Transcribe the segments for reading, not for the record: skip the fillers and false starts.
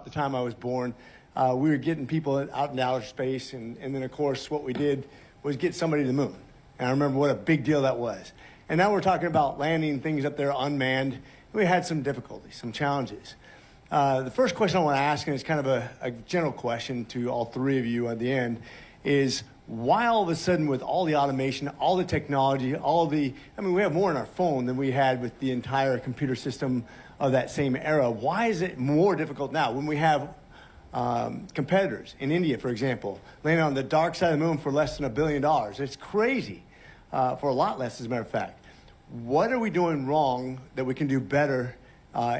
the time I was born. We were getting people out in outer space, and then, of course, what we did was get somebody to the moon. And I remember what a big deal that was. And now we're talking about landing things up there unmanned. We had some difficulties, some challenges. The first question I want to ask, and it's kind of a general question to all three of you at the end, is why all of a sudden with all the automation, all the technology, we have more on our phone than we had with the entire computer system of that same era. Why is it more difficult now when we have competitors in India, for example, landing on the dark side of the moon for less than $1 billion? It's crazy, for a lot less, as a matter of fact. What are we doing wrong that we can do better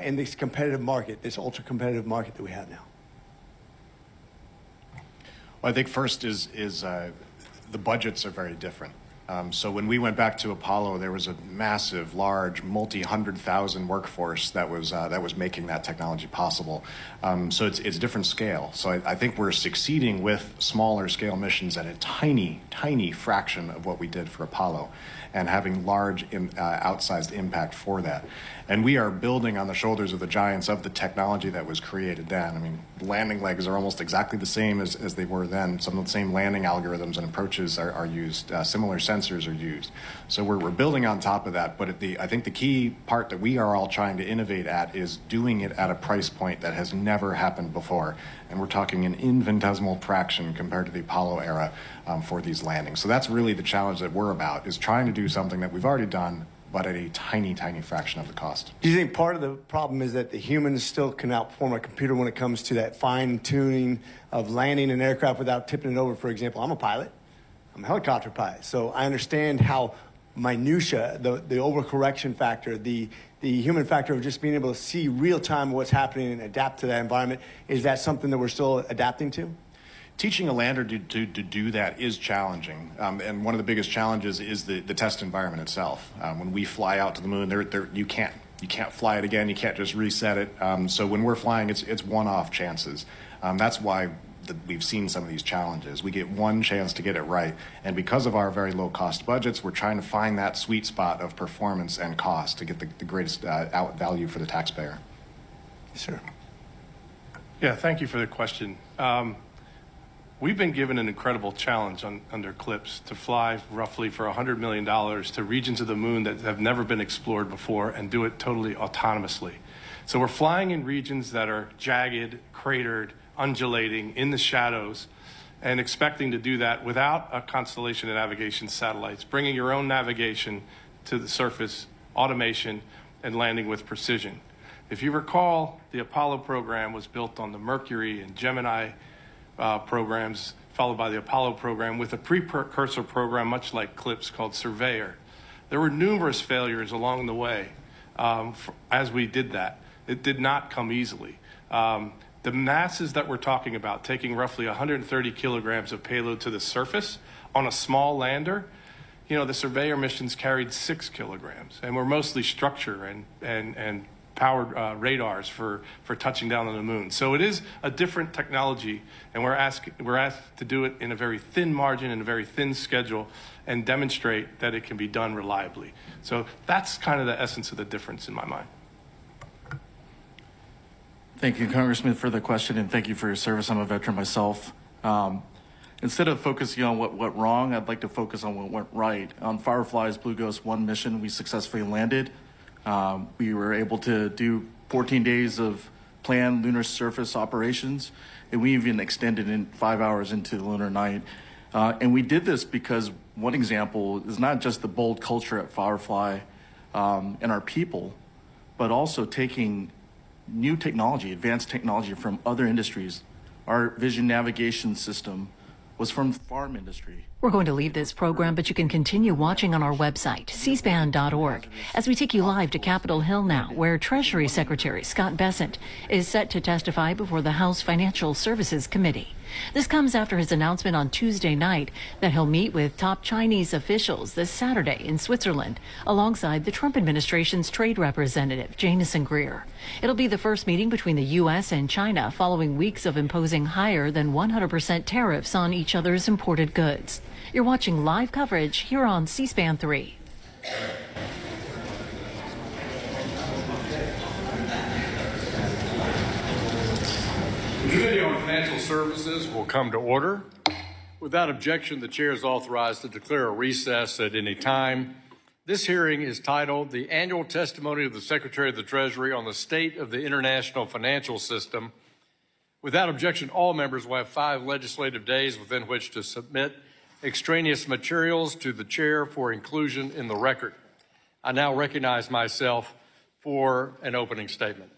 in this competitive market, this ultra-competitive market that we have now? Well, I think first is the budgets are very different. So when we went back to Apollo, there was a massive, large, multi-100,000 workforce that was making that technology possible. So it's a different scale. So I think we're succeeding with smaller scale missions at a tiny, tiny fraction of what we did for Apollo, and having large outsized impact for that. And we are building on the shoulders of the giants of the technology that was created then. I mean, landing legs are almost exactly the same as they were then. Some of the same landing algorithms and approaches are used. Similar sensors are used. So we're building on top of that. But I think the key part that we are all trying to innovate at is doing it at a price point that has never happened before. And we're talking an infinitesimal fraction compared to the Apollo era for these landings. So that's really the challenge that we're about, is trying to do something that we've already done, but at a tiny, tiny fraction of the cost. Do you think part of the problem is that the humans still can outperform a computer when it comes to that fine-tuning of landing an aircraft without tipping it over, for example? I'm a pilot. I'm a helicopter pilot. So I understand how minutia, the overcorrection factor, the human factor of just being able to see real-time what's happening and adapt to that environment, is that something that we're still adapting to? Teaching a lander to do that is challenging, and one of the biggest challenges is the test environment itself. When we fly out to the moon, you can't fly it again. You can't just reset it. So when we're flying, it's one-off chances. That's why we've seen some of these challenges. We get one chance to get it right, and because of our very low-cost budgets, we're trying to find that sweet spot of performance and cost to get the greatest value for the taxpayer. Yes, sir. Yeah, thank you for the question. We've been given an incredible challenge under CLIPS to fly roughly for $100 million to regions of the moon that have never been explored before and do it totally autonomously. So we're flying in regions that are jagged, cratered, undulating, in the shadows, and expecting to do that without a constellation of navigation satellites, bringing your own navigation to the surface, automation, and landing with precision. If you recall, the Apollo program was built on the Mercury and Gemini programs, followed by the Apollo program, with a precursor program much like CLIPS called Surveyor. There were numerous failures along the way as we did that. It did not come easily. The masses that we're talking about, taking roughly 130 kilograms of payload to the surface on a small lander, the Surveyor missions carried 6 kilograms, and were mostly structure and powered radars for touching down on the moon. So it is a different technology, and we're asked to do it in a very thin margin and a very thin schedule, and demonstrate that it can be done reliably. So that's kind of the essence of the difference in my mind. Thank you, Congressman, for the question, and thank you for your service. I'm a veteran myself. Instead of focusing on what went wrong, I'd like to focus on what went right. On Firefly's Blue Ghost 1 mission, we successfully landed. We were able to do 14 days of planned lunar surface operations, and we even extended in 5 hours into the lunar night. And we did this because one example is not just the bold culture at Firefly and our people, but also taking new technology, advanced technology from other industries. Our vision navigation system was from the farm industry. We're going to leave this program, but you can continue watching on our website, cspan.org, as we take you live to Capitol Hill now, where Treasury Secretary Scott Bessent is set to testify before the House Financial Services Committee. This comes after his announcement on Tuesday night that he'll meet with top Chinese officials this Saturday in Switzerland, alongside the Trump administration's trade representative, Jamieson Greer. It'll be the first meeting between the U.S. and China following weeks of imposing higher than 100% tariffs on each other's imported goods. You're watching live coverage here on C-SPAN 3. Committee on Financial Services will come to order. Without objection, the chair is authorized to declare a recess at any time. This hearing is titled The Annual Testimony of the Secretary of the Treasury on the State of the International Financial System. Without objection, all members will have 5 legislative days within which to submit extraneous materials to the chair for inclusion in the record. I now recognize myself for an opening statement.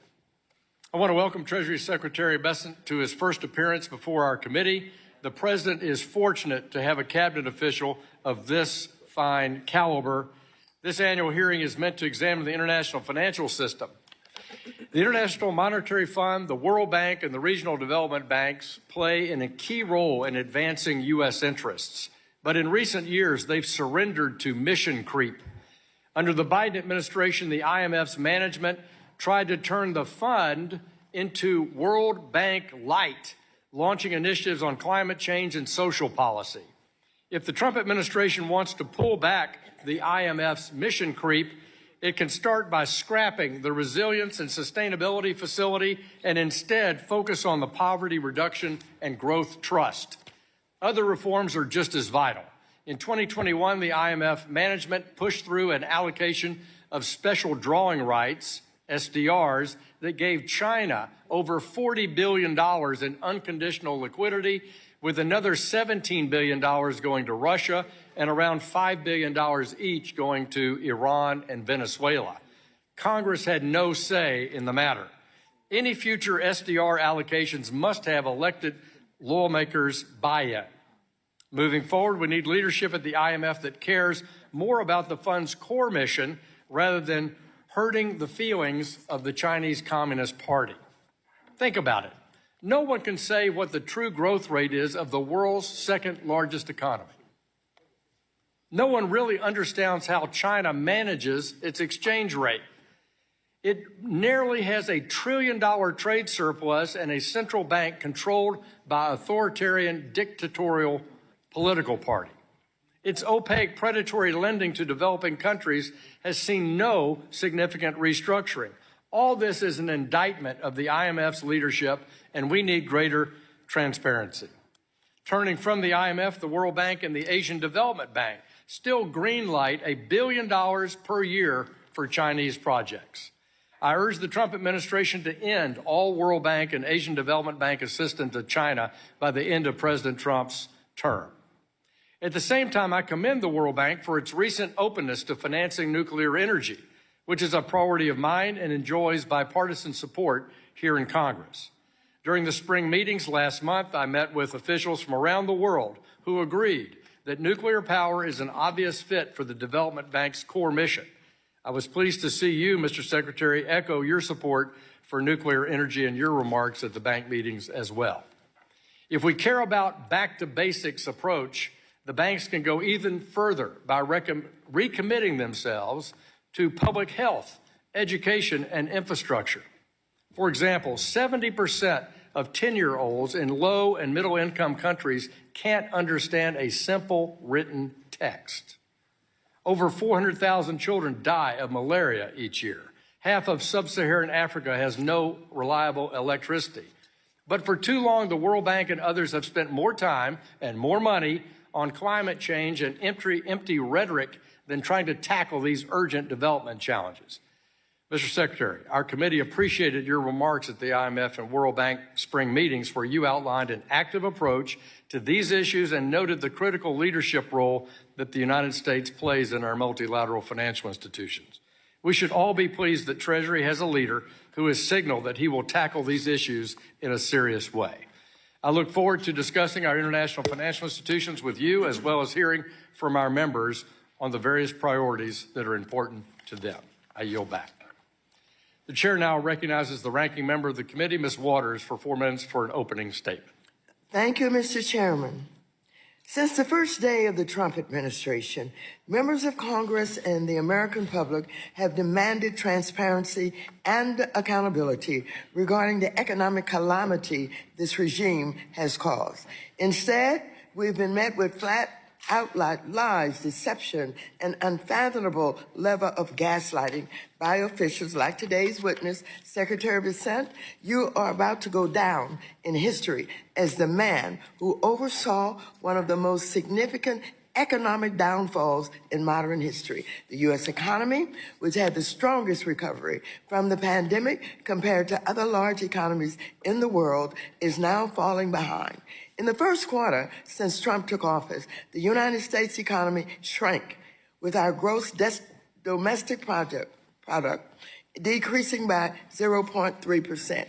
I want to welcome Treasury Secretary Bessent to his first appearance before our committee. The President is fortunate to have a cabinet official of this fine caliber. This annual hearing is meant to examine the international financial system. The International Monetary Fund, the World Bank, and the regional development banks play a key role in advancing U.S. interests. But in recent years, they've surrendered to mission creep. Under the Biden administration, the IMF's management tried to turn the fund into World Bank Light, launching initiatives on climate change and social policy. If the Trump administration wants to pull back the IMF's mission creep, it can start by scrapping the Resilience and Sustainability Facility and instead focus on the Poverty Reduction and Growth Trust. Other reforms are just as vital. In 2021, the IMF management pushed through an allocation of special drawing rights, SDRs, that gave China over $40 billion in unconditional liquidity, with another $17 billion going to Russia and around $5 billion each going to Iran and Venezuela. Congress had no say in the matter. Any future SDR allocations must have elected lawmakers' buy-in. Moving forward, we need leadership at the IMF that cares more about the fund's core mission rather than hurting the feelings of the Chinese Communist Party. Think about it. No one can say what the true growth rate is of the world's second largest economy. No one really understands how China manages its exchange rate. It nearly has a $1 trillion trade surplus and a central bank controlled by authoritarian dictatorial political party. Its opaque predatory lending to developing countries has seen no significant restructuring. All this is an indictment of the IMF's leadership, and we need greater transparency. Turning from the IMF, the World Bank, and the Asian Development Bank still greenlight $1 billion per year for Chinese projects. I urge the Trump administration to end all World Bank and Asian Development Bank assistance to China by the end of President Trump's term. At the same time, I commend the World Bank for its recent openness to financing nuclear energy, which is a priority of mine and enjoys bipartisan support here in Congress. During the spring meetings last month, I met with officials from around the world who agreed that nuclear power is an obvious fit for the Development Bank's core mission. I was pleased to see you, Mr. Secretary, echo your support for nuclear energy in your remarks at the bank meetings as well. If we care about back-to-basics approach, the banks can go even further by recommitting themselves to public health, education, and infrastructure. For example, 70% of 10-year-olds in low and middle-income countries can't understand a simple written text. Over 400,000 children die of malaria each year. Half of sub-Saharan Africa has no reliable electricity. But for too long, the World Bank and others have spent more time and more money on climate change and empty rhetoric than trying to tackle these urgent development challenges. Mr. Secretary, our committee appreciated your remarks at the IMF and World Bank spring meetings, where you outlined an active approach to these issues and noted the critical leadership role that the United States plays in our multilateral financial institutions. We should all be pleased that Treasury has a leader who has signaled that he will tackle these issues in a serious way. I look forward to discussing our international financial institutions with you, as well as hearing from our members on the various priorities that are important to them. I yield back. The chair now recognizes the ranking member of the committee, Ms. Waters, for 4 minutes for an opening statement. Thank you, Mr. Chairman. Since the first day of the Trump administration, members of Congress and the American public have demanded transparency and accountability regarding the economic calamity this regime has caused. Instead, we've been met with flat outlined lies, deception, and unfathomable level of gaslighting by officials like today's witness, Secretary Bessent. You are about to go down in history as the man who oversaw one of the most significant economic downfalls in modern history. The U.S. economy, which had the strongest recovery from the pandemic compared to other large economies in the world, is now falling behind. In the first quarter since Trump took office, the United States economy shrank, with our gross domestic product decreasing by 0.3%.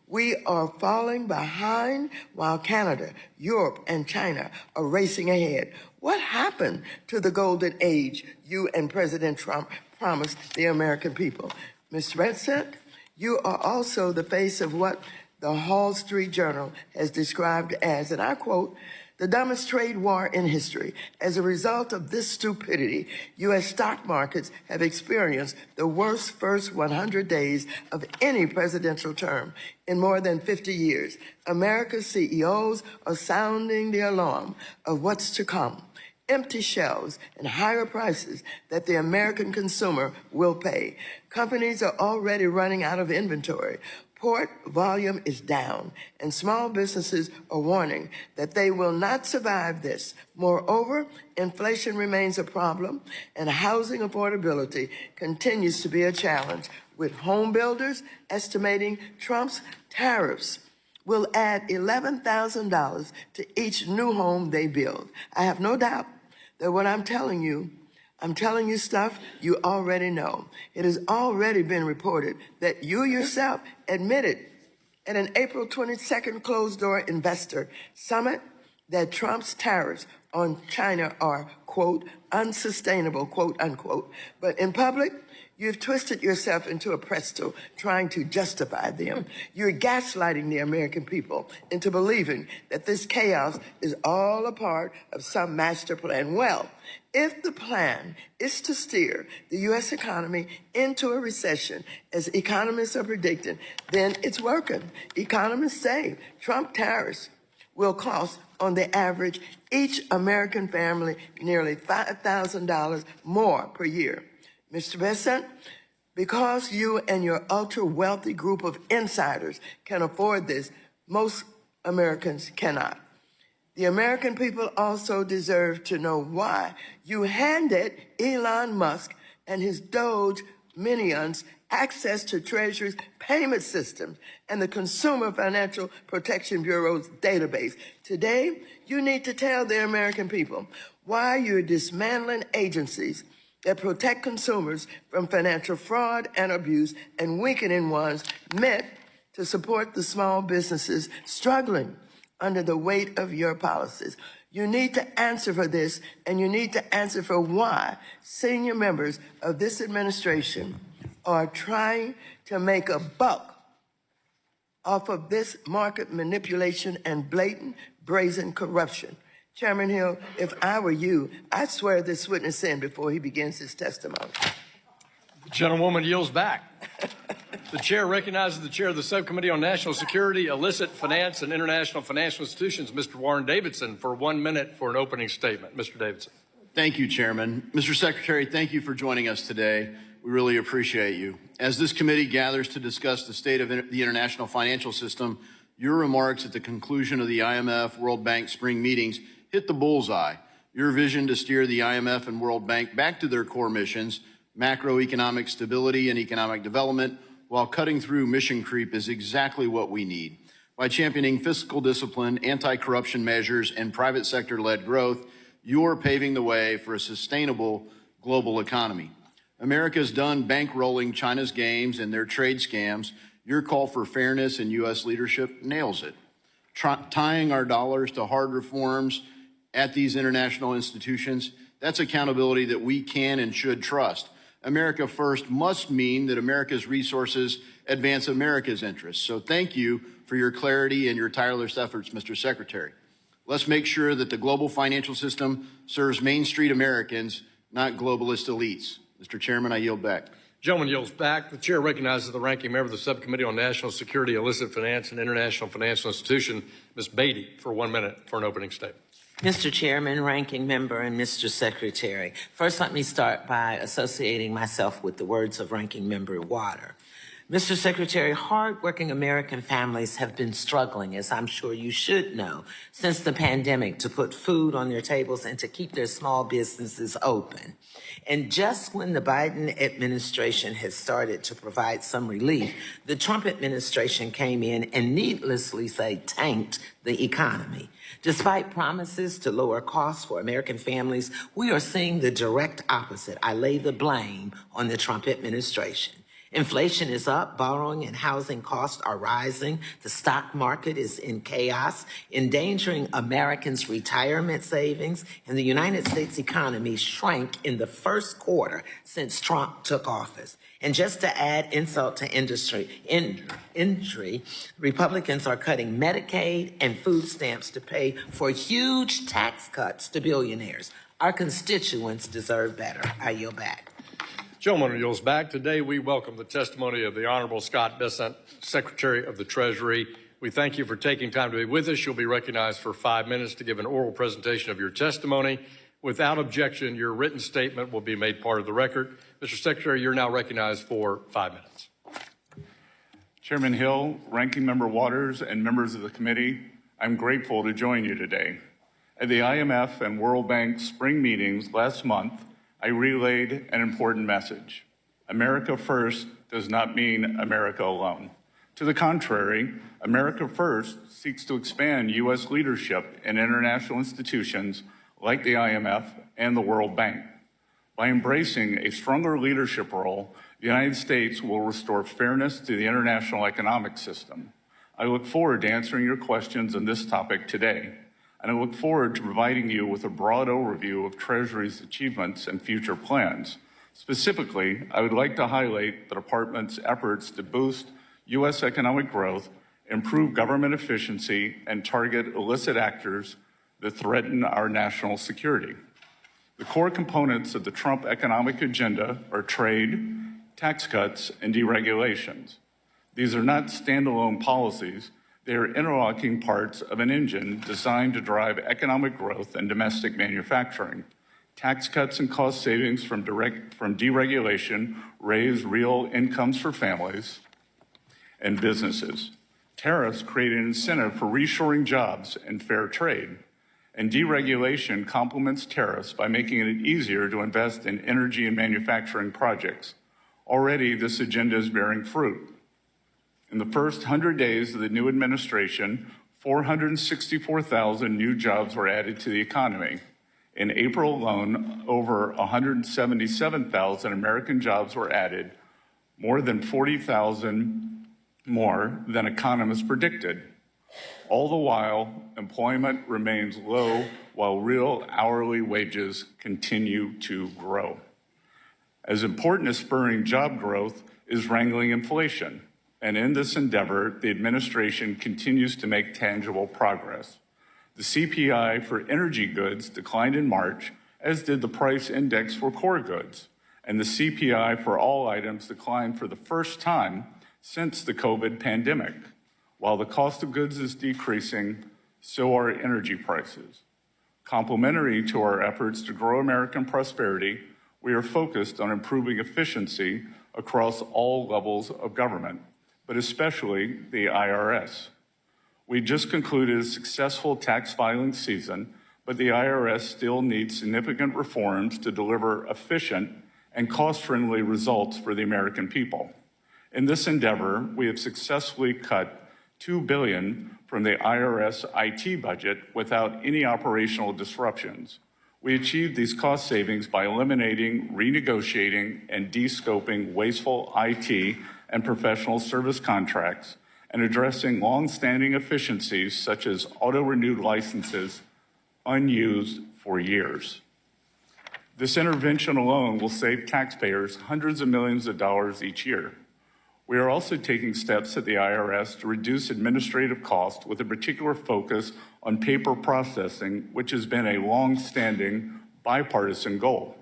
We are falling behind while Canada, Europe, and China are racing ahead. What happened to the golden age you and President Trump promised the American people? Mr. Bessent, you are also the face of what the Wall Street Journal has described as, and I quote, the dumbest trade war in history. As a result of this stupidity, U.S. stock markets have experienced the worst first 100 days of any presidential term in more than 50 years. America's CEOs are sounding the alarm of what's to come. Empty shelves and higher prices that the American consumer will pay. Companies are already running out of inventory. Port volume is down, and small businesses are warning that they will not survive this. Moreover, inflation remains a problem, and housing affordability continues to be a challenge, with home builders estimating Trump's tariffs will add $11,000 to each new home they build. I have no doubt that what I'm telling you stuff you already know. It has already been reported that you yourself admitted at an April 22nd closed-door investor summit that Trump's tariffs on China are, quote, unsustainable, quote, unquote. But in public, you've twisted yourself into a pretzel trying to justify them. You're gaslighting the American people into believing that this chaos is all a part of some master plan. Well, if the plan is to steer the U.S. economy into a recession, as economists are predicting, then it's working. Economists say Trump tariffs will cost, on the average, each American family nearly $5,000 more per year. Mr. Bessent, because you and your ultra-wealthy group of insiders can afford this, most Americans cannot. The American people also deserve to know why you handed Elon Musk and his Doge minions access to Treasury's payment systems and the Consumer Financial Protection Bureau's database. Today, you need to tell the American people why you're dismantling agencies that protect consumers from financial fraud and abuse and weakening ones meant to support the small businesses struggling under the weight of your policies. You need to answer for this, and you need to answer for why senior members of this administration are trying to make a buck off of this market manipulation and blatant, brazen corruption. Chairman Hill, if I were you, I'd swear this witness in before he begins his testimony. The gentlewoman yields back. The chair recognizes the chair of the Subcommittee on National Security, Illicit Finance, and International Financial Institutions, Mr. Warren Davidson, for 1 minute for an opening statement. Mr. Davidson. Thank you, Chairman. Mr. Secretary, thank you for joining us today. We really appreciate you. As this committee gathers to discuss the state of the international financial system, your remarks at the conclusion of the IMF World Bank spring meetings hit the bullseye. Your vision to steer the IMF and World Bank back to their core missions, macroeconomic stability and economic development, while cutting through mission creep, is exactly what we need. By championing fiscal discipline, anti-corruption measures, and private sector-led growth, you are paving the way for a sustainable global economy. America's done bankrolling China's games and their trade scams. Your call for fairness and U.S. leadership nails it. Tying our dollars to hard reforms at these international institutions, that's accountability that we can and should trust. America first must mean that America's resources advance America's interests. So thank you for your clarity and your tireless efforts, Mr. Secretary. Let's make sure that the global financial system serves Main Street Americans, not globalist elites. Mr. Chairman, I yield back. Gentleman yields back. The chair recognizes the ranking member of the Subcommittee on National Security, Illicit Finance, and International Financial Institution, Ms. Beatty, for 1 minute for an opening statement. Mr. Chairman, Ranking Member, and Mr. Secretary. First, let me start by associating myself with the words of Ranking Member Water. Mr. Secretary, hardworking American families have been struggling, as I'm sure you should know, since the pandemic to put food on their tables and to keep their small businesses open. And just when the Biden administration has started to provide some relief, the Trump administration came in and needlessly say tanked the economy. Despite promises to lower costs for American families, we are seeing the direct opposite. I lay the blame on the Trump administration. Inflation is up, borrowing and housing costs are rising, the stock market is in chaos, endangering Americans' retirement savings, and the United States economy shrank in the first quarter since Trump took office. And just to add insult to injury, Republicans are cutting Medicaid and food stamps to pay for huge tax cuts to billionaires. Our constituents deserve better. I yield back. Gentleman yields back. Today, we welcome the testimony of the Honorable Scott Bessent, Secretary of the Treasury. We thank you for taking time to be with us. You'll be recognized for 5 minutes to give an oral presentation of your testimony. Without objection, your written statement will be made part of the record. Mr. Secretary, you're now recognized for 5 minutes. Chairman Hill, Ranking Member Waters, and members of the committee, I'm grateful to join you today. At the IMF and World Bank spring meetings last month, I relayed an important message. America first does not mean America alone. To the contrary, America first seeks to expand U.S. leadership in international institutions like the IMF and the World Bank. By embracing a stronger leadership role, the United States will restore fairness to the international economic system. I look forward to answering your questions on this topic today, and I look forward to providing you with a broad overview of Treasury's achievements and future plans. Specifically, I would like to highlight the Department's efforts to boost U.S. economic growth, improve government efficiency, and target illicit actors that threaten our national security. The core components of the Trump economic agenda are trade, tax cuts, and deregulations. These are not standalone policies. They are interlocking parts of an engine designed to drive economic growth and domestic manufacturing. Tax cuts and cost savings from deregulation raise real incomes for families and businesses. Tariffs create an incentive for reshoring jobs and fair trade. And deregulation complements tariffs by making it easier to invest in energy and manufacturing projects. Already, this agenda is bearing fruit. In the first 100 days of the new administration, 464,000 new jobs were added to the economy. In April alone, over 177,000 American jobs were added, more than 40,000 more than economists predicted. All the while, employment remains low while real hourly wages continue to grow. As important as spurring job growth is wrangling inflation. And in this endeavor, the administration continues to make tangible progress. The CPI for energy goods declined in March, as did the price index for core goods. And the CPI for all items declined for the first time since the COVID pandemic. While the cost of goods is decreasing, so are energy prices. Complementary to our efforts to grow American prosperity, we are focused on improving efficiency across all levels of government, but especially the IRS. We just concluded a successful tax filing season, but the IRS still needs significant reforms to deliver efficient and cost-friendly results for the American people. In this endeavor, we have successfully cut $2 billion from the IRS IT budget without any operational disruptions. We achieved these cost savings by eliminating, renegotiating, and de-scoping wasteful IT and professional service contracts, and addressing long-standing efficiencies such as auto-renewed licenses unused for years. This intervention alone will save taxpayers hundreds of millions of dollars each year. We are also taking steps at the IRS to reduce administrative costs with a particular focus on paper processing, which has been a long-standing bipartisan goal.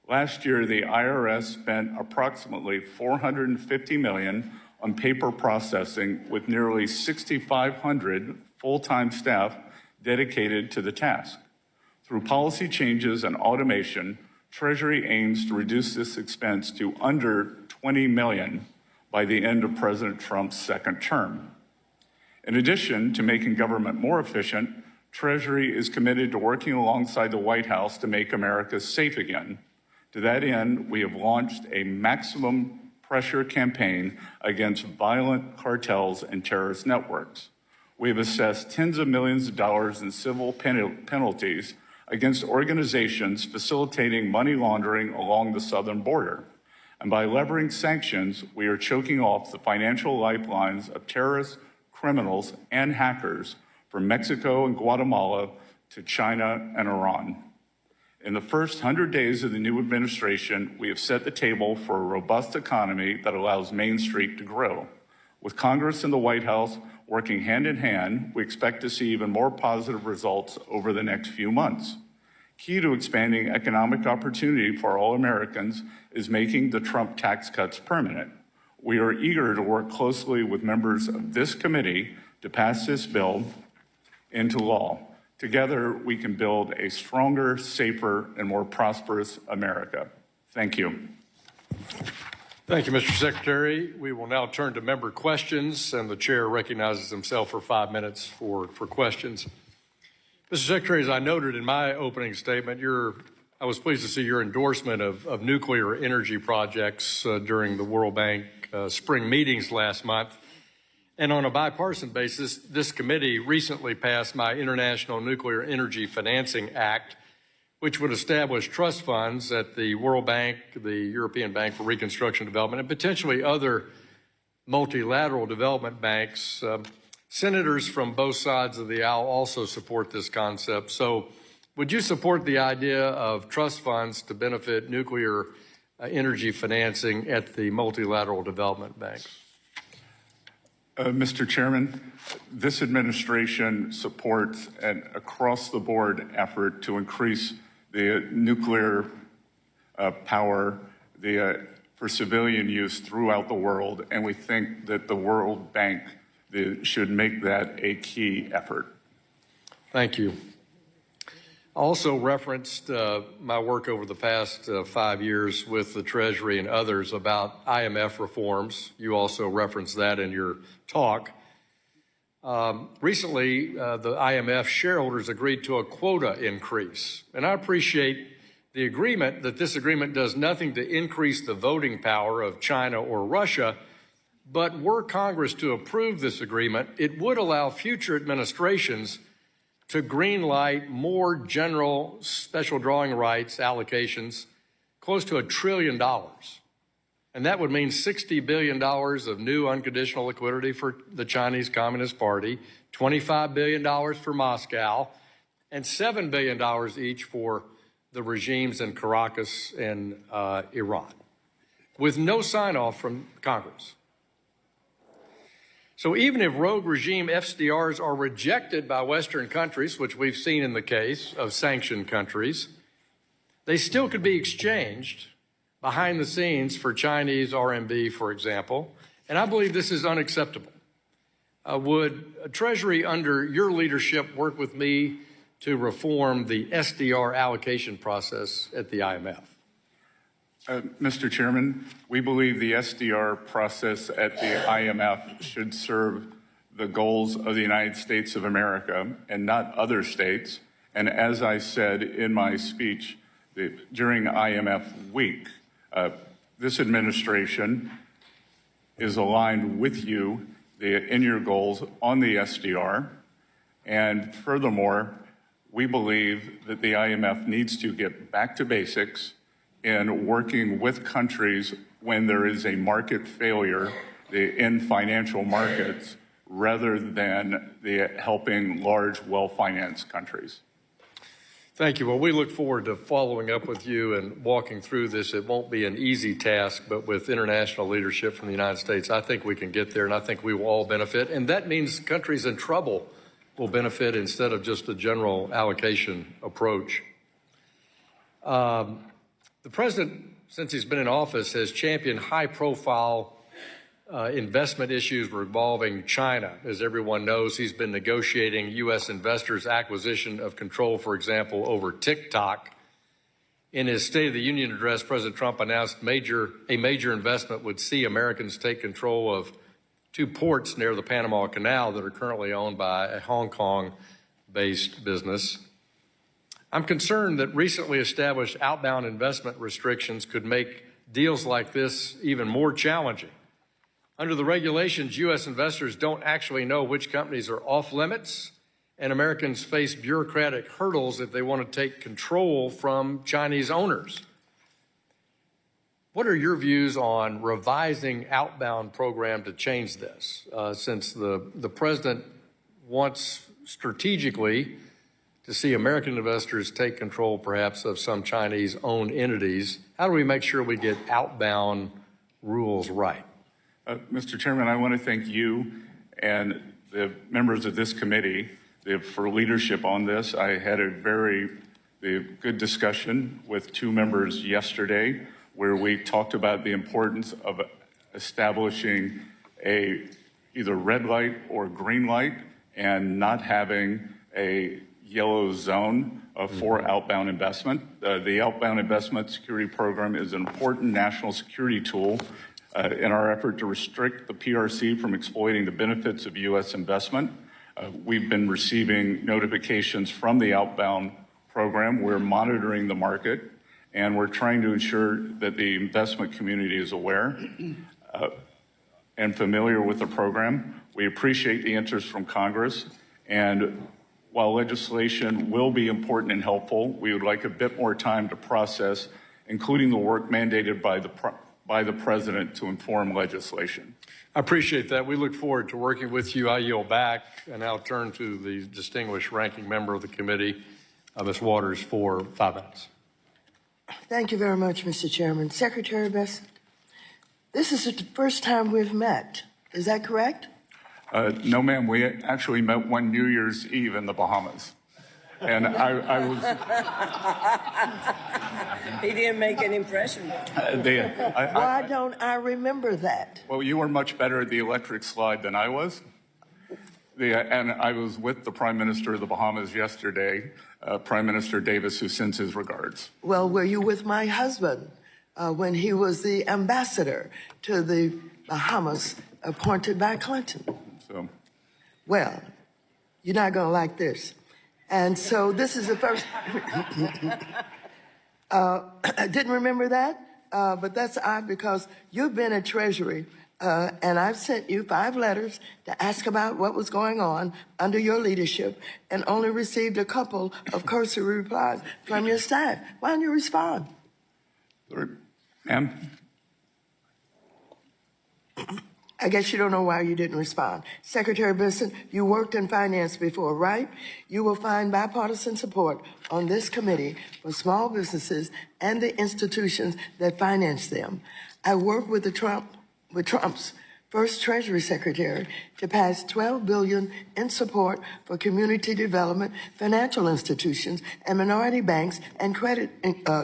Last year, the IRS spent approximately $450 million on paper processing, with nearly 6,500 full-time staff dedicated to the task. Through policy changes and automation, Treasury aims to reduce this expense to under $20 million by the end of President Trump's second term. In addition to making government more efficient, Treasury is committed to working alongside the White House to make America safe again. To that end, we have launched a maximum pressure campaign against violent cartels and terrorist networks. We have assessed tens of millions of dollars in civil penalties against organizations facilitating money laundering along the southern border. And by leveraging sanctions, we are choking off the financial lifelines of terrorists, criminals, and hackers from Mexico and Guatemala to China and Iran. In the first 100 days of the new administration, we have set the table for a robust economy that allows Main Street to grow. With Congress and the White House working hand in hand, we expect to see even more positive results over the next few months. Key to expanding economic opportunity for all Americans is making the Trump tax cuts permanent. We are eager to work closely with members of this committee to pass this bill into law. Together, we can build a stronger, safer, and more prosperous America. Thank you. Thank you, Mr. Secretary. We will now turn to member questions, and the chair recognizes himself for 5 minutes for questions. Mr. Secretary, as I noted in my opening statement, I was pleased to see your endorsement of nuclear energy projects during the World Bank spring meetings last month. And on a bipartisan basis, this committee recently passed my International Nuclear Energy Financing Act, which would establish trust funds at the World Bank, the European Bank for Reconstruction and Development, and potentially other multilateral development banks. Senators from both sides of the aisle also support this concept. So would you support the idea of trust funds to benefit nuclear energy financing at the multilateral development banks? Mr. Chairman, this administration supports an across-the-board effort to increase the nuclear power for civilian use throughout the world, and we think that the World Bank should make that a key effort. Thank you. I also referenced my work over the past 5 years with the Treasury and others about IMF reforms. You also referenced that in your talk. Recently, the IMF shareholders agreed to a quota increase, and I appreciate the agreement that this agreement does nothing to increase the voting power of China or Russia, but were Congress to approve this agreement, it would allow future administrations to greenlight more general special drawing rights allocations close to $1 trillion. And that would mean $60 billion of new unconditional liquidity for the Chinese Communist Party, $25 billion for Moscow, and $7 billion each for the regimes in Caracas and Iran, with no sign-off from Congress. So even if rogue regime FDRs are rejected by Western countries, which we've seen in the case of sanctioned countries, they still could be exchanged behind the scenes for Chinese RMB, for example, and I believe this is unacceptable. Would Treasury, under your leadership, work with me to reform the SDR allocation process at the IMF? Mr. Chairman, we believe the SDR process at the IMF should serve the goals of the United States of America and not other states. And as I said in my speech during IMF week, this administration is aligned with you in your goals on the SDR. And furthermore, we believe that the IMF needs to get back to basics in working with countries when there is a market failure in financial markets rather than helping large, well-financed countries. Thank you. Well, we look forward to following up with you and walking through this. It won't be an easy task, but with international leadership from the United States, I think we can get there, and I think we will all benefit. And that means countries in trouble will benefit instead of just a general allocation approach. The president, since he's been in office, has championed high-profile investment issues revolving China. As everyone knows, he's been negotiating U.S. investors' acquisition of control, for example, over TikTok. In his State of the Union address, President Trump announced a major investment would see Americans take control of 2 ports near the Panama Canal that are currently owned by a Hong Kong-based business. I'm concerned that recently established outbound investment restrictions could make deals like this even more challenging. Under the regulations, U.S. investors don't actually know which companies are off limits, and Americans face bureaucratic hurdles if they want to take control from Chinese owners. What are your views on revising outbound program to change this? Since the president wants strategically to see American investors take control perhaps of some Chinese-owned entities, how do we make sure we get outbound rules right? Mr. Chairman, I want to thank you and the members of this committee for leadership on this. I had a very good discussion with 2 members yesterday where we talked about the importance of establishing either red light or green light and not having a yellow zone for outbound investment. The outbound investment security program is an important national security tool in our effort to restrict the PRC from exploiting the benefits of U.S. investment. We've been receiving notifications from the outbound program. We're monitoring the market, and we're trying to ensure that the investment community is aware and familiar with the program. We appreciate the interest from Congress, and while legislation will be important and helpful, we would like a bit more time to process, including the work mandated by the President to inform legislation. I appreciate that. We look forward to working with you. I yield back, and I'll turn to the distinguished ranking member of the committee, Ms. Waters, for 5 minutes. Thank you very much, Mr. Chairman. Secretary Bessent, this is the first time we've met. Is that correct? No, ma'am. We actually met one New Year's Eve in the Bahamas. And I was... He didn't make an impression. Why don't I remember that? Well, you were much better at the electric slide than I was. And I was with the Prime Minister of the Bahamas yesterday, Prime Minister Davis, who sends his regards. Well, were you with my husband when he was the ambassador to the Bahamas appointed by Clinton? So, well, you're not going to like this. And so this is the first. I didn't remember that, but that's odd because you've been at Treasury, and I've sent you 5 letters to ask about what was going on under your leadership and only received a couple of cursory replies from your staff. Why didn't you respond? Ma'am? I guess you don't know why you didn't respond. Secretary Bessent, you worked in finance before, right? You will find bipartisan support on this committee for small businesses and the institutions that finance them. I worked with Trump's first Treasury Secretary to pass $12 billion in support for community development, financial institutions, and minority banks and credit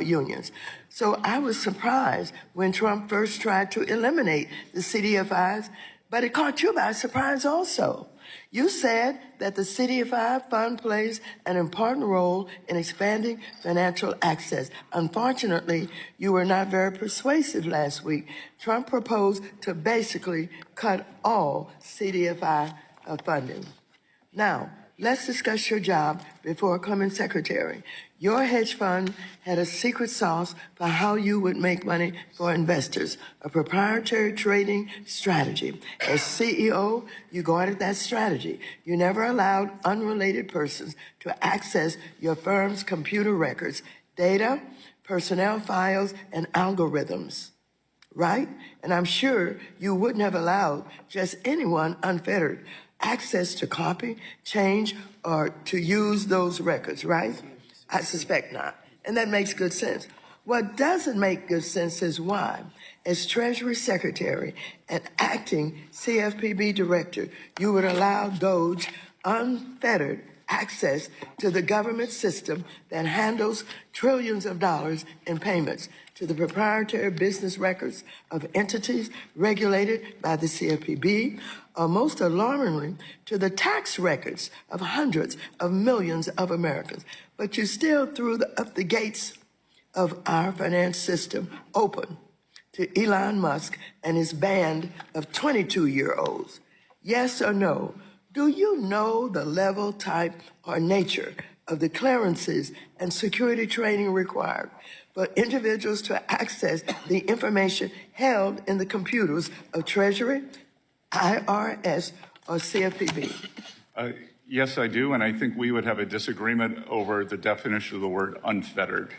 unions. So I was surprised when Trump first tried to eliminate the CDFIs, but it caught you by surprise also. You said that the CDFI fund plays an important role in expanding financial access. Unfortunately, you were not very persuasive last week. Trump proposed to basically cut all CDFI funding. Now, let's discuss your job before becoming secretary. Your hedge fund had a secret sauce for how you would make money for investors, a proprietary trading strategy. As CEO, you guarded that strategy. You never allowed unrelated persons to access your firm's computer records, data, personnel files, and algorithms, right? And I'm sure you wouldn't have allowed just anyone unfettered access to copy, change, or to use those records, right? I suspect not. And that makes good sense. What doesn't make good sense is why, as Treasury Secretary and acting CFPB Director, you would allow DOJ unfettered access to the government system that handles trillions of dollars in payments to the proprietary business records of entities regulated by the CFPB, or most alarmingly, to the tax records of hundreds of millions of Americans. But you still threw up the gates of our finance system open to Elon Musk and his band of 22-year-olds. Yes or no? Do you know the level, type, or nature of the clearances and security training required for individuals to access the information held in the computers of Treasury, IRS, or CFPB? Yes, I do, and I think we would have a disagreement over the definition of the word unfettered.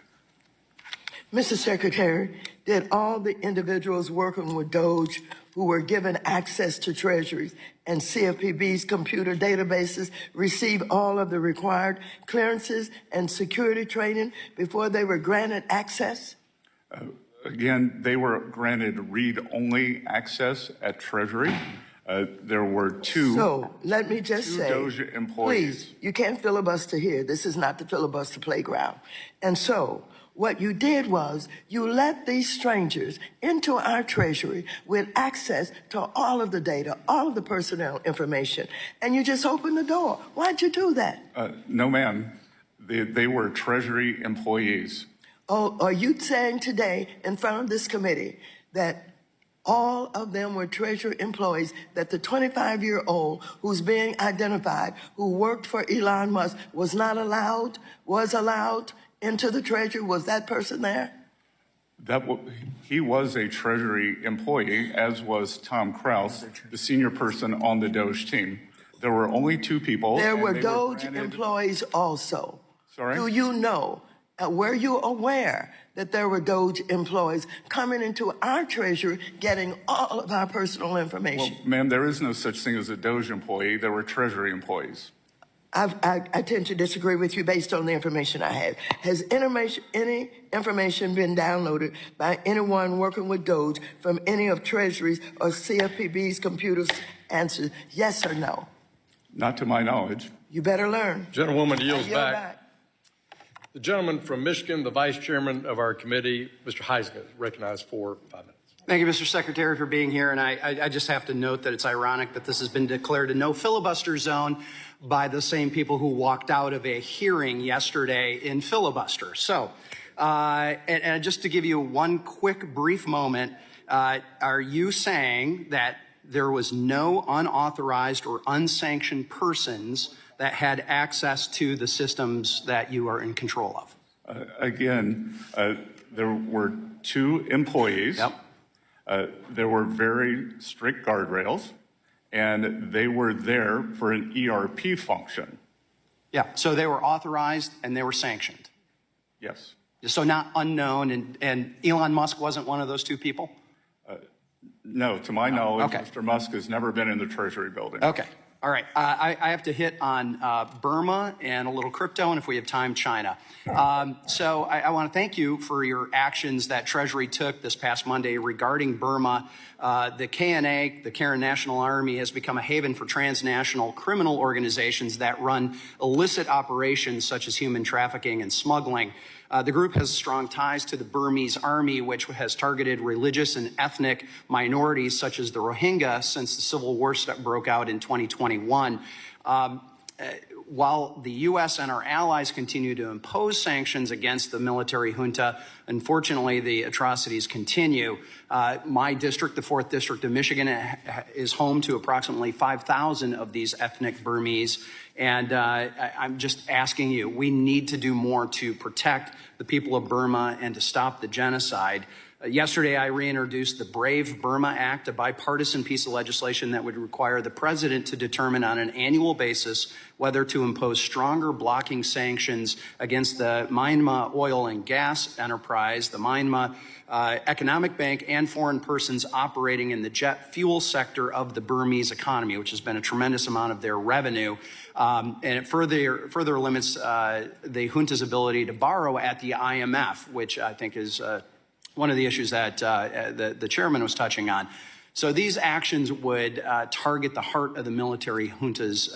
Mr. Secretary, did all the individuals working with Doge who were given access to Treasuries and CFPB's computer databases receive all of the required clearances and security training before they were granted access? Again, they were granted read-only access at Treasury. There were two. So let me just say, Doge employees. please, you can't filibuster here. This is not the filibuster playground. And so what you did was you let these strangers into our Treasury with access to all of the data, all of the personnel information, and you just opened the door. Why'd you do that? No, ma'am. They were Treasury employees. Oh, are you saying today in front of this committee that all of them were Treasury employees, that the 25-year-old who's being identified, who worked for Elon Musk, was allowed into the Treasury? Was that person there? He was a Treasury employee, as was Tom Krause, the senior person on the Doge team. There were only two people. There were Doge employees also. Sorry? Do you know, were you aware that there were Doge employees coming into our Treasury getting all of our personal information? Well, ma'am, there is no such thing as a Doge employee. There were Treasury employees. I tend to disagree with you based on the information I have. Has any information been downloaded by anyone working with Doge from any of Treasury's or CFPB's computers? Answer yes or no. Not to my knowledge. You better learn. Gentlewoman yields Yield back. The gentleman from Michigan, the vice chairman of our committee, Mr. Heisga, is recognized for 5 minutes. Thank you, Mr. Secretary, for being here. And I just have to note that it's ironic that this has been declared a no filibuster zone by the same people who walked out of a hearing yesterday in filibuster. So, and just to give you one quick brief moment, are you saying that there was no unauthorized or unsanctioned persons that had access to the systems that you are in control of? Again, there were two employees. Yep. There were very strict guardrails, and they were there for an ERP function. Yeah, so they were authorized and they were sanctioned. Yes. So not unknown, and Elon Musk wasn't one of those two people? No, to my knowledge, Okay. Mr. Musk has never been in the Treasury building. Okay. All right. I have to hit on Burma and a little crypto, and if we have time, China. So I want to thank you for your actions that Treasury took this past Monday regarding Burma. The KNA, the Karen National Army, has become a haven for transnational criminal organizations that run illicit operations such as human trafficking and smuggling. The group has strong ties to the Burmese army, which has targeted religious and ethnic minorities such as the Rohingya since the civil war broke out in 2021. While the U.S. and our allies continue to impose sanctions against the military junta, unfortunately, the atrocities continue. My district, the 4th District of Michigan, is home to approximately 5,000 of these ethnic Burmese. And I'm just asking you, we need to do more to protect the people of Burma and to stop the genocide. Yesterday, I reintroduced the Brave Burma Act, a bipartisan piece of legislation that would require the president to determine on an annual basis whether to impose stronger blocking sanctions against the Myanmar oil and gas enterprise, the Myanmar Economic Bank, and foreign persons operating in the jet fuel sector of the Burmese economy, which has been a tremendous amount of their revenue. And it further limits the junta's ability to borrow at the IMF, which I think is one of the issues that the chairman was touching on. So these actions would target the heart of the military junta's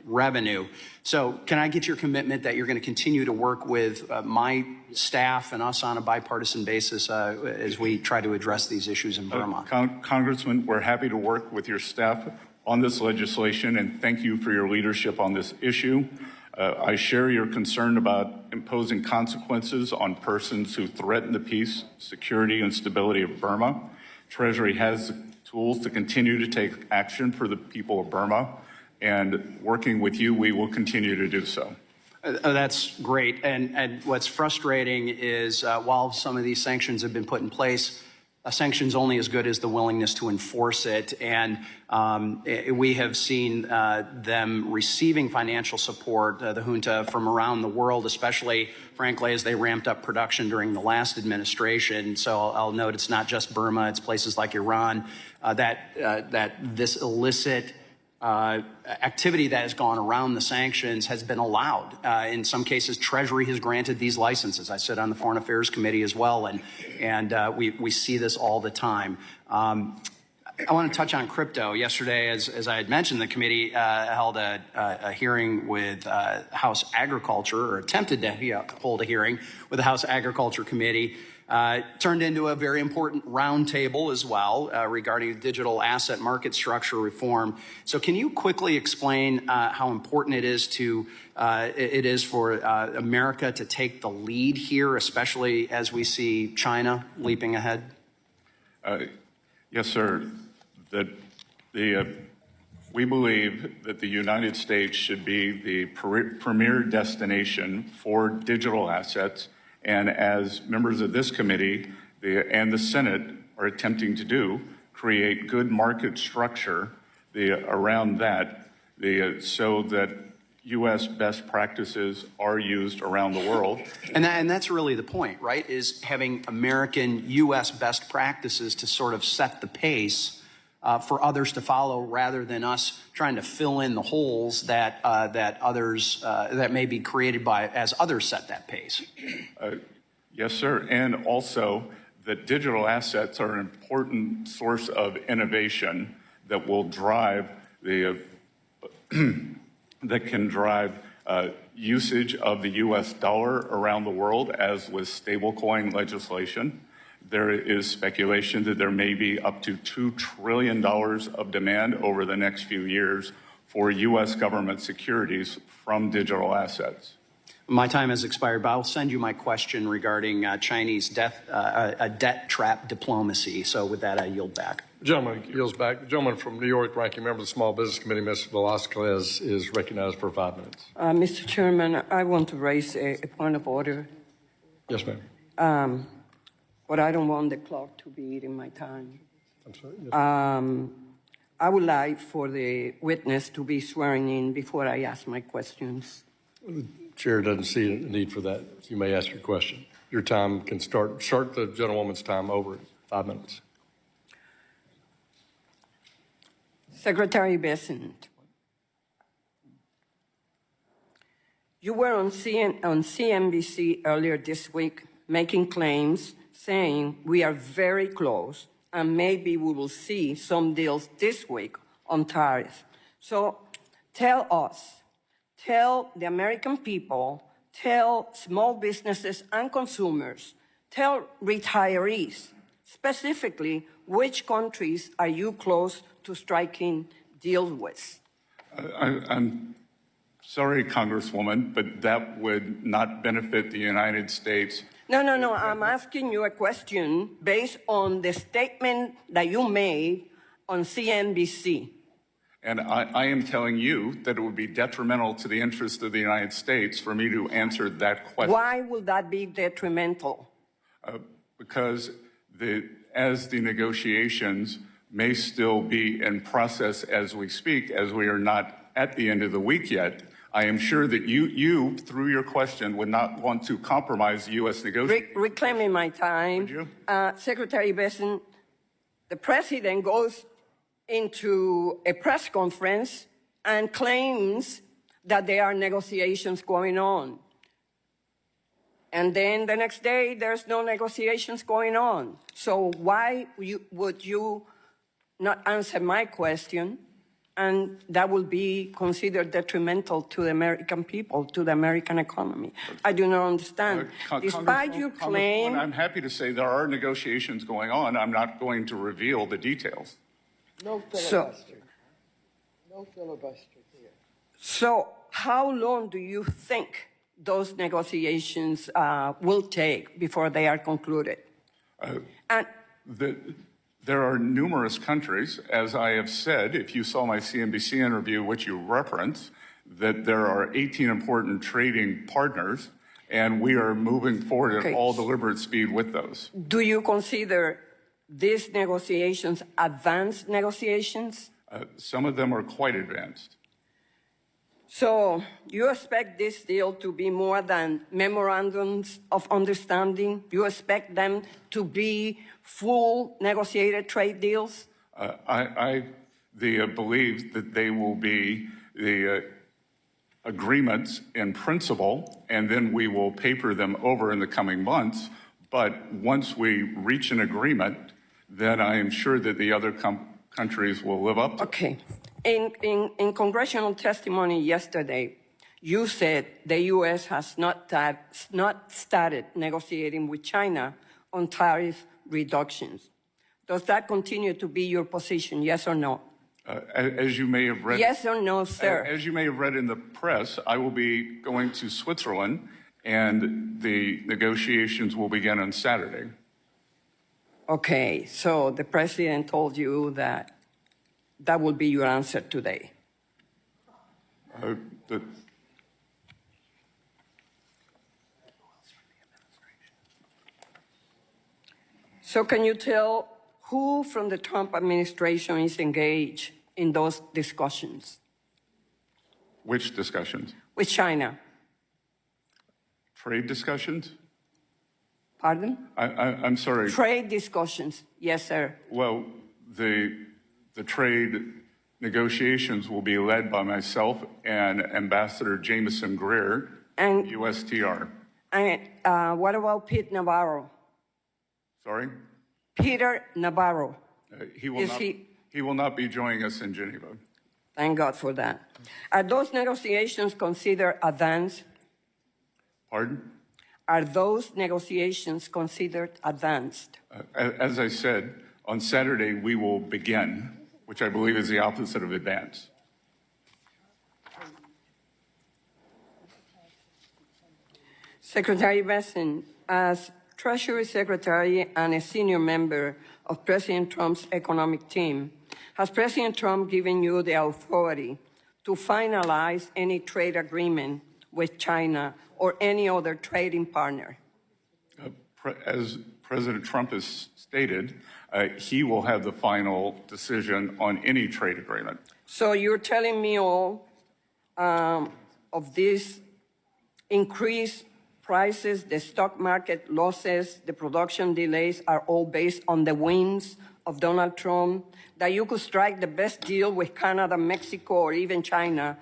revenue. So can I get your commitment that you're going to continue to work with my staff and us on a bipartisan basis as we try to address these issues in Burma? Congressman, we're happy to work with your staff on this legislation, and thank you for your leadership on this issue. I share your concern about imposing consequences on persons who threaten the peace, security, and stability of Burma. Treasury has the tools to continue to take action for the people of Burma, and working with you, we will continue to do so. That's great. And what's frustrating is while some of these sanctions have been put in place, a sanction's only as good as the willingness to enforce it. And we have seen them receiving financial support, the junta, from around the world, especially, frankly, as they ramped up production during the last administration. So I'll note it's not just Burma, it's places like Iran, that this illicit activity that has gone around the sanctions has been allowed. In some cases, Treasury has granted these licenses. I sit on the Foreign Affairs Committee as well, and we see this all the time. I want to touch on crypto. Yesterday, as I had mentioned, the committee held a hearing with House Agriculture, or attempted to hold a hearing with the House Agriculture Committee. Turned into a very important roundtable as well regarding digital asset market structure reform. So can you quickly explain how important it is for America to take the lead here, especially as we see China leaping ahead? Yes, sir. We believe that the United States should be the premier destination for digital assets. And as members of this committee and the Senate are attempting to do, create good market structure around that, so that U.S. best practices are used around the world. And that's really the point, right, is having American U.S. best practices to sort of set the pace for others to follow, rather than us trying to fill in the holes that others that may be created as others set that pace. Yes, sir. And also that digital assets are an important source of innovation that will drive that can drive usage of the U.S. dollar around the world, as with stablecoin legislation. There is speculation that there may be up to $2 trillion of demand over the next few years for U.S. government securities from digital assets. My time has expired, but I'll send you my question regarding Chinese debt trap diplomacy. So with that, I yield back. The gentleman yields back. The gentleman from New York, ranking member of the Small Business Committee, Ms. Velasquez, is recognized for 5 minutes. Mr. Chairman, I want to raise a point of order. Yes, ma'am. But I don't want the clock to be eating my time. I'm sorry. Yes, I would like for the witness to be swearing in before I ask my questions. the chair doesn't see a need for that. You may ask your question. Your time can start the gentlewoman's time over 5 minutes. Secretary Bessent, you were on CNBC earlier this week making claims saying we are very close and maybe we will see some deals this week on tariffs. So tell us, tell the American people, tell small businesses and consumers, tell retirees, specifically which countries are you close to striking deals with? I'm sorry, Congresswoman, but that would not benefit the United States. No. I'm asking you a question based on the statement that you made on CNBC. And I am telling you that it would be detrimental to the interest of the United States for me to answer that question. Why would that be detrimental? Because as the negotiations may still be in process as we speak, as we are not at the end of the week yet, I am sure that you, through your question, would not want to compromise U.S. negotiations. Reclaiming my time. Would you? Secretary Bessent, the president goes into a press conference and claims that there are negotiations going on. And then the next day, there's no negotiations going on. So why would you not answer my question, and that will be considered detrimental to the American people, to the American economy. I do not understand. Despite your claim... I'm happy to say there are negotiations going on. I'm not going to reveal the details. No filibuster. No filibuster here. So how long do you think those negotiations will take before they are concluded? There are numerous countries, as I have said, if you saw my CNBC interview, which you referenced, that there are 18 important trading partners, and we are moving forward at all deliberate speed with those. Do you consider these negotiations advanced negotiations? Some of them are quite advanced. So you expect this deal to be more than memorandums of understanding? You expect them to be full negotiated trade deals? I believe that they will be the agreements in principle, and then we will paper them over in the coming months. But once we reach an agreement, then I am sure that the other countries will live up to it. Okay. In congressional testimony yesterday, you said the U.S. has not started negotiating with China on tariff reductions. Does that continue to be your position, yes or no? As you may have read... Yes or no, sir? As you may have read in the press, I will be going to Switzerland, and the negotiations will begin on Saturday. Okay, so the president told you that that will be your answer today. So can you tell who from the Trump administration is engaged in those discussions? Which discussions? With China. Trade discussions? Pardon? I'm sorry. Trade discussions, yes, sir. Well, the trade negotiations will be led by myself and Ambassador Jameson Greer, and USTR. And what about Pete Navarro? Sorry? Peter Navarro. He will not be joining us in Geneva. Thank God for that. Are those negotiations considered advanced? Pardon? Are those negotiations considered advanced? As I said, on Saturday we will begin, which I believe is the opposite of advance. Secretary Bessent, as Treasury Secretary and a senior member of President Trump's economic team, has President Trump given you the authority to finalize any trade agreement with China or any other trading partner? As President Trump has stated, he will have the final decision on any trade agreement. So you're telling me all of these increased prices, the stock market losses, the production delays are all based on the whims of Donald Trump, that you could strike the best deal with Canada, Mexico, or even China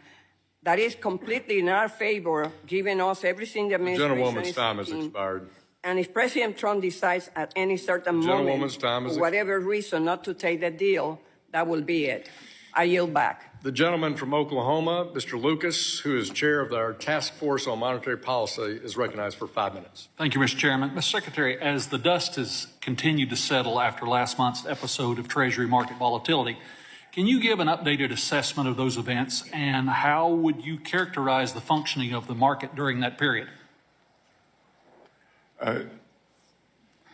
that is completely in our favor, giving us everything the administration is Gentlewoman's time has expired. And if President Trump decides at any certain moment, for whatever reason, not to take the deal, that will be it. I yield back. The gentleman from Oklahoma, Mr. Lucas, who is chair of our Task Force on Monetary Policy, is recognized for 5 minutes. Thank you, Mr. Chairman. Mr. Secretary, as the dust has continued to settle after last month's episode of Treasury market volatility, can you give an updated assessment of those events, and how would you characterize the functioning of the market during that period?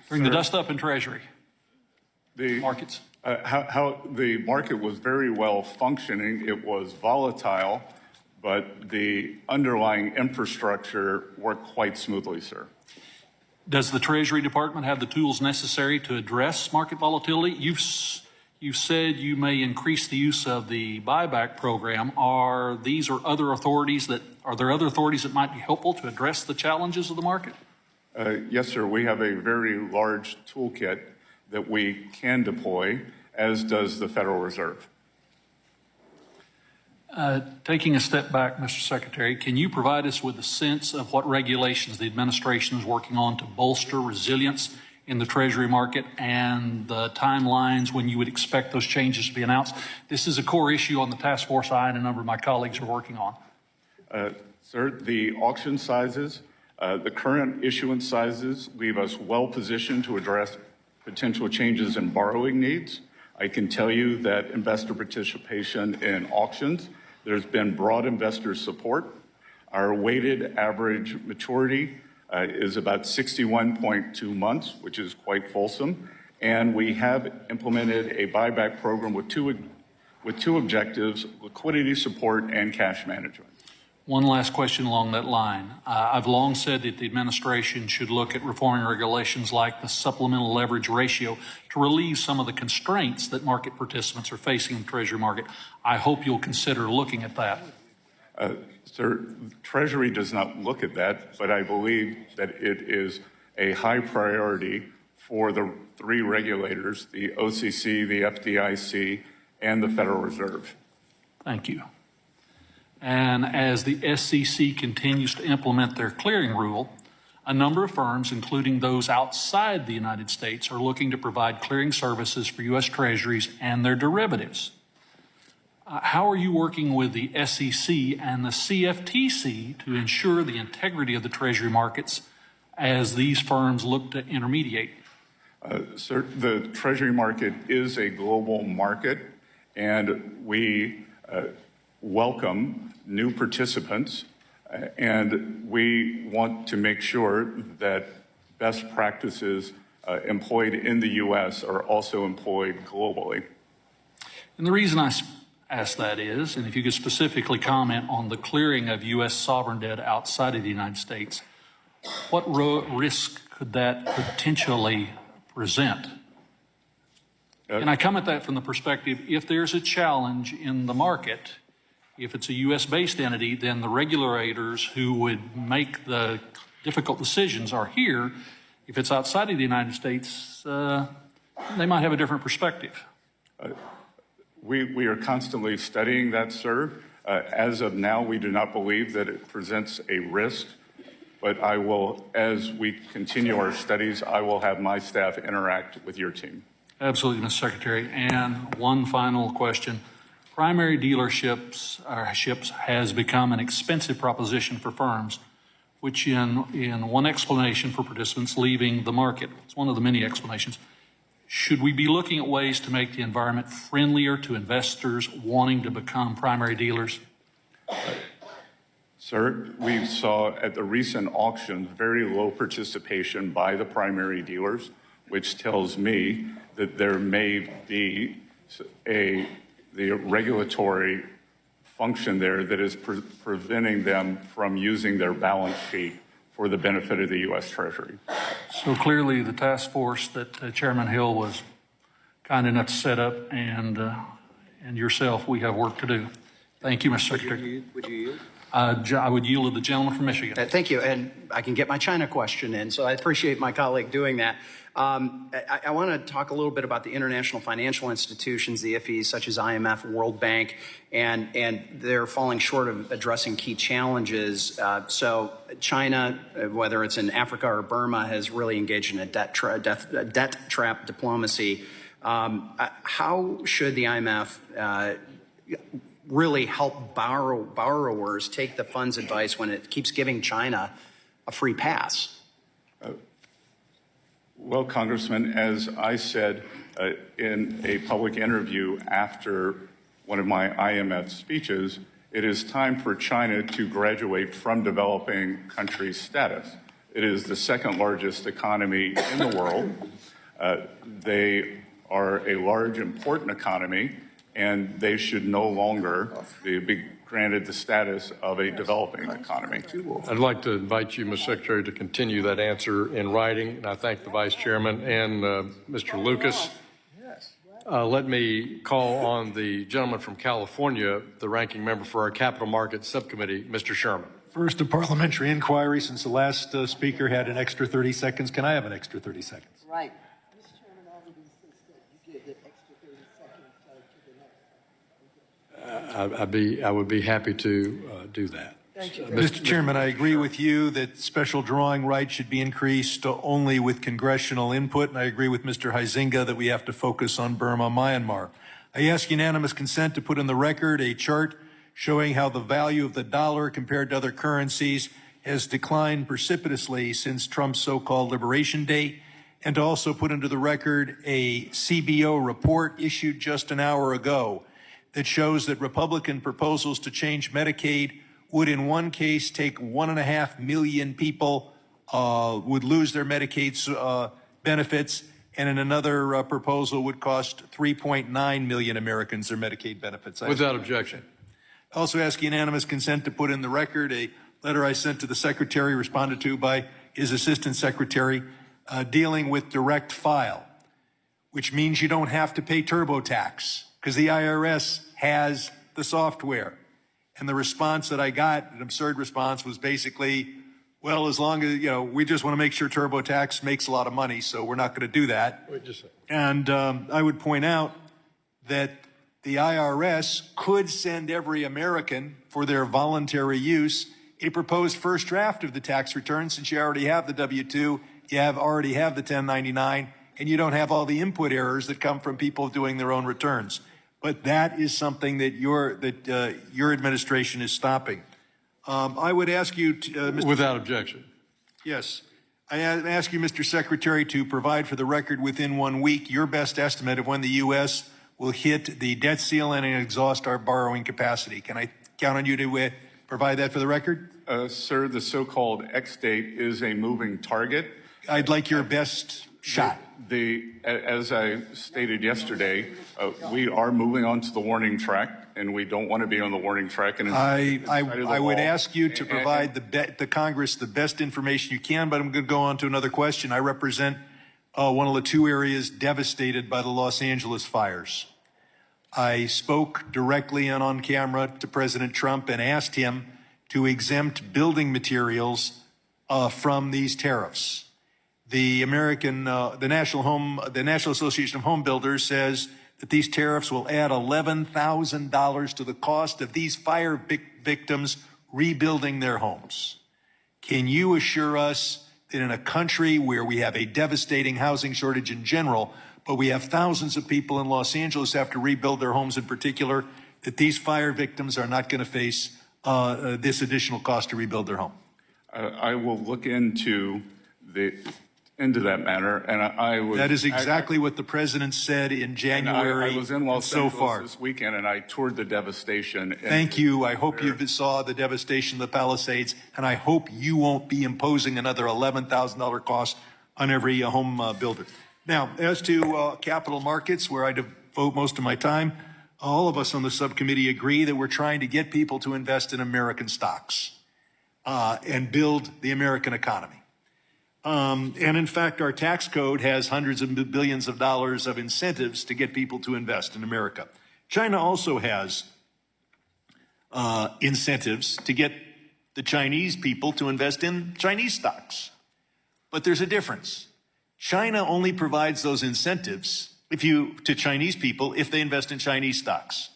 Bring the dust up in Treasury markets. How the market was very well functioning. It was volatile, but the underlying infrastructure worked quite smoothly, sir. Does the Treasury Department have the tools necessary to address market volatility? You've said you may increase the use of the buyback program. Are there other authorities that might be helpful to address the challenges of the market? Yes, sir. We have a very large toolkit that we can deploy, as does the Federal Reserve. Taking a step back, Mr. Secretary, can you provide us with a sense of what regulations the administration is working on to bolster resilience in the Treasury market and the timelines when you would expect those changes to be announced? This is a core issue on the task force I and a number of my colleagues are working on. Sir, the auction sizes, the current issuance sizes leave us well positioned to address potential changes in borrowing needs. I can tell you that investor participation in auctions, there's been broad investor support. Our weighted average maturity is about 61.2 months, which is quite fulsome. And we have implemented a buyback program with two objectives, liquidity support and cash management. One last question along that line. I've long said that the administration should look at reforming regulations like the supplemental leverage ratio to relieve some of the constraints that market participants are facing in the Treasury market. I hope you'll consider looking at that. Sir, Treasury does not look at that, but I believe that it is a high priority for the three regulators, the OCC, the FDIC, and the Federal Reserve. Thank you. And as the SEC continues to implement their clearing rule, a number of firms, including those outside the United States, are looking to provide clearing services for U.S. Treasuries and their derivatives. How are you working with the SEC and the CFTC to ensure the integrity of the Treasury markets as these firms look to intermediate? Sir, the Treasury market is a global market, and we welcome new participants, and we want to make sure that best practices employed in the U.S. are also employed globally. And the reason I ask that is, and if you could specifically comment on the clearing of U.S. sovereign debt outside of the United States, what risk could that potentially present? And I come at that from the perspective, if there's a challenge in the market, if it's a U.S.-based entity, then the regulators who would make the difficult decisions are here. If it's outside of the United States, they might have a different perspective. We are constantly studying that, sir. As of now, we do not believe that it presents a risk, but I will, as we continue our studies, I will have my staff interact with your team. Absolutely, Mr. Secretary. And one final question. Primary dealerships has become an expensive proposition for firms, which in one explanation for participants leaving the market, it's one of the many explanations. Should we be looking at ways to make the environment friendlier to investors wanting to become primary dealers? Sir, we saw at the recent auctions very low participation by the primary dealers, which tells me that there may be the regulatory function there that is preventing them from using their balance sheet for the benefit of the U.S. Treasury. So clearly the task force that Chairman Hill was kind enough to set up and yourself, we have work to do. Thank you, Mr. Secretary. Would you yield? I would yield to the gentleman from Michigan. Thank you. And I can get my China question in, so I appreciate my colleague doing that. I want to talk a little bit about the international financial institutions, the IFIs, such as IMF, World Bank, and they're falling short of addressing key challenges. So China, whether it's in Africa or Burma, has really engaged in a debt trap diplomacy. How should the IMF really help borrowers take the fund's advice when it keeps giving China a free pass? Well, Congressman, as I said in a public interview after one of my IMF speeches, it is time for China to graduate from developing country status. It is the second largest economy in the world. They are a large, important economy, and they should no longer be granted the status of a developing economy. I'd like to invite you, Mr. Secretary, to continue that answer in writing. And I thank the Vice Chairman and Mr. Lucas. Let me call on the gentleman from California, the ranking member for our Capital Markets Subcommittee, Mr. Sherman. First, a parliamentary inquiry. Since the last speaker had an extra 30 seconds, can I have an extra 30 seconds? Right. I would be happy to do that. Mr. Chairman, I agree with you that special drawing rights should be increased only with congressional input, and I agree with Mr. Huizinga that we have to focus on Burma, Myanmar. I ask unanimous consent to put in the record a chart showing how the value of the dollar compared to other currencies has declined precipitously since Trump's so-called Liberation Day, and to also put into the record a CBO report issued just an hour ago that shows that Republican proposals to change Medicaid would in one case take 1.5 million people would lose their Medicaid benefits, and in another proposal would cost 3.9 million Americans their Medicaid benefits. Without objection. I also ask unanimous consent to put in the record a letter I sent to the Secretary, responded to by his Assistant Secretary, dealing with direct file, which means you don't have to pay TurboTax because the IRS has the software. And the response that I got, an absurd response, was basically, well, as long as, we just want to make sure TurboTax makes a lot of money, so we're not going to do that. And I would point out that the IRS could send every American, for their voluntary use, a proposed first draft of the tax return, since you already have the W-2, you already have the 1099, and you don't have all the input errors that come from people doing their own returns. But that is something that your administration is stopping. I would ask you, Mr. Without objection. Yes. I ask you, Mr. Secretary, to provide for the record within 1 week your best estimate of when the U.S. will hit the debt ceiling and exhaust our borrowing capacity. Can I count on you to provide that for the record? Sir, the so-called X date is a moving target. I'd like your best shot. As I stated yesterday, we are moving on to the warning track, and we don't want to be on the warning track. And I would ask you to provide the Congress the best information you can, but I'm going to go on to another question. I represent one of the two areas devastated by the Los Angeles fires. I spoke directly and on camera to President Trump and asked him to exempt building materials from these tariffs. The National Association of Home Builders says that these tariffs will add $11,000 to the cost of these fire victims rebuilding their homes. Can you assure us that in a country where we have a devastating housing shortage in general, but we have thousands of people in Los Angeles who have to rebuild their homes in particular, that these fire victims are not going to face this additional cost to rebuild their home? I will look into that matter, and I was... That is exactly what the president said in January. I was in Los so Angeles far this weekend, and I toured the devastation. Thank you. I hope you saw the devastation of the Palisades, and I hope you won't be imposing another $11,000 cost on every home builder. Now, as to capital markets, where I devote most of my time, all of us on the subcommittee agree that we're trying to get people to invest in American stocks and build the American economy. And in fact, our tax code has hundreds of billions of dollars of incentives to get people to invest in America. China also has incentives to get the Chinese people to invest in Chinese stocks. But there's a difference. China only provides those incentives to Chinese people if they invest in Chinese stocks.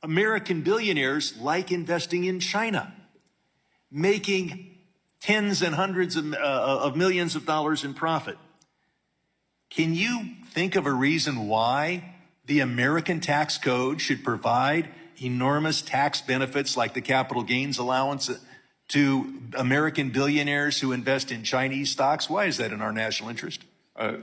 American billionaires like investing in China, making tens and hundreds of millions of dollars in profit. Can you think of a reason why the American tax code should provide enormous tax benefits like the capital gains allowance to American billionaires who invest in Chinese stocks? Why is that in our national interest?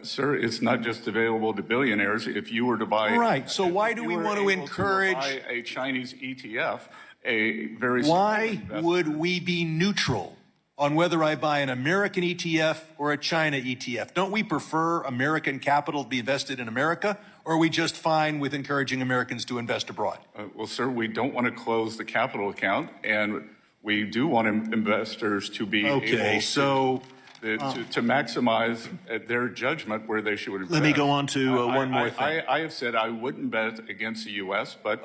Sir, it's not just available to billionaires. If you were to buy... Right, so why do we want to encourage... buy a Chinese ETF, a very... Why would we be neutral on whether I buy an American ETF or a China ETF? Don't we prefer American capital to be invested in America, or are we just fine with encouraging Americans to invest abroad? Well, sir, we don't want to close the capital account, and we do want investors to be able to maximize their judgment where they should invest. Let me go on to one more thing. I have said I wouldn't bet against the U.S., but...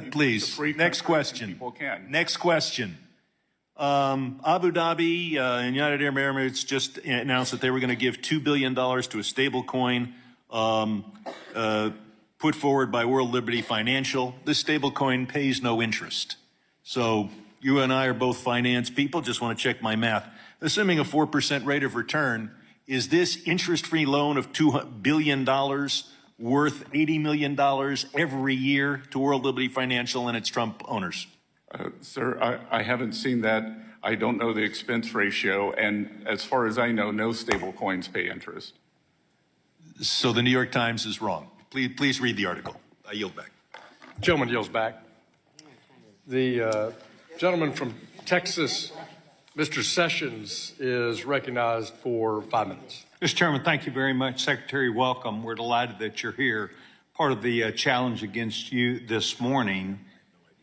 please, next question. People can. Next question. Abu Dhabi and United Arab Emirates just announced that they were going to give $2 billion to a stable coin put forward by World Liberty Financial. This stable coin pays no interest. So you and I are both finance people, just want to check my math. Assuming a 4% rate of return, is this interest-free loan of $2 billion worth $80 million every year to World Liberty Financial and its Trump owners? Sir, I haven't seen that. I don't know the expense ratio, and as far as I know, no stable coins pay interest. So the New York Times is wrong. Please read the article. I yield back. Gentleman yields back. The gentleman from Texas, Mr. Sessions, is recognized for 5 minutes. Mr. Chairman, thank you very much. Secretary, welcome. We're delighted that you're here. Part of the challenge against you this morning,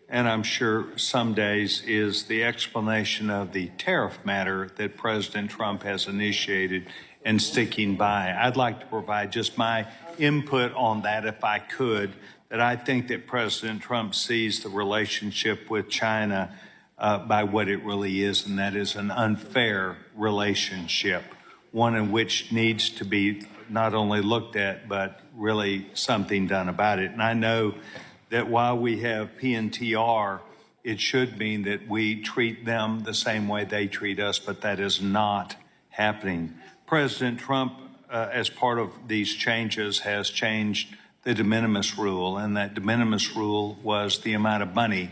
and I'm sure some days, is the explanation of the tariff matter that President Trump has initiated and sticking by. I'd like to provide just my input on that, if I could, that I think that President Trump sees the relationship with China by what it really is, and that is an unfair relationship, one in which needs to be not only looked at, but really something done about it. And I know that while we have PNTR, it should mean that we treat them the same way they treat us, but that is not happening. President Trump, as part of these changes, has changed the de minimis rule, and that de minimis rule was the amount of money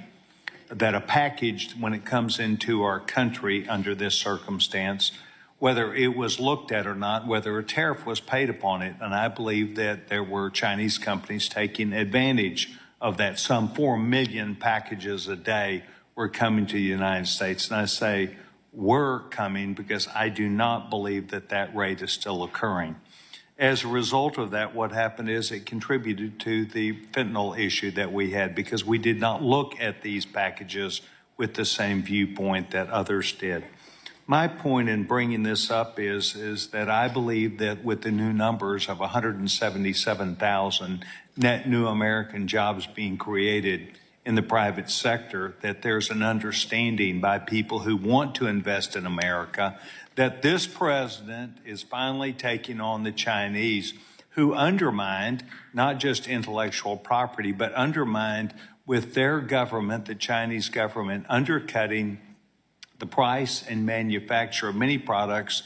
that a package, when it comes into our country under this circumstance, whether it was looked at or not, whether a tariff was paid upon it. And I believe that there were Chinese companies taking advantage of that. Some 4 million packages a day were coming to the United States. And I say were coming because I do not believe that that rate is still occurring. As a result of that, what happened is it contributed to the fentanyl issue that we had because we did not look at these packages with the same viewpoint that others did. My point in bringing this up is that I believe that with the new numbers of 177,000 net new American jobs being created in the private sector, that there's an understanding by people who want to invest in America that this president is finally taking on the Chinese, who undermined not just intellectual property, but undermined with their government, the Chinese government, undercutting the price and manufacture of many products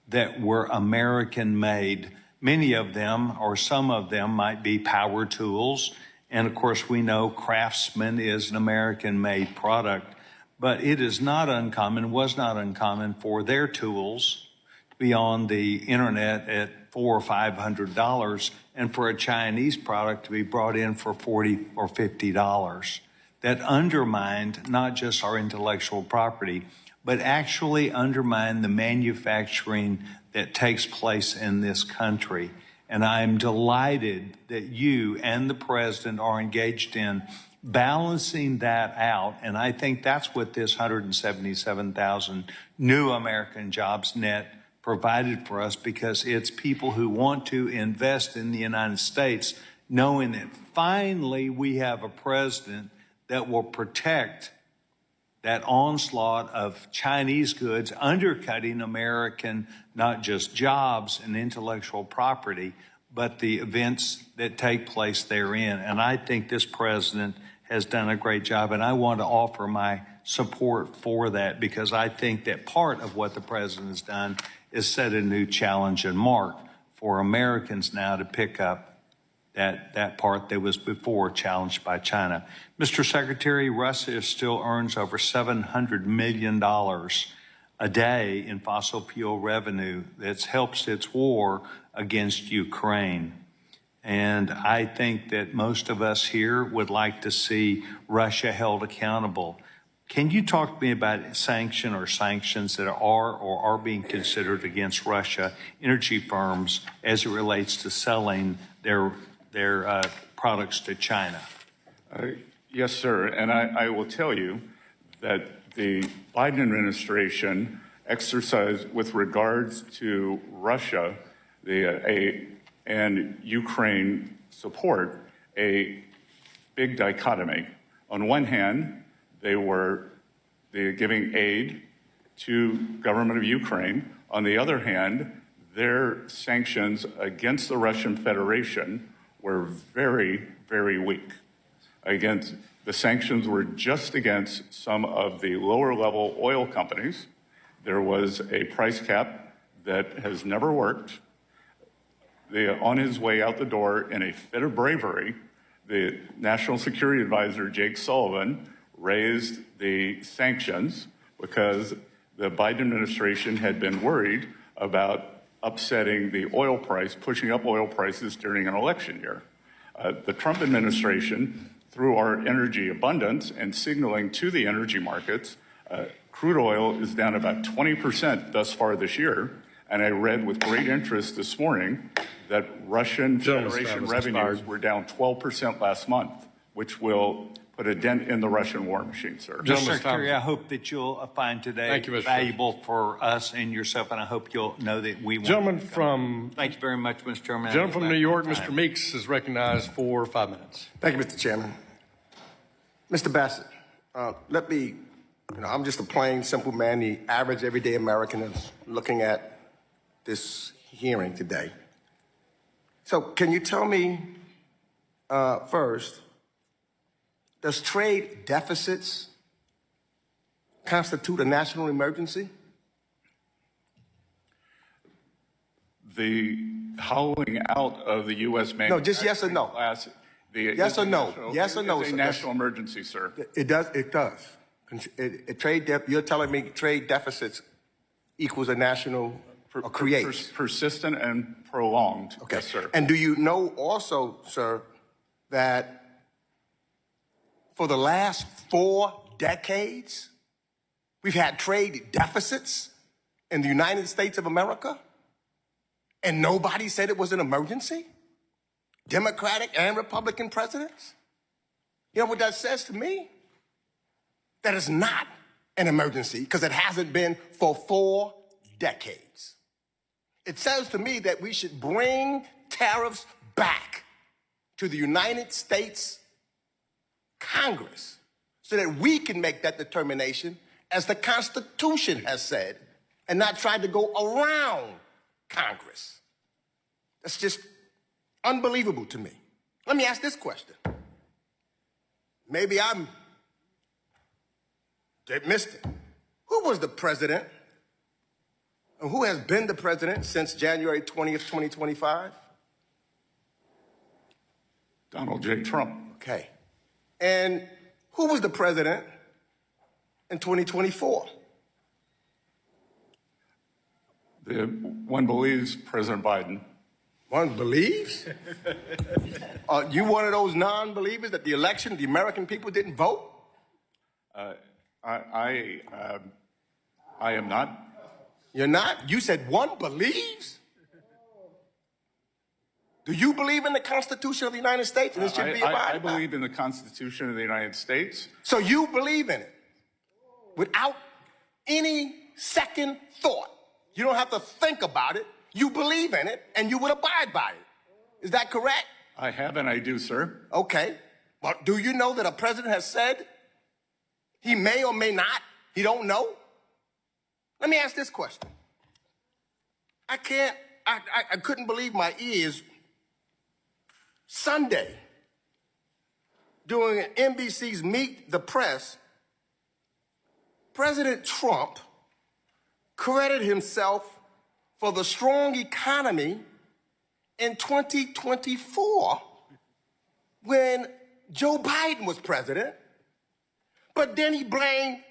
that were American made. Many of them, or some of them, might be power tools. And of course, we know Craftsman is an American made product. But it is not uncommon, was not uncommon for their tools to be on the internet at $400 or $500 and for a Chinese product to be brought in for $40 or $50. That undermined not just our intellectual property, but actually undermined the manufacturing that takes place in this country. And I'm delighted that you and the president are engaged in balancing that out, and I think that's what this 177,000 new American jobs net provided for us, because it's people who want to invest in the United States, knowing that finally we have a president that will protect that onslaught of Chinese goods, undercutting American, not just jobs and intellectual property, but the events that take place therein. And I think this president has done a great job, and I want to offer my support for that, because I think that part of what the president has done is set a new challenge and mark for Americans now to pick up that part that was before challenged by China. Mr. Secretary, Russia still earns over $700 million a day in fossil fuel revenue that helps its war against Ukraine. And I think that most of us here would like to see Russia held accountable. Can you talk to me about sanctions that are or are being considered against Russia energy firms as it relates to selling their products to China? Yes, sir. And I will tell you that the Biden administration exercised with regards to Russia and Ukraine support a big dichotomy. On one hand, they're giving aid to government of Ukraine. On the other hand, their sanctions against the Russian Federation were very, very weak. Against The sanctions were just against some of the lower-level oil companies. There was a price cap that has never worked. On his way out the door, in a fit of bravery, the National Security Advisor, Jake Sullivan, raised the sanctions because the Biden administration had been worried about upsetting the oil price, pushing up oil prices during an election year. The Trump administration, through our energy abundance and signaling to the energy markets, crude oil is down about 20% thus far this year. And I read with great interest this morning that Russian Federation revenues were down 12% last month, which will put a dent in the Russian war machine, sir. Mr. Secretary, I hope that you'll find today valuable for us and yourself, and I hope you'll know that we want Gentleman to from Thank you very much, Mr. Chairman. Gentleman from New York, Mr. Meeks, is recognized for 5 minutes. Thank you, Mr. Chairman. Mr. Bessent, let me, I'm just a plain, simple man, the average, everyday American is looking at this hearing today. So can you tell me first, does trade deficits constitute a national emergency? The hollowing out of the U.S. No, just yes or no. Class, Yes or no? Yes or no? It's a national emergency, sir. It does. It does. You're telling me trade deficits equals a national or creates persistent and prolonged. Okay, yes, sir. And do you know also, sir, that for the last 4 decades, we've had trade deficits in the United States of America, and nobody said it was an emergency? Democratic and Republican presidents? You know what that says to me? That it's not an emergency because it hasn't been for 4 decades. It says to me that we should bring tariffs back to the United States Congress so that we can make that determination as the Constitution has said and not try to go around Congress. That's just unbelievable to me. Let me ask this question. Maybe they missed it. Who was the president and who has been the president since January 20th, 2025? Donald J. Trump. Okay. And who was the president in 2024? One believes President Biden. One believes? You one of those non-believers that the election, the American people didn't vote? I am not. You're not? You said one believes? Do you believe in the Constitution of the United States and it should be abided by? I believe in the Constitution of the United States. So you believe in it without any second thought. You don't have to think about it. You believe in it and you would abide by it. Is that correct? I have and I do, sir. Okay. But do you know that a president has said he may or may not, he don't know? Let me ask this question. I couldn't believe my ears. Sunday, during NBC's Meet the Press, President Trump credited himself for the strong economy in 2024 when Joe Biden was president, but then he blamed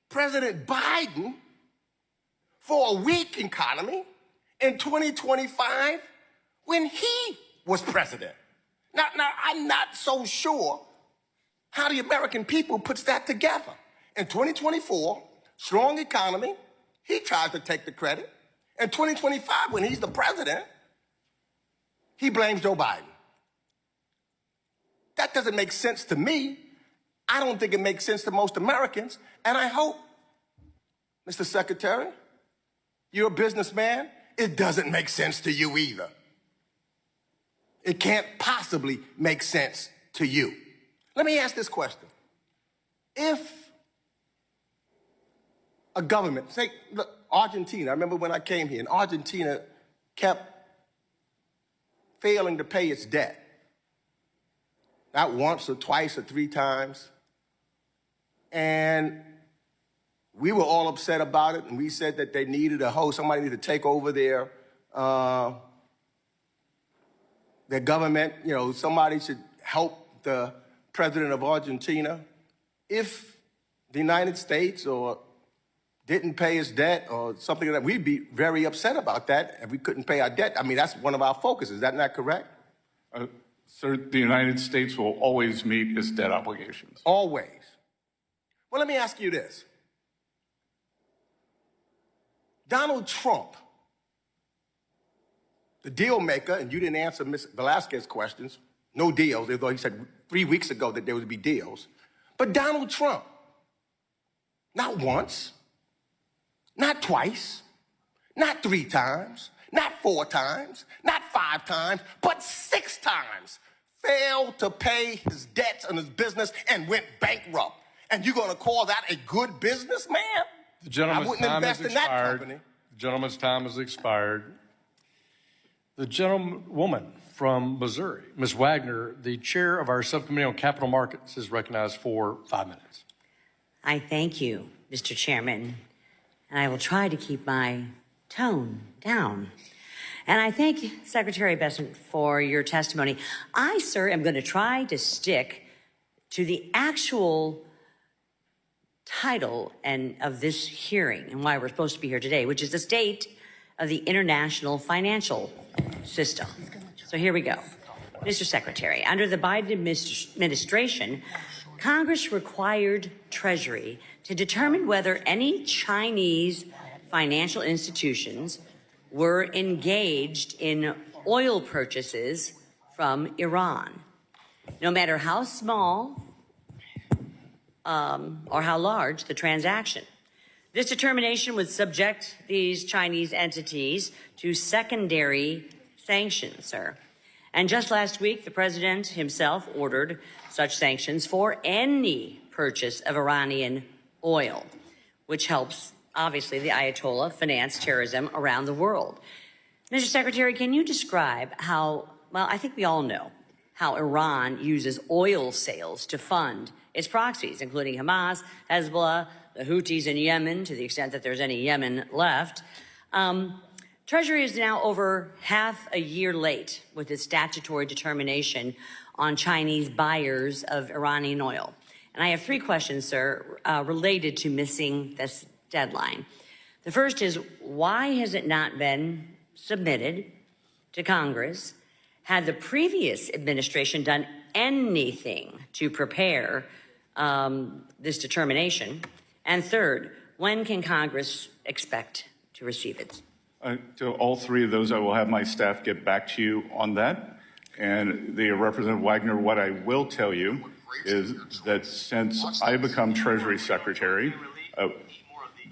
President Biden for a weak economy in 2025 when he was president. Now, I'm not so sure how the American people puts that together. In 2024, strong economy, he tries to take the credit. In 2025, when he's the president, he blames Joe Biden. That doesn't make sense to me. I don't think it makes sense to most Americans. And I hope, Mr. Secretary, you're a businessman, it doesn't make sense to you either. It can't possibly make sense to you. Let me ask this question. If a government, say, look, Argentina, I remember when I came here, and Argentina kept failing to pay its debt. Not once or twice or 3 times, and we were all upset about it, and we said that they needed a host. Somebody needed to take over their government. You know, somebody should help the president of Argentina. If the United States or didn't pay his debt or something like that, we'd be very upset about that if we couldn't pay our debt. I mean, that's one of our focuses. Is that not correct? Sir, the United States will always meet its debt obligations. Always. Well, let me ask you this. Donald Trump, the deal maker, and you didn't answer Ms. Velasquez's questions, no deals, although he said 3 weeks ago that there would be deals. But Donald Trump, not once, not twice, not 3 times, not 4 times, not 5 times, but 6 times failed to pay his debts on his business and went bankrupt. And you're going to call that a good business, man? The gentleman's time has expired. company. The gentleman's time has expired. The gentlewoman from Missouri, Ms. Wagner, the chair of our subcommittee on capital markets, is recognized for 5 minutes. I thank you, Mr. Chairman, and I will try to keep my tone down. And I thank Secretary Bessent for your testimony. I, sir, am going to try to stick to the actual title of this hearing and why we're supposed to be here today, which is the state of the international financial system. So here we go. Mr. Secretary, under the Biden administration, Congress required Treasury to determine whether any Chinese financial institutions were engaged in oil purchases from Iran, no matter how small or how large the transaction. This determination would subject these Chinese entities to secondary sanctions, sir. And just last week, the president himself ordered such sanctions for any purchase of Iranian oil, which helps, obviously, the Ayatollah finance terrorism around the world. Mr. Secretary, can you describe how, well, I think we all know how Iran uses oil sales to fund its proxies, including Hamas, Hezbollah, the Houthis in Yemen, to the extent that there's any Yemen left. Treasury is now over half a year late with its statutory determination on Chinese buyers of Iranian oil. And I have 3 questions, sir, related to missing this deadline. The first is, why has it not been submitted to Congress? Had the previous administration done anything to prepare this determination? And third, when can Congress expect to receive it? To all 3 of those, I will have my staff get back to you on that. And the Representative Wagner, what I will tell you is that since I become Treasury Secretary,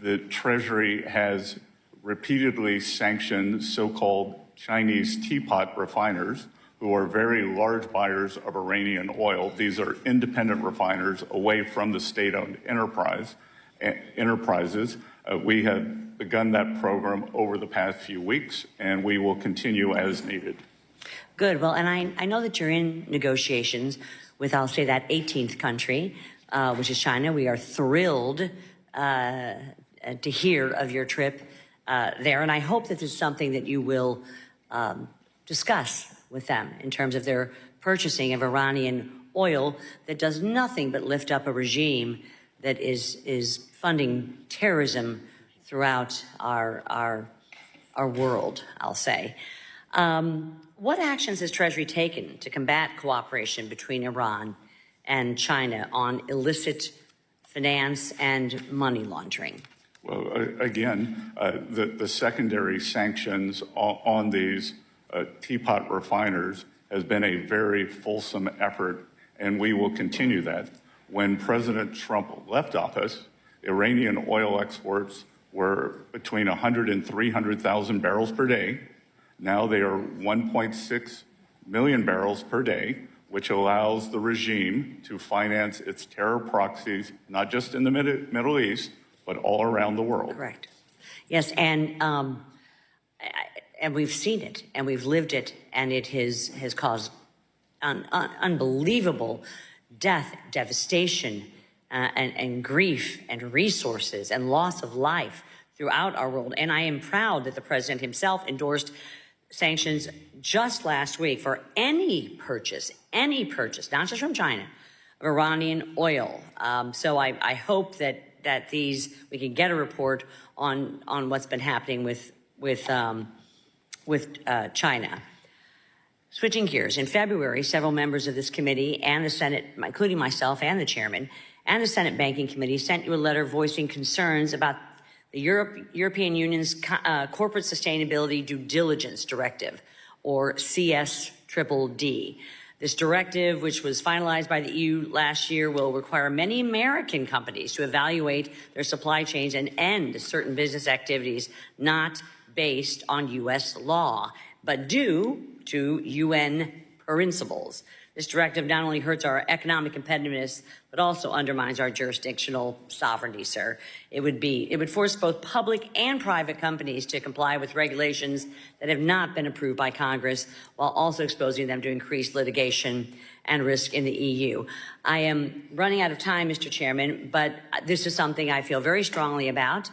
the Treasury has repeatedly sanctioned so-called Chinese teapot refiners who are very large buyers of Iranian oil. These are independent refiners away from the state-owned enterprises. We have begun that program over the past few weeks, and we will continue as needed. Good. Well, and I know that you're in negotiations with, I'll say, that 18th country, which is China. We are thrilled to hear of your trip there, and I hope that this is something that you will discuss with them in terms of their purchasing of Iranian oil that does nothing but lift up a regime that is funding terrorism throughout our world, I'll say. What actions has Treasury taken to combat cooperation between Iran and China on illicit finance and money laundering? Well, again, the secondary sanctions on these teapot refiners has been a very fulsome effort, and we will continue that. When President Trump left office, Iranian oil exports were between 100 and 300,000 barrels per day. Now they are 1.6 million barrels per day, which allows the regime to finance its terror proxies, not just in the Middle East, but all around the world. Correct. Yes, and we've seen it, and we've lived it, and it has caused unbelievable death, devastation, and grief and resources and loss of life throughout our world. And I am proud that the president himself endorsed sanctions just last week for any purchase, not just from China, of Iranian oil. So I hope that we can get a report on what's been happening with China. Switching gears, in February, several members of this committee and the Senate, including myself and the chairman, and the Senate Banking Committee sent you a letter voicing concerns about the European Union's Corporate Sustainability Due Diligence Directive, or CSDDD. This directive, which was finalized by the EU last year, will require many American companies to evaluate their supply chains and end certain business activities not based on U.S. law, but due to UN principles. This directive not only hurts our economic competitiveness, but also undermines our jurisdictional sovereignty, sir. It would force both public and private companies to comply with regulations that have not been approved by Congress, while also exposing them to increased litigation and risk in the EU. I am running out of time, Mr. Chairman, but this is something I feel very strongly about.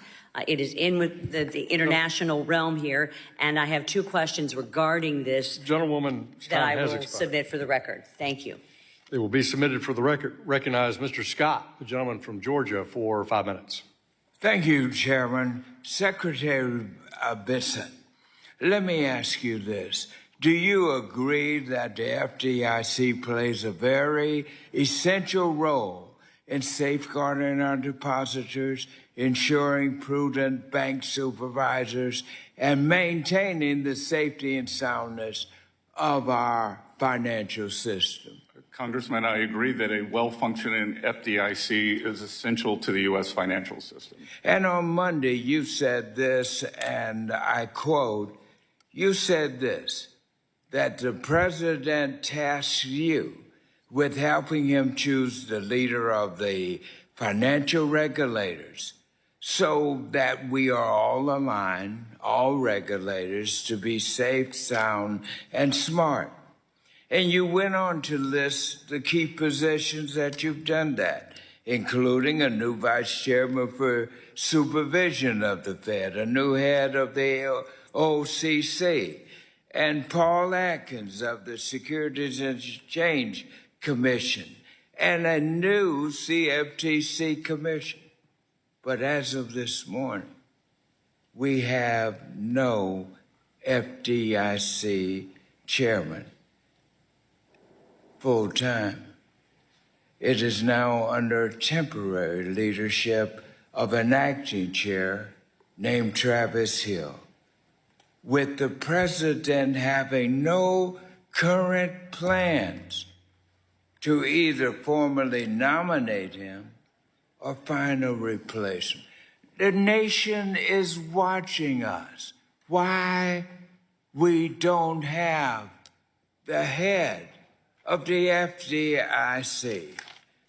It is in with the international realm here, and I have two questions regarding this Gentlewoman, that I time has will expired. submit for the record. Thank you. They will be submitted for the record. Recognize Mr. Scott, the gentleman from Georgia, for 5 minutes. Thank you, Chairman. Secretary Bessent, let me ask you this. Do you agree that the FDIC plays a very essential role in safeguarding our depositors, ensuring prudent bank supervisors, and maintaining the safety and soundness of our financial system? Congressman, I agree that a well-functioning FDIC is essential to the U.S. financial system. And on Monday, you said this, and I quote, you said this, that the president tasked you with helping him choose the leader of the financial regulators so that we are all aligned, all regulators, to be safe, sound, and smart. And you went on to list the key positions that you've done that, including a new vice chairman for supervision of the Fed, a new head of the OCC, and Paul Atkins of the Securities and Exchange Commission, and a new CFTC commission. But as of this morning, we have no FDIC chairman full-time. It is now under temporary leadership of an acting chair named Travis Hill, with the president having no current plans to either formally nominate him or find a replacement. The nation is watching us. Why we don't have the head of the FDIC.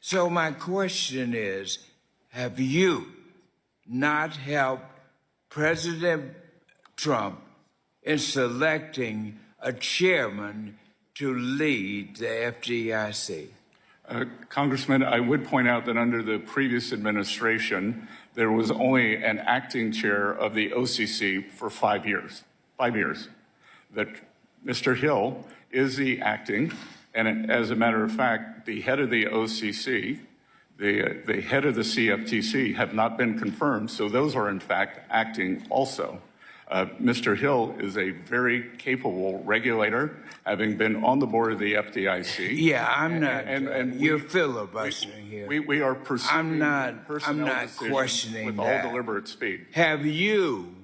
So my question is, have you not helped President Trump in selecting a chairman to lead the FDIC? Congressman, I would point out that under the previous administration, there was only an acting chair of the OCC for 5 years. 5 years. That Mr. Hill is the acting, and as a matter of fact, the head of the OCC, the head of the CFTC have not been confirmed, so those are in fact acting also. Mr. Hill is a very capable regulator, having been on the board of the FDIC. Yeah, I'm not. You're filibustering here. We are pursuing I'm not questioning with that. all deliberate speed. Have you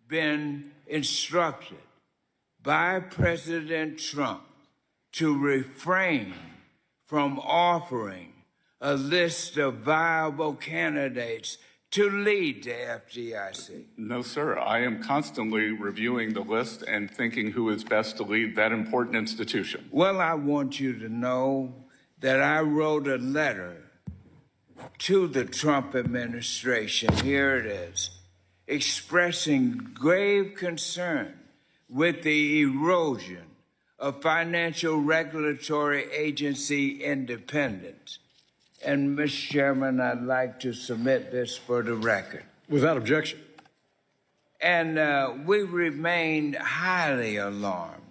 been instructed by President Trump to refrain from offering a list of viable candidates to lead the FDIC? No, sir. I am constantly reviewing the list and thinking who is best to lead that important institution. Well, I want you to know that I wrote a letter to the Trump administration, here it is, expressing grave concern with the erosion of financial regulatory agency independence And, Mr. Chairman, I'd like to submit this for the record. Without objection. And we remain highly alarmed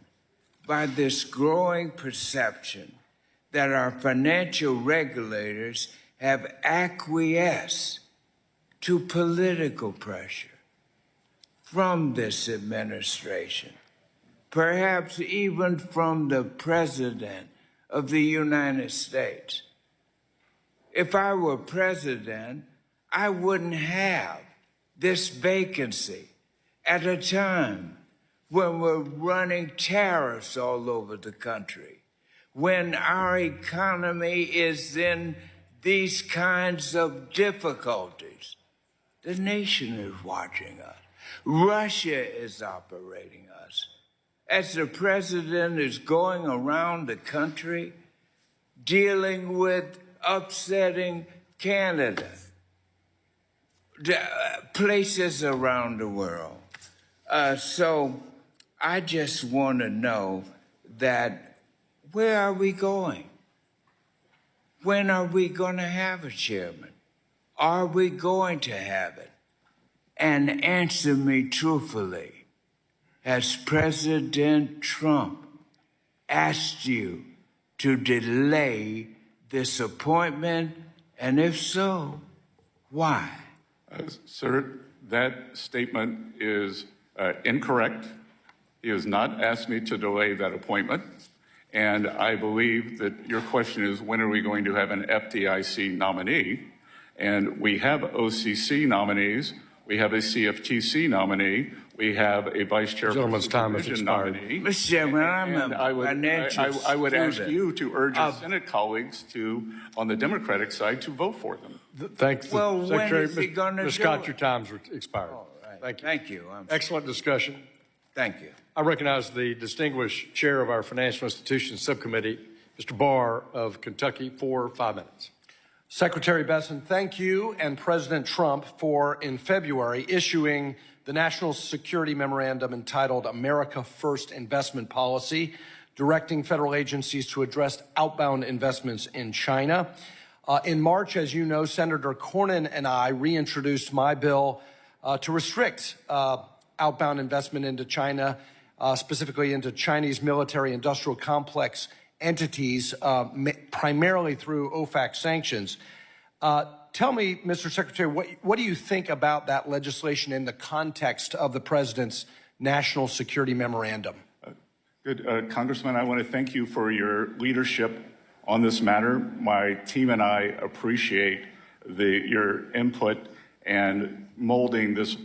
by this growing perception that our financial regulators have acquiesced to political pressure from this administration, perhaps even from the President of the United States. If I were president, I wouldn't have this vacancy at a time when we're running tariffs all over the country, when our economy is in these kinds of difficulties. The nation is watching us. Russia is operating us. As the president is going around the country dealing with upsetting Canada, places around the world. So I just want to know that where are we going? When are we going to have a chairman? Are we going to have it? And answer me truthfully. Has President Trump asked you to delay this appointment? And if so, why? Sir, that statement is incorrect. He has not asked me to delay that appointment. And I believe that your question is, when are we going to have an FDIC nominee? And we have OCC nominees. We have a CFTC nominee. We have a vice chair for supervision nominee. Mr. Chairman, I would ask you to urge your Senate colleagues to, on the Democratic side, to vote for them. Thank you, well, Secretary. when is he going to do Scott, it? your time's expired. Right. Thank you. Thank you. Excellent discussion. Thank you. I recognize the distinguished chair of our Financial Institutions Subcommittee, Mr. Barr of Kentucky, for 5 minutes. Secretary Bessent, thank you and President Trump for, in February, issuing the National Security Memorandum entitled America First Investment Policy, directing federal agencies to address outbound investments in China. In March, as you know, Senator Cornyn and I reintroduced my bill to restrict outbound investment into China, specifically into Chinese military-industrial complex entities, primarily through OFAC sanctions. Tell me, Mr. Secretary, what do you think about that legislation in the context of the President's National Security Memorandum? Good. Congressman, I want to thank you for your leadership on this matter. My team and I appreciate your input and molding this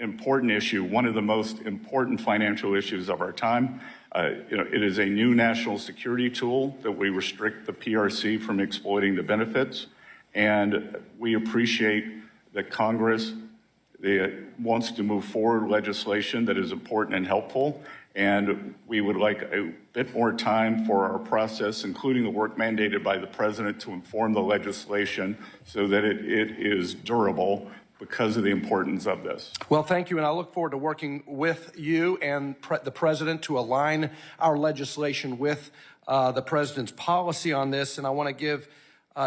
important issue, one of the most important financial issues of our time. It is a new national security tool that we restrict the PRC from exploiting the benefits. And we appreciate that Congress wants to move forward legislation that is important and helpful. And we would like a bit more time for our process, including the work mandated by the President, to inform the legislation so that it is durable because of the importance of this. Well, thank you, and I look forward to working with you and the President to align our legislation with the President's policy on this. And I want to give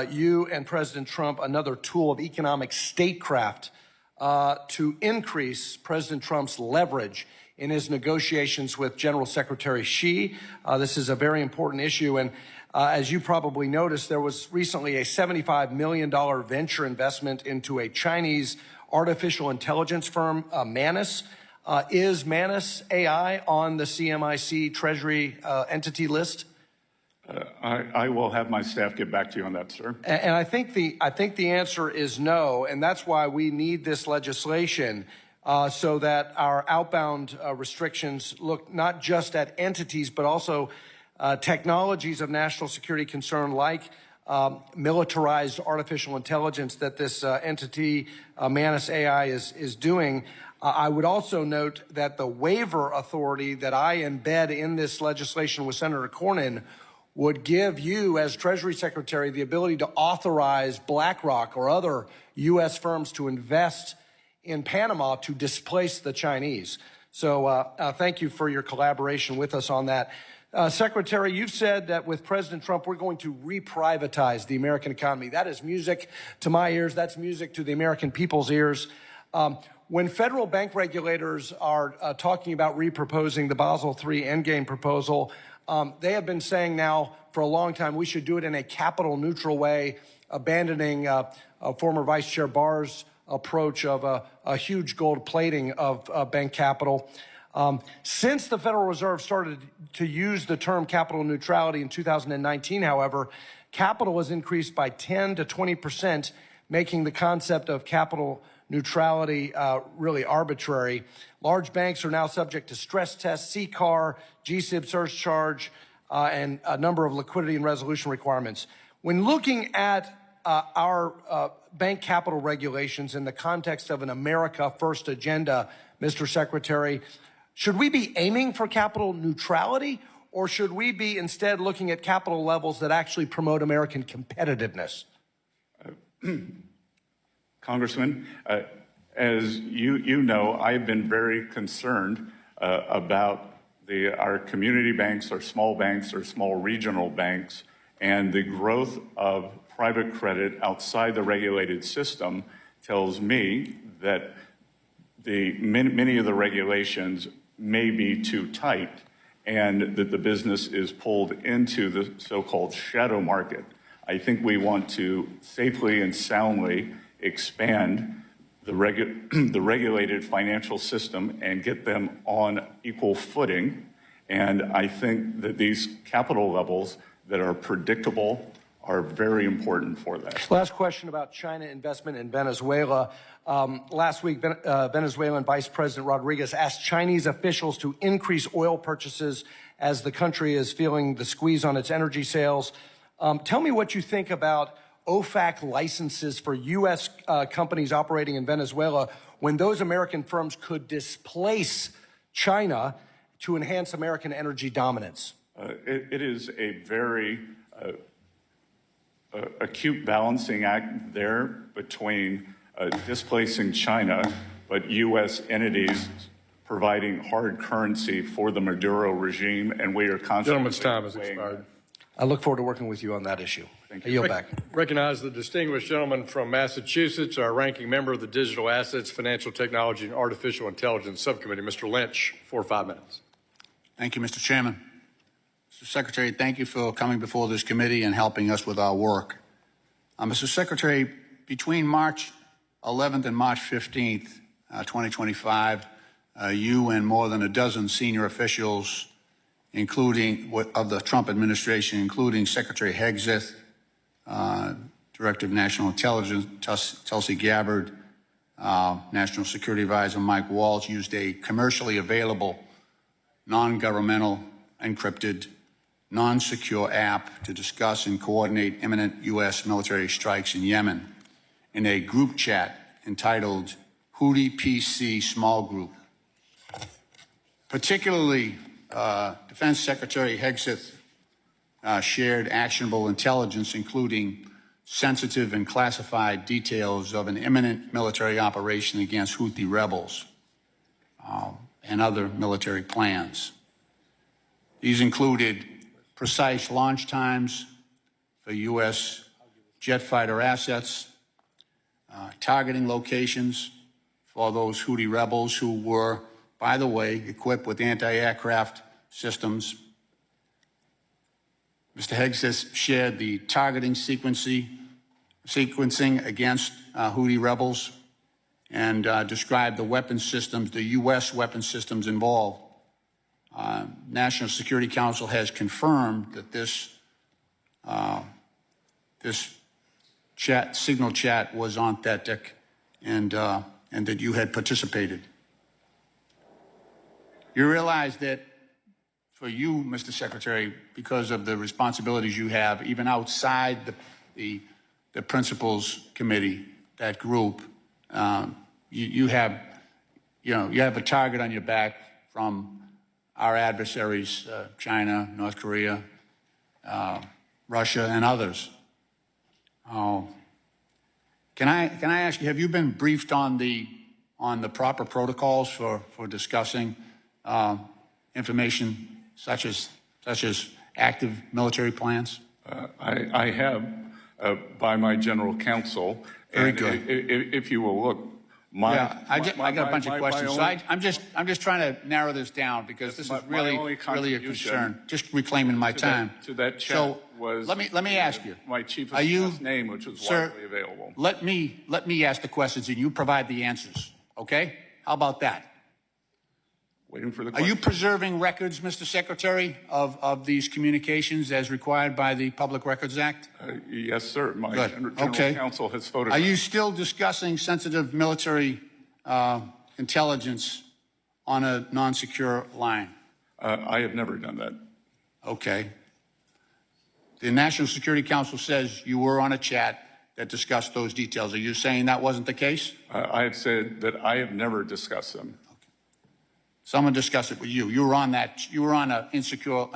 you and President Trump another tool of economic statecraft to increase President Trump's leverage in his negotiations with General Secretary Xi. This is a very important issue, and as you probably noticed, there was recently a $75 million venture investment into a Chinese artificial intelligence firm, Manus. Is Manus AI on the CMIC Treasury entity list? I will have my staff get back to you on that, sir. And I think the answer is no, and that's why we need this legislation so that our outbound restrictions look not just at entities, but also technologies of national security concern like militarized artificial intelligence that this entity, Manus AI, is doing. I would also note that the waiver authority that I embed in this legislation with Senator Cornyn would give you, as Treasury Secretary, the ability to authorize BlackRock or other U.S. firms to invest in Panama to displace the Chinese. So thank you for your collaboration with us on that. Secretary, you've said that with President Trump, we're going to reprivatize the American economy. That is music to my ears. That's music to the American people's ears. When federal bank regulators are talking about reproposing the Basel III endgame proposal, they have been saying now for a long time we should do it in a capital neutral way, abandoning former Vice Chair Barr's approach of a huge gold plating of bank capital. Since the Federal Reserve started to use the term capital neutrality in 2019, however, capital has increased by 10 to 20%, making the concept of capital neutrality really arbitrary. Large banks are now subject to stress tests, CCAR, GSIB surcharge, and a number of liquidity and resolution requirements. When looking at our bank capital regulations in the context of an America First agenda, Mr. Secretary, should we be aiming for capital neutrality, or should we be instead looking at capital levels that actually promote American competitiveness? Congressman, as you know, I've been very concerned about our community banks, our small regional banks, and the growth of private credit outside the regulated system tells me that many of the regulations may be too tight and that the business is pulled into the so-called shadow market. I think we want to safely and soundly expand the regulated financial system and get them on equal footing. And I think that these capital levels that are predictable are very important for that. Last question about China investment in Venezuela. Last week, Venezuelan Vice President Rodriguez asked Chinese officials to increase oil purchases as the country is feeling the squeeze on its energy sales. Tell me what you think about OFAC licenses for U.S. Companies operating in Venezuela when those American firms could displace China to enhance American energy dominance. It is a very acute balancing act there between displacing China, but U.S. entities providing hard currency for the Maduro regime, and we are constantly— Gentleman's time has expired. I look forward to working with you on that issue. Thank you. I yield back. Recognize the distinguished gentleman from Massachusetts, our ranking member of the Digital Assets, Financial Technology, and Artificial Intelligence Subcommittee, Mr. Lynch, for 5 minutes. Thank you, Mr. Chairman. Mr. Secretary, thank you for coming before this committee and helping us with our work. Mr. Secretary, between March 11th and March 15th, 2025, you and more than a dozen senior officials, including of the Trump administration, including Secretary Hegseth, Director of National Intelligence Tulsi Gabbard, National Security Advisor Mike Waltz, used a commercially available, non-governmental, encrypted, non-secure app to discuss and coordinate imminent U.S. military strikes in Yemen in a group chat entitled Houthi PC Small Group. Particularly, Defense Secretary Hegseth shared actionable intelligence, including sensitive and classified details of an imminent military operation against Houthi rebels and other military plans. These included precise launch times for U.S. jet fighter assets, targeting locations for those Houthi rebels who were, by the way, equipped with anti-aircraft systems. Mr. Hegseth shared the targeting sequencing against Houthi rebels and described the weapons systems, the U.S. weapons systems involved. National Security Council has confirmed that this signal chat was authentic and that you had participated. You realize that for you, Mr. Secretary, because of the responsibilities you have, even outside the Principals Committee, that group, you have a target on your back from our adversaries, China, North Korea, Russia, and others. Can I ask you, have you been briefed on the proper protocols for discussing information such as such as active military plans? I have, by my general counsel. Very good. If you will look, I got a bunch of questions. So I'm just trying to narrow this down because this is really a concern. Just reclaiming my time. To that chat so was let me ask you. My chief of staff's name, which was widely available. Let me ask the questions and you provide the answers. Okay? How about that? Waiting for the Are question. you preserving records, Mr. Secretary, of these communications as required by the Public Records Act? Yes, sir. My Good. general Okay. counsel has photographed. Are you still discussing sensitive military intelligence on a non-secure line? I have never done that. Okay. The National Security Council says you were on a chat that discussed those details. Are you saying that wasn't the case? I have said that I have never discussed them. Someone discussed it with you. You were on that. You were on a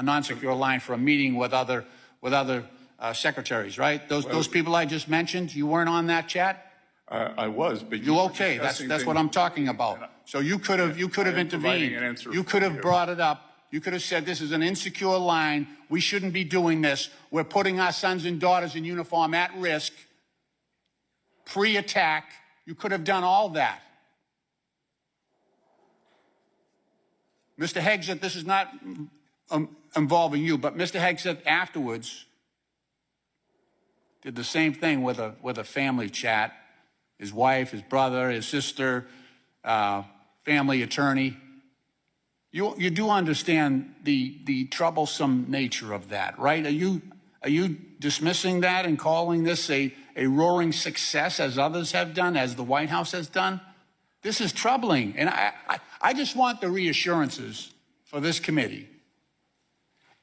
non-secure line for a meeting with other secretaries, right? Those people I just mentioned. You weren't on that chat. I was, but you okay? That's what I'm talking about. So you could have intervened. You could have brought it up. You could have said this is an insecure line. We shouldn't be doing this. We're putting our sons and daughters in uniform at risk. Pre-attack. You could have done all that. Mr. Hegseth, this is not involving you, but Mr. Hegseth afterwards did the same thing with a family chat. His wife, his brother, his sister, family attorney. You do understand the troublesome nature of that, right? Are you dismissing that and calling this a roaring success, as others have done, as the White House has done? This is troubling, and I just want the reassurances for this committee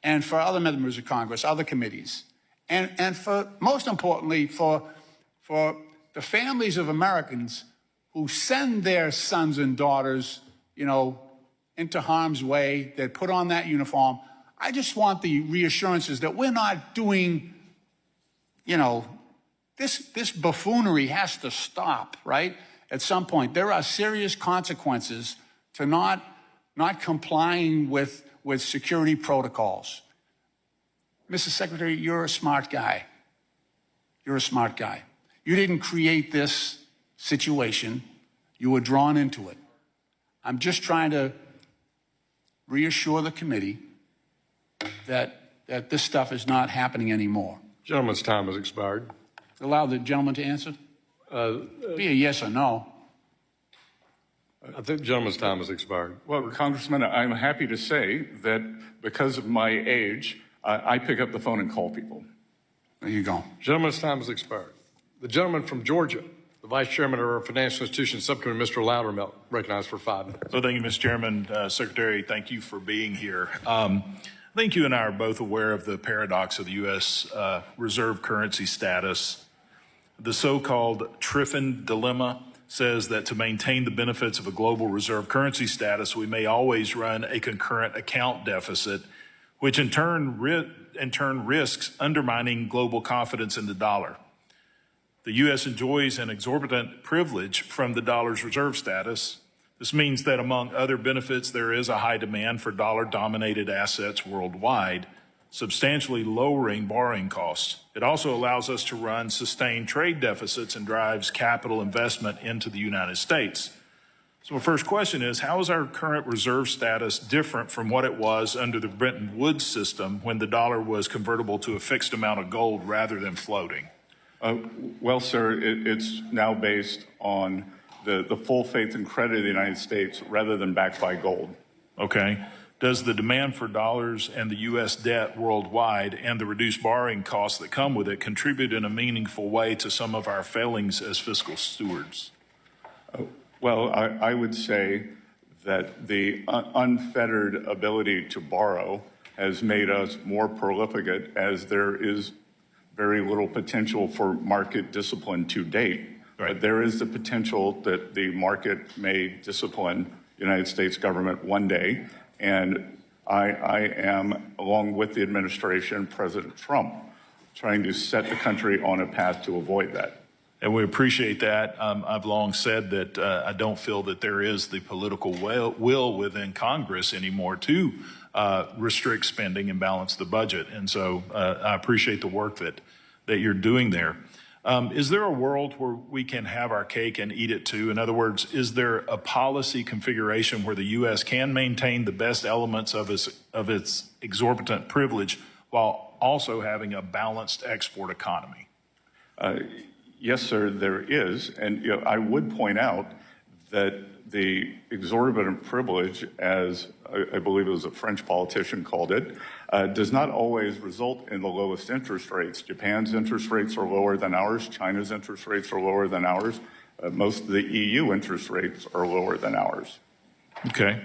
and for other members of Congress, other committees, and for, most importantly, for the families of Americans who send their sons and daughters, into harm's way, that put on that uniform. I just want the reassurances that we're not doing, this buffoonery has to stop, right? At some point, there are serious consequences to not complying with security protocols. Mr. Secretary, you're a smart guy. You're a smart guy. You didn't create this situation. You were drawn into it. I'm just trying to reassure the committee that this stuff is not happening anymore. Gentleman's time has expired. Allow the gentleman to answer. Be a yes or no. I think the gentleman's time has expired. Well, Congressman, I'm happy to say that because of my age, I pick up the phone and call people. There you go. Gentleman's time has expired. The gentleman from Georgia, the Vice Chairman of our Financial Institutions Subcommittee, Mr. Loudermilk, recognized for 5 minutes. So thank you, Mr. Chairman. Secretary, thank you for being here. I think you and I are both aware of the paradox of the U.S. Reserve currency status. The so-called Triffin dilemma says that to maintain the benefits of a global reserve currency status, we may always run a concurrent account deficit, which in turn risks undermining global confidence in the dollar. The U.S. enjoys an exorbitant privilege from the dollar's reserve status. This means that among other benefits, there is a high demand for dollar-dominated assets worldwide, substantially lowering borrowing costs. It also allows us to run sustained trade deficits and drives capital investment into the United States. So my first question is, how is our current reserve status different from what it was under the Bretton Woods system when the dollar was convertible to a fixed amount of gold rather than floating? Well, sir, it's now based on the full faith and credit of the United States rather than backed by gold. Okay. Does the demand for dollars and the U.S. debt worldwide and the reduced borrowing costs that come with it contribute in a meaningful way to some of our failings as fiscal stewards? Well, I would say that the unfettered ability to borrow has made us more prolific, as there is very little potential for market discipline to date. Right. But there is the potential that the market may discipline the United States government one day. And I am, along with the administration, President Trump, trying to set the country on a path to avoid that. And we appreciate that. I've long said that I don't feel that there is the political will within Congress anymore to restrict spending and balance the budget. And so I appreciate the work that you're doing there. Is there a world where we can have our cake and eat it too? In other words, is there a policy configuration where the U.S. can maintain the best elements of its exorbitant privilege while also having a balanced export economy? Yes, sir, there is. And I would point out that the exorbitant privilege, as I believe it was a French politician called it, does not always result in the lowest interest rates. Japan's interest rates are lower than ours. China's interest rates are lower than ours. Most of the EU interest rates are lower than ours. Okay.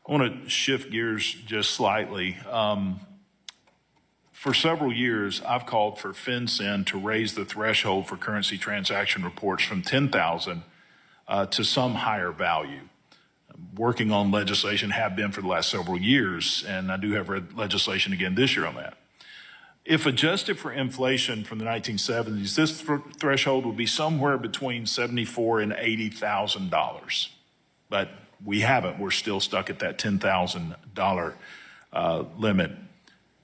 I want to shift gears just slightly. For several years, I've called for FinCEN to raise the threshold for currency transaction reports from 10,000 to some higher value. Working on legislation, have been for the last several years, and I do have legislation again this year on that. If adjusted for inflation from the 1970s, this threshold would be somewhere between $74,000 and $80,000. But we haven't. We're still stuck at that $10,000 limit.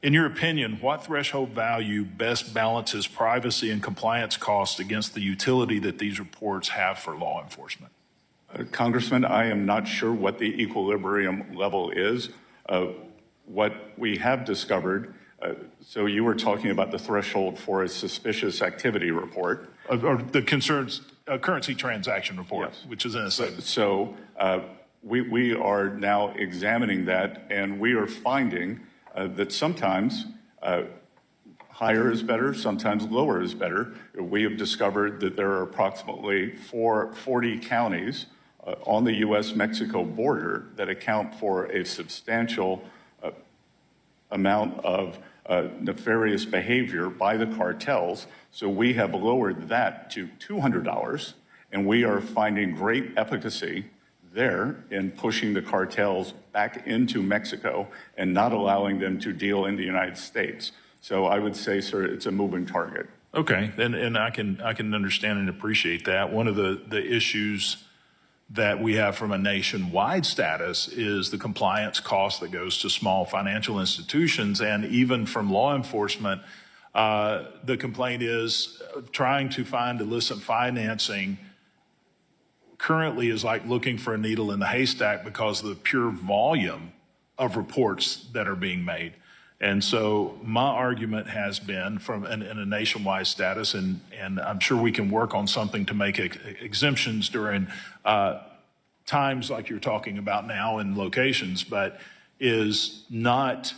In your opinion, what threshold value best balances privacy and compliance costs against the utility that these reports have for law enforcement? Congressman, I am not sure what the equilibrium level is. What we have discovered, so you were talking about the threshold for a suspicious activity report. Or the currency transaction report, yes, which is in a segment. So we are now examining that, and we are finding that sometimes higher is better, sometimes lower is better. We have discovered that there are approximately 40 counties on the U.S.-Mexico border that account for a substantial amount of nefarious behavior by the cartels. So we have lowered that to $200, and we are finding great efficacy there in pushing the cartels back into Mexico and not allowing them to deal in the United States. So I would say, sir, it's a moving target. Okay, and I can understand and appreciate that. One of the issues that we have from a nationwide status is the compliance cost that goes to small financial institutions, and even from law enforcement, the complaint is trying to find illicit financing currently is like looking for a needle in the haystack because of the pure volume of reports that are being made. And so my argument has been from in a nationwide status, and I'm sure we can work on something to make exemptions during times like you're talking about now in locations, but is not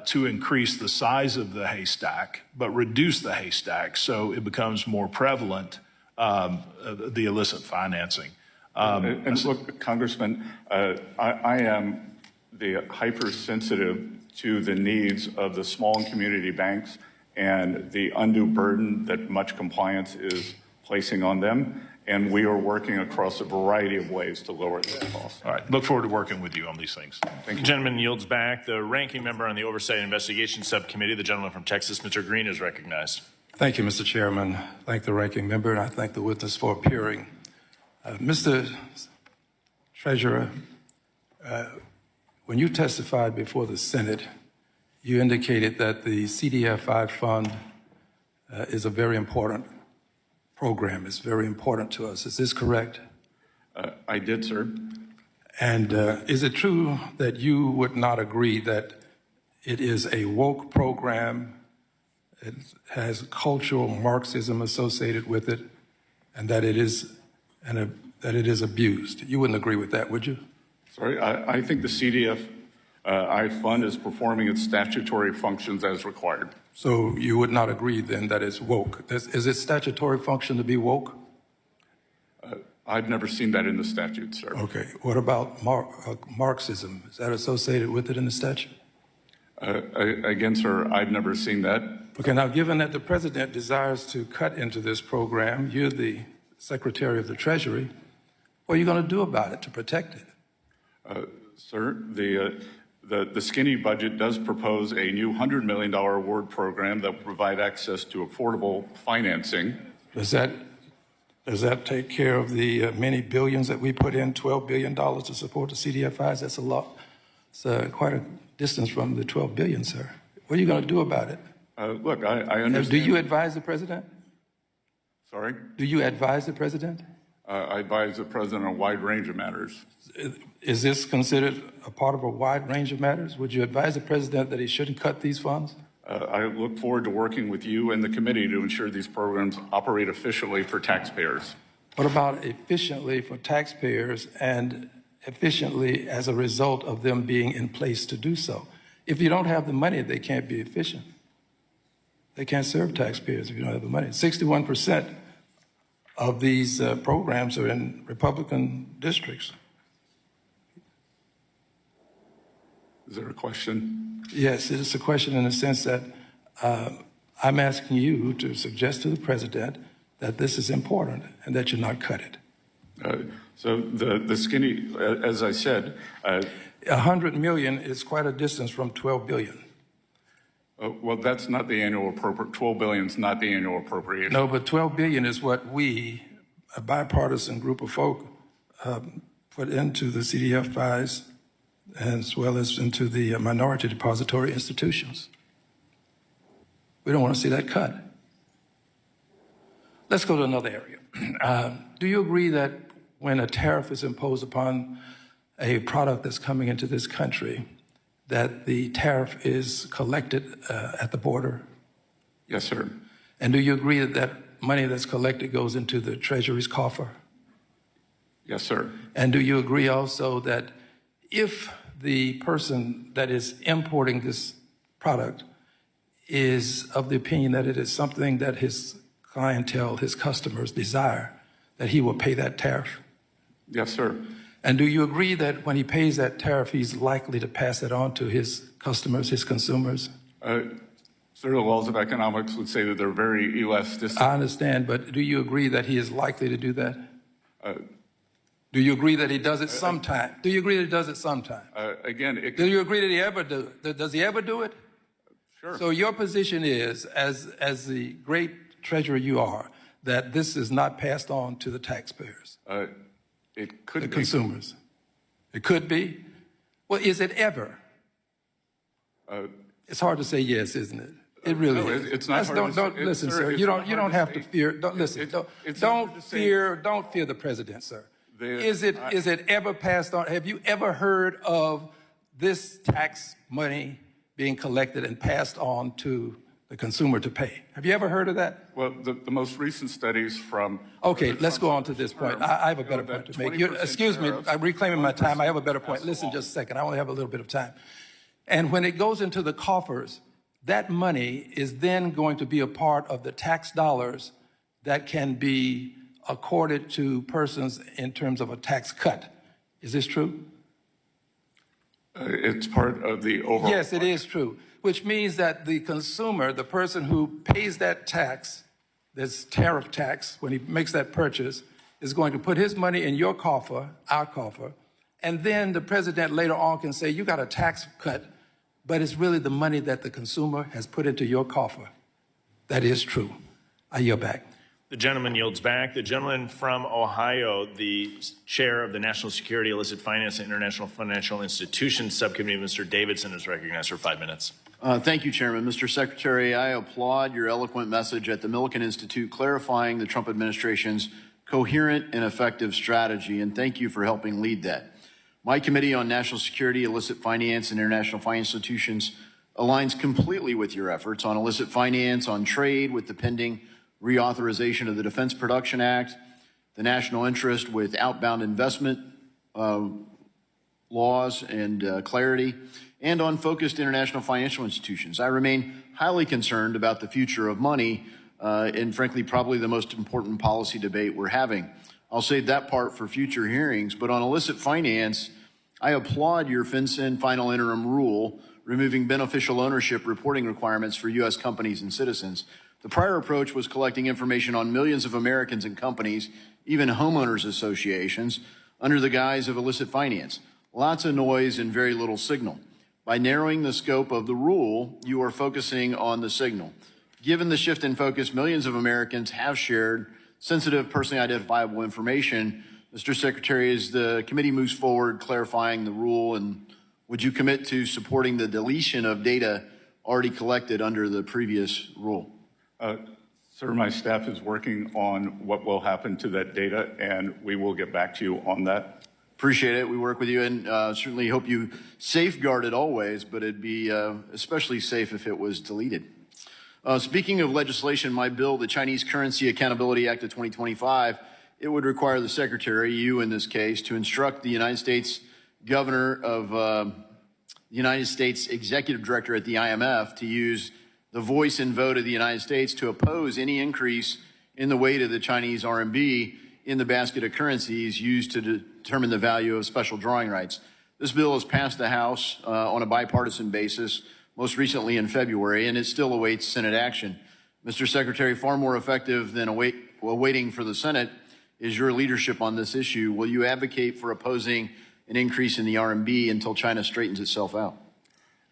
to increase the size of the haystack, but reduce the haystack so it becomes more prevalent, the illicit financing. And look, Congressman, I am the hypersensitive to the needs of the small and community banks and the undue burden that much compliance is placing on them. And we are working across a variety of ways to lower those costs. All right. Look forward to working with you on these things. Thank you. The gentleman yields back. The ranking member on the Oversight and Investigation Subcommittee, the gentleman from Texas, Mr. Green, is recognized. Thank you, Mr. Chairman. I thank the ranking member, and I thank the witness for appearing. Mr. Treasurer, when you testified before the Senate, you indicated that the CDFI fund is a very important program. It's very important to us. Is this correct? I did, sir. And is it true that you would not agree that it is a woke program, it has cultural Marxism associated with it, and that it is abused? You wouldn't agree with that, would you? Sorry, I think the CDFI fund is performing its statutory functions as required. So you would not agree then that it's woke? Is it statutory function to be woke? I've never seen that in the statute, sir. Okay. What about Marxism? Is that associated with it in the statute? Again, sir, I've never seen that. Okay. Now, given that the president desires to cut into this program, you're the Secretary of the Treasury, what are you going to do about it to protect it? Sir, the skinny budget does propose a new $100 million award program that will provide access to affordable financing Does that take care of the many billions that we put in, $12 billion to support the CDFIs? That's a lot. It's quite a distance from the $12 billion, sir. What are you going to do about it? Look, I understand. Do you advise the president? Sorry? Do you advise the president? I advise the president on a wide range of matters. Is this considered a part of a wide range of matters? Would you advise the president that he shouldn't cut these funds? I look forward to working with you and the committee to ensure these programs operate efficiently for taxpayers. What about efficiently for taxpayers and efficiently as a result of them being in place to do so? If you don't have the money, they can't be efficient. They can't serve taxpayers if you don't have the money. 61% of these programs are in Republican districts. Is there a question? Yes, it's a question in the sense that I'm asking you to suggest to the president that this is important and that you not cut it. So the skinny, as I said, 100 million is quite a distance from 12 billion. Well, that's not the annual appropriate. 12 billion is not the annual appropriation. No, but 12 billion is what we, a bipartisan group of folk, put into the CDFIs as well as into the minority depository institutions. We don't want to see that cut. Let's go to another area. Do you agree that when a tariff is imposed upon a product that's coming into this country, that the tariff is collected at the border? Yes, sir. And do you agree that that money that's collected goes into the Treasury's coffer? Yes, sir. And do you agree also that if the person that is importing this product is of the opinion that it is something that his clientele, his customers desire, that he will pay that tariff? Yes, sir. And do you agree that when he pays that tariff, he's likely to pass it on to his customers, his consumers? Sir, the laws of economics would say that they're very elastic. I understand, but do you agree that he is likely to do that? Do you agree that he does it sometime? Do you agree that he does it sometime? Again, do you agree that he ever do it? Does he ever do it? Sure. So your position is, as the great treasurer you are, that this is not passed on to the taxpayers? It could the be. Consumers. It could be. Well, is it ever? It's hard to say yes, isn't it? It really is. It's not hard don't listen, sir. You don't have to fear. Don't listen. Don't fear the president, sir. Is it ever passed on? Have you ever heard of this tax money being collected and passed on to the consumer to pay? Have you ever heard of that? Well, the most recent studies from... Okay, let's go on to this point. I have a better point to make. Excuse me, I'm reclaiming my time. I have a better point. Listen just a second. I only have a little bit of time. And when it goes into the coffers, that money is then going to be a part of the tax dollars that can be accorded to persons in terms of a tax cut. Is this true? It's part of the overall... Yes, it is true, which means that the consumer, the person who pays that tax, this tariff tax, when he makes that purchase, is going to put his money in your coffer, our coffer, and then the president later on can say, you got a tax cut, but it's really the money that the consumer has put into your coffer. That is true. I yield back. The gentleman yields back. The gentleman from Ohio, the chair of the National Security, Illicit Finance, and International Financial Institutions Subcommittee, Mr. Davidson, is recognized for 5 minutes. Thank you, Chairman. Mr. Secretary, I applaud your eloquent message at the Millikan Institute clarifying the Trump administration's coherent and effective strategy, and thank you for helping lead that. My Committee on National Security, Illicit Finance, and International Financial Institutions aligns completely with your efforts on illicit finance, on trade with the pending reauthorization of the Defense Production Act, the national interest with outbound investment laws and clarity, and on focused international financial institutions. I remain highly concerned about the future of money and frankly, probably the most important policy debate we're having. I'll save that part for future hearings, but on illicit finance, I applaud your FinCEN final interim rule removing beneficial ownership reporting requirements for U.S. companies and citizens. The prior approach was collecting information on millions of Americans and companies, even homeowners associations, under the guise of illicit finance. Lots of noise and very little signal. By narrowing the scope of the rule, you are focusing on the signal. Given the shift in focus, millions of Americans have shared sensitive, personally identifiable information. Mr. Secretary, as the committee moves forward clarifying the rule, and would you commit to supporting the deletion of data already collected under the previous rule? Sir, my staff is working on what will happen to that data, and we will get back to you on that. Appreciate it. We work with you, and certainly hope you safeguard it always, but it'd be especially safe if it was deleted. Speaking of legislation, my bill, the Chinese Currency Accountability Act of 2025, it would require the Secretary, you in this case, to instruct the United States Governor of the United States Executive Director at the IMF to use the voice and vote of the United States to oppose any increase in the weight of the Chinese RMB in the basket of currencies used to determine the value of special drawing rights. This bill has passed the House on a bipartisan basis, most recently in February, and it still awaits Senate action. Mr. Secretary, far more effective than waiting for the Senate is your leadership on this issue. Will you advocate for opposing an increase in the RMB until China straightens itself out?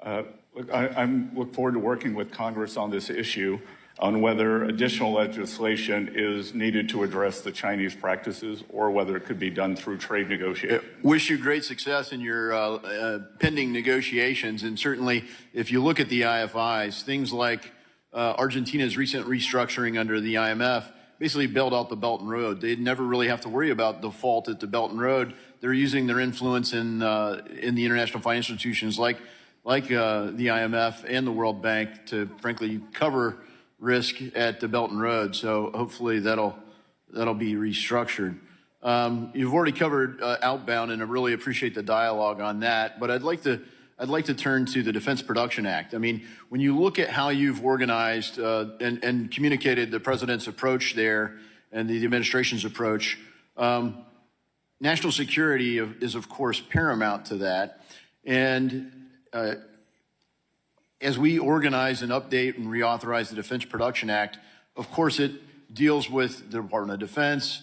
I look forward to working with Congress on this issue on whether additional legislation is needed to address the Chinese practices or whether it could be done through trade negotiations. Wish you great success in your pending negotiations. And certainly, if you look at the IFIs, things like Argentina's recent restructuring under the IMF basically bailed out the Belt and Road. They'd never really have to worry about default at the Belt and Road. They're using their influence in the international financial institutions like the IMF and the World Bank to, frankly, cover risk at the Belt and Road. So hopefully that'll be restructured. You've already covered outbound, and I really appreciate the dialogue on that. But I'd like to turn to the Defense Production Act. I mean, when you look at how you've organized and communicated the president's approach there and the administration's approach, national security is, of course, paramount to that. And as we organize and update and reauthorize the Defense Production Act, of course, it deals with the Department of Defense,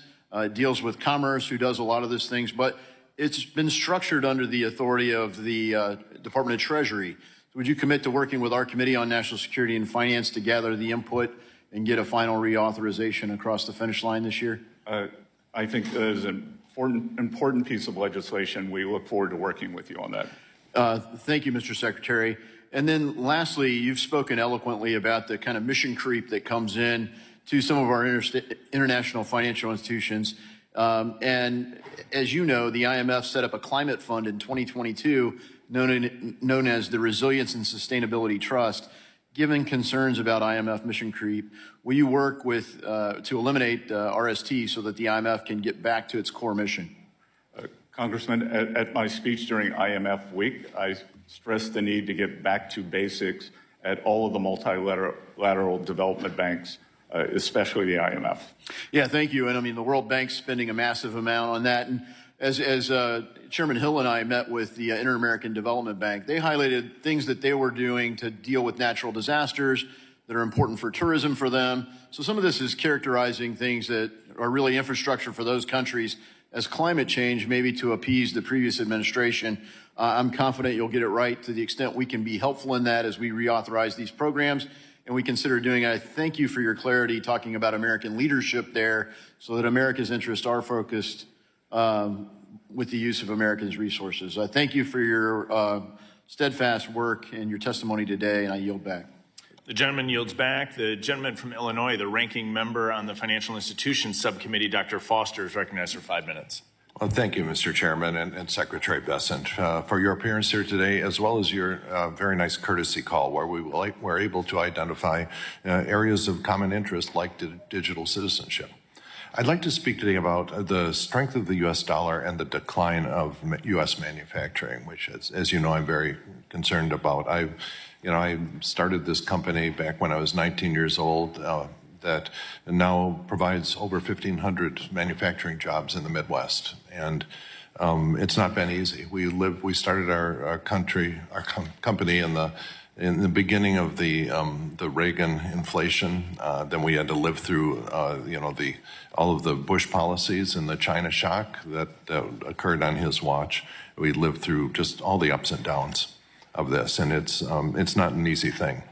deals with Commerce, who does a lot of these things, but it's been structured under the authority of the Department of Treasury. So would you commit to working with our Committee on National Security and Finance to gather the input and get a final reauthorization across the finish line this year? I think that is an important piece of legislation. We look forward to working with you on that. Thank you, Mr. Secretary. And then lastly, you've spoken eloquently about the kind of mission creep that comes in to some of our international financial institutions. And as you know, the IMF set up a climate fund in 2022 known as the Resilience and Sustainability Trust. Given concerns about IMF mission creep, will you work with to eliminate RST so that the IMF can get back to its core mission? Congressman, at my speech during IMF Week, I stressed the need to get back to basics at all of the multilateral development banks, especially the IMF. Yeah, thank you. And I mean, the World Bank's spending a massive amount on that. And as Chairman Hill and I met with the Inter-American Development Bank, they highlighted things that they were doing to deal with natural disasters that are important for tourism for them. So some of this is characterizing things that are really infrastructure for those countries as climate change, maybe to appease the previous administration. I'm confident you'll get it right to the extent we can be helpful in that as we reauthorize these programs and we consider doing it. I thank you for your clarity talking about American leadership there so that America's interests are focused with the use of Americans' resources. I thank you for your steadfast work and your testimony today, and I yield back. The gentleman yields back. The gentleman from Illinois, the ranking member on the Financial Institutions Subcommittee, Dr. Foster, is recognized for 5 minutes. Well, thank you, Mr. Chairman and Secretary Bessent, for your appearance here today, as well as your very nice courtesy call where we were able to identify areas of common interest like digital citizenship. I'd like to speak today about the strength of the U.S. dollar and the decline of U.S. manufacturing, which, as you know, I'm very concerned about. I started this company back when I was 19 years old that now provides over 1,500 manufacturing jobs in the Midwest. And it's not been easy. We started our company in the beginning of the Reagan inflation. Then we had to live through all of the Bush policies and the China shock that occurred on his watch. We lived through just all the ups and downs of this, and it's not an easy thing.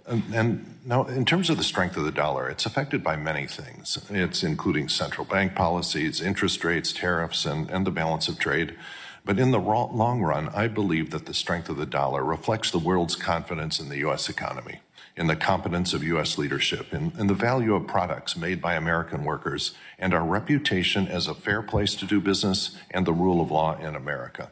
And now, in terms of the strength of the dollar, it's affected by many things. It's including central bank policies, interest rates, tariffs, and the balance of trade. But in the long run, I believe that the strength of the dollar reflects the world's confidence in the U.S. economy, in the competence of U.S. leadership, in the value of products made by American workers, and our reputation as a fair place to do business and the rule of law in America.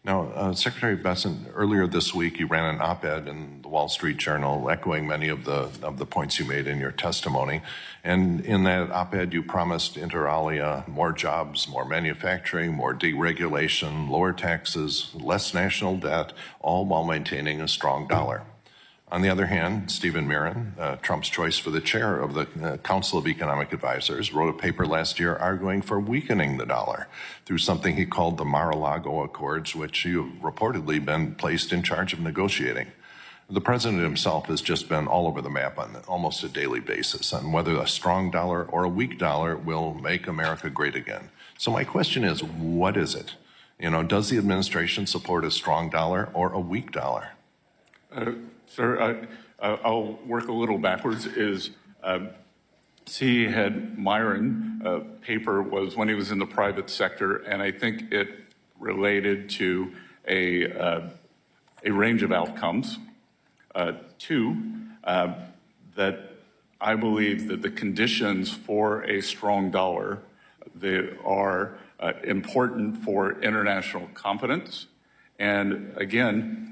Now, Secretary Bessent, earlier this week, you ran an op-ed in the Wall Street Journal echoing many of the points you made in your testimony. And in that op-ed, you promised, inter alia, more jobs, more manufacturing, more deregulation, lower taxes, less national debt, all while maintaining a strong dollar. On the other hand, Stephen Mirren, Trump's choice for the chair of the Council of Economic Advisors, wrote a paper last year arguing for weakening the dollar through something he called the Mar-a-Lago Accords, which you've reportedly been placed in charge of negotiating. The president himself has just been all over the map on almost a daily basis on whether a strong dollar or a weak dollar will make America great again. So my question is, what is it? You know, does the administration support a strong dollar or a weak dollar? Sir, I'll work a little backwards. He had Myron paper was when he was in the private sector, and I think it related to a range of outcomes. Two, that I believe that the conditions for a strong dollar, they are important for international confidence. And again,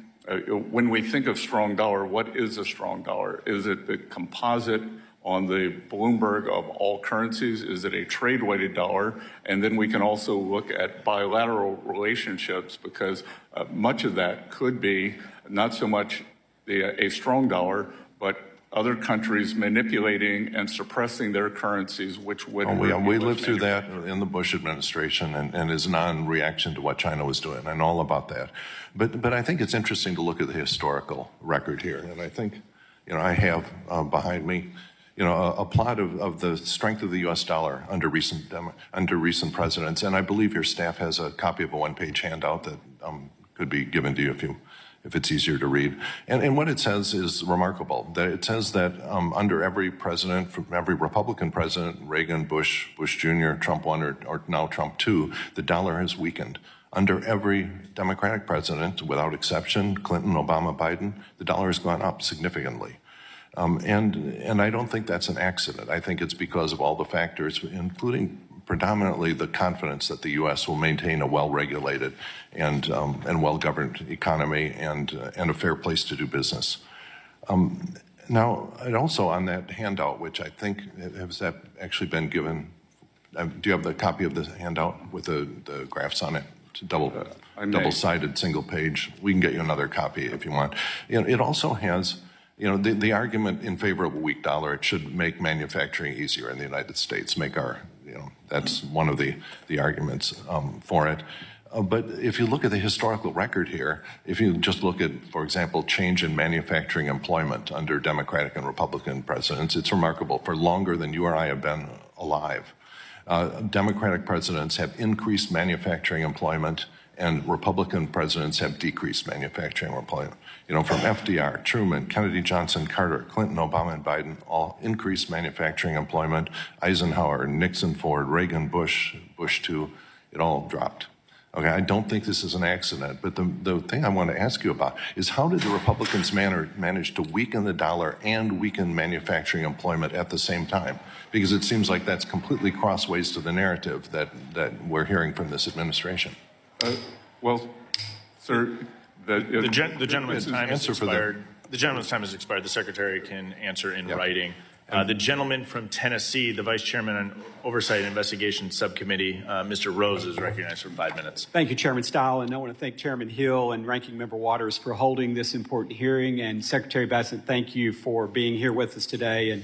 when we think of strong dollar, what is a strong dollar? Is it the composite on the Bloomberg of all currencies? Is it a trade-weighted dollar? And then we can also look at bilateral relationships, because much of that could be not so much a strong dollar, but other countries manipulating and suppressing their currencies, which would... we lived through that in the Bush administration and his non-reaction to what China was doing, and all about that. But I think it's interesting to look at the historical record here, and I think, you know, I have behind me, you know, a plot of the strength of the U.S. dollar under recent presidents, and I believe your staff has a copy of a one-page handout that could be given to you if it's easier to read. And what it says is remarkable. That it says that under every president, from every Republican president, Reagan, Bush Jr., Trump 1, or now Trump 2, the dollar has weakened. Under every Democratic president, without exception, Clinton, Obama, Biden, the dollar has gone up significantly. And I don't think that's an accident. I think it's because of all the factors, including predominantly the confidence that the U.S. will maintain a well-regulated and well-governed economy and a fair place to do business. Now, and also on that handout, which I think has that actually been given, do you have the copy of the handout with the graphs on it? It's a double-sided single page. We can get you another copy if you want. You know, it also has, you know, the argument in favor of a weak dollar, it should make manufacturing easier in the United States, make our, you know, that's one of the arguments for it. But if you look at the historical record here, if you just look at, for example, change in manufacturing employment under Democratic and Republican presidents, it's remarkable. For longer than you or I have been alive, Democratic presidents have increased manufacturing employment and Republican presidents have decreased manufacturing employment. You know, from FDR, Truman, Kennedy, Johnson, Carter, Clinton, Obama, and Biden, all increased manufacturing employment. Eisenhower, Nixon, Ford, Reagan, Bush 2, it all dropped. Okay, I don't think this is an accident, but the thing I want to ask you about is how did the Republicans manage to weaken the dollar and weaken manufacturing employment at the same time? Because it seems like that's completely crossways to the narrative that we're hearing from this administration. Well, sir, the gentleman's time has expired. The gentleman's time has expired. The secretary can answer in writing. The gentleman from Tennessee, the vice chairman on Oversight and Investigation Subcommittee, Mr. Rose, is recognized for 5 minutes. Thank you, Chairman Stile, and I want to thank Chairman Hill and Ranking Member Waters for holding this important hearing. And Secretary Bessent, thank you for being here with us today and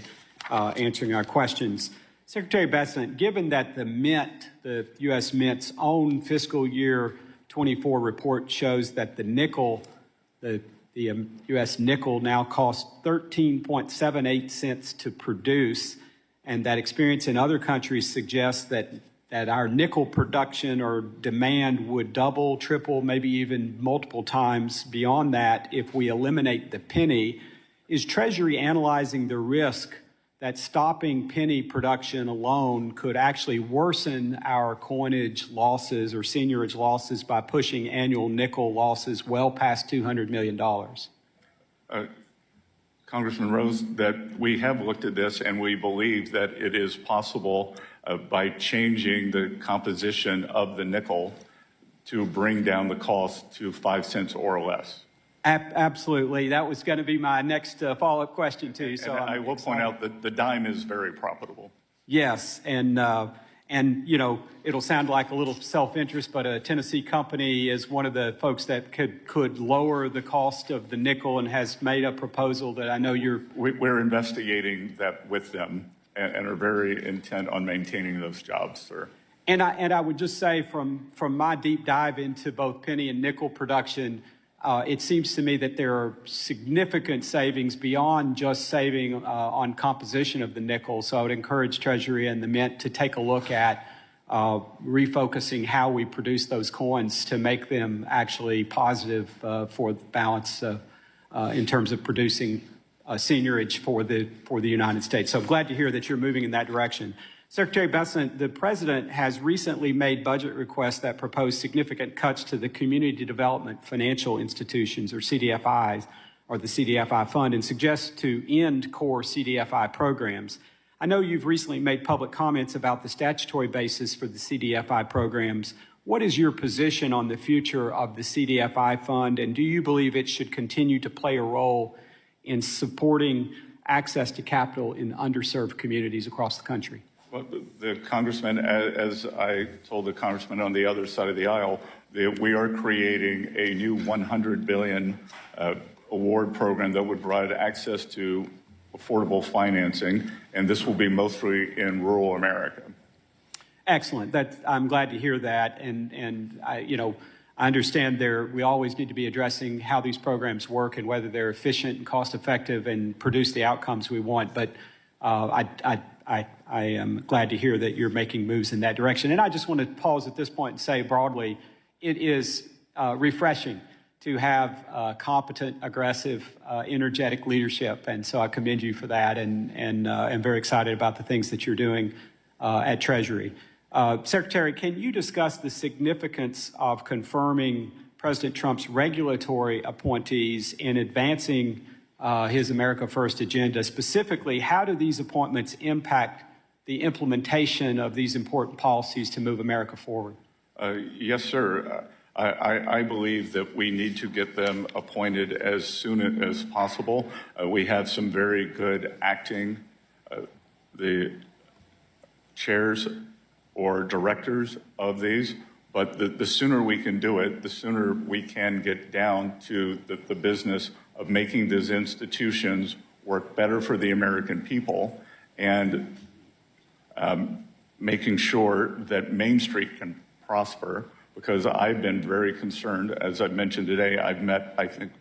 answering our questions. Secretary Bessent, given that the Mint, the U.S. Mint's own fiscal year 24 report shows that the nickel, the U.S. nickel now costs 13.78 cents to produce, and that experience in other countries suggests that our nickel production or demand would double, triple, maybe even multiple times beyond that if we eliminate the penny. Is Treasury analyzing the risk that stopping penny production alone could actually worsen our coinage losses or seniorage losses by pushing annual nickel losses well past $200 million? Congressman Rose, that we have looked at this and we believe that it is possible by changing the composition of the nickel to bring down the cost to 5 cents or less. Absolutely. That was going to be my next follow-up question to you. And I will point out that the dime is very profitable. Yes, and you know, it'll sound like a little self-interest, but a Tennessee company is one of the folks that could lower the cost of the nickel and has made a proposal that I know We're investigating that with them and are very intent on maintaining those jobs, sir. And I would just say from my deep dive into both penny and nickel production, it seems to me that there are significant savings beyond just saving on composition of the nickel. So I would encourage Treasury and the Mint to take a look at refocusing how we produce those coins to make them actually positive for the balance in terms of producing seniorage for the United States. So I'm glad to hear that you're moving in that direction. Secretary Bessent, the President has recently made budget requests that propose significant cuts to the Community Development Financial Institutions, or CDFIs, or the CDFI Fund, and suggests to end core CDFI programs. I know you've recently made public comments about the statutory basis for the CDFI programs. What is your position on the future of the CDFI Fund, and do you believe it should continue to play a role in supporting access to capital in underserved communities across the country? Well, the Congressman, as I told the Congressman on the other side of the aisle, we are creating a new $100 billion award program that would provide access to affordable financing, and this will be mostly in rural America. Excellent. I'm glad to hear that, and I understand we always need to be addressing how these programs work and whether they're efficient and cost-effective and produce the outcomes we want. But I am glad to hear that you're making moves in that direction. And I just want to pause at this point and say broadly, it is refreshing to have competent, aggressive, energetic leadership. And so I commend you for that, and I'm very excited about the things that you're doing at Treasury. Secretary, can you discuss the significance of confirming President Trump's regulatory appointees in advancing his America First agenda? Specifically, how do these appointments impact the implementation of these important policies to move America forward? Yes, sir. I believe that we need to get them appointed as soon as possible. We have some very good acting, the chairs or directors of these, but the sooner we can do it, the sooner we can get down to the business of making these institutions work better for the American people and making sure that Main Street can prosper, because I've been very concerned. As I've mentioned today, I've met, I think,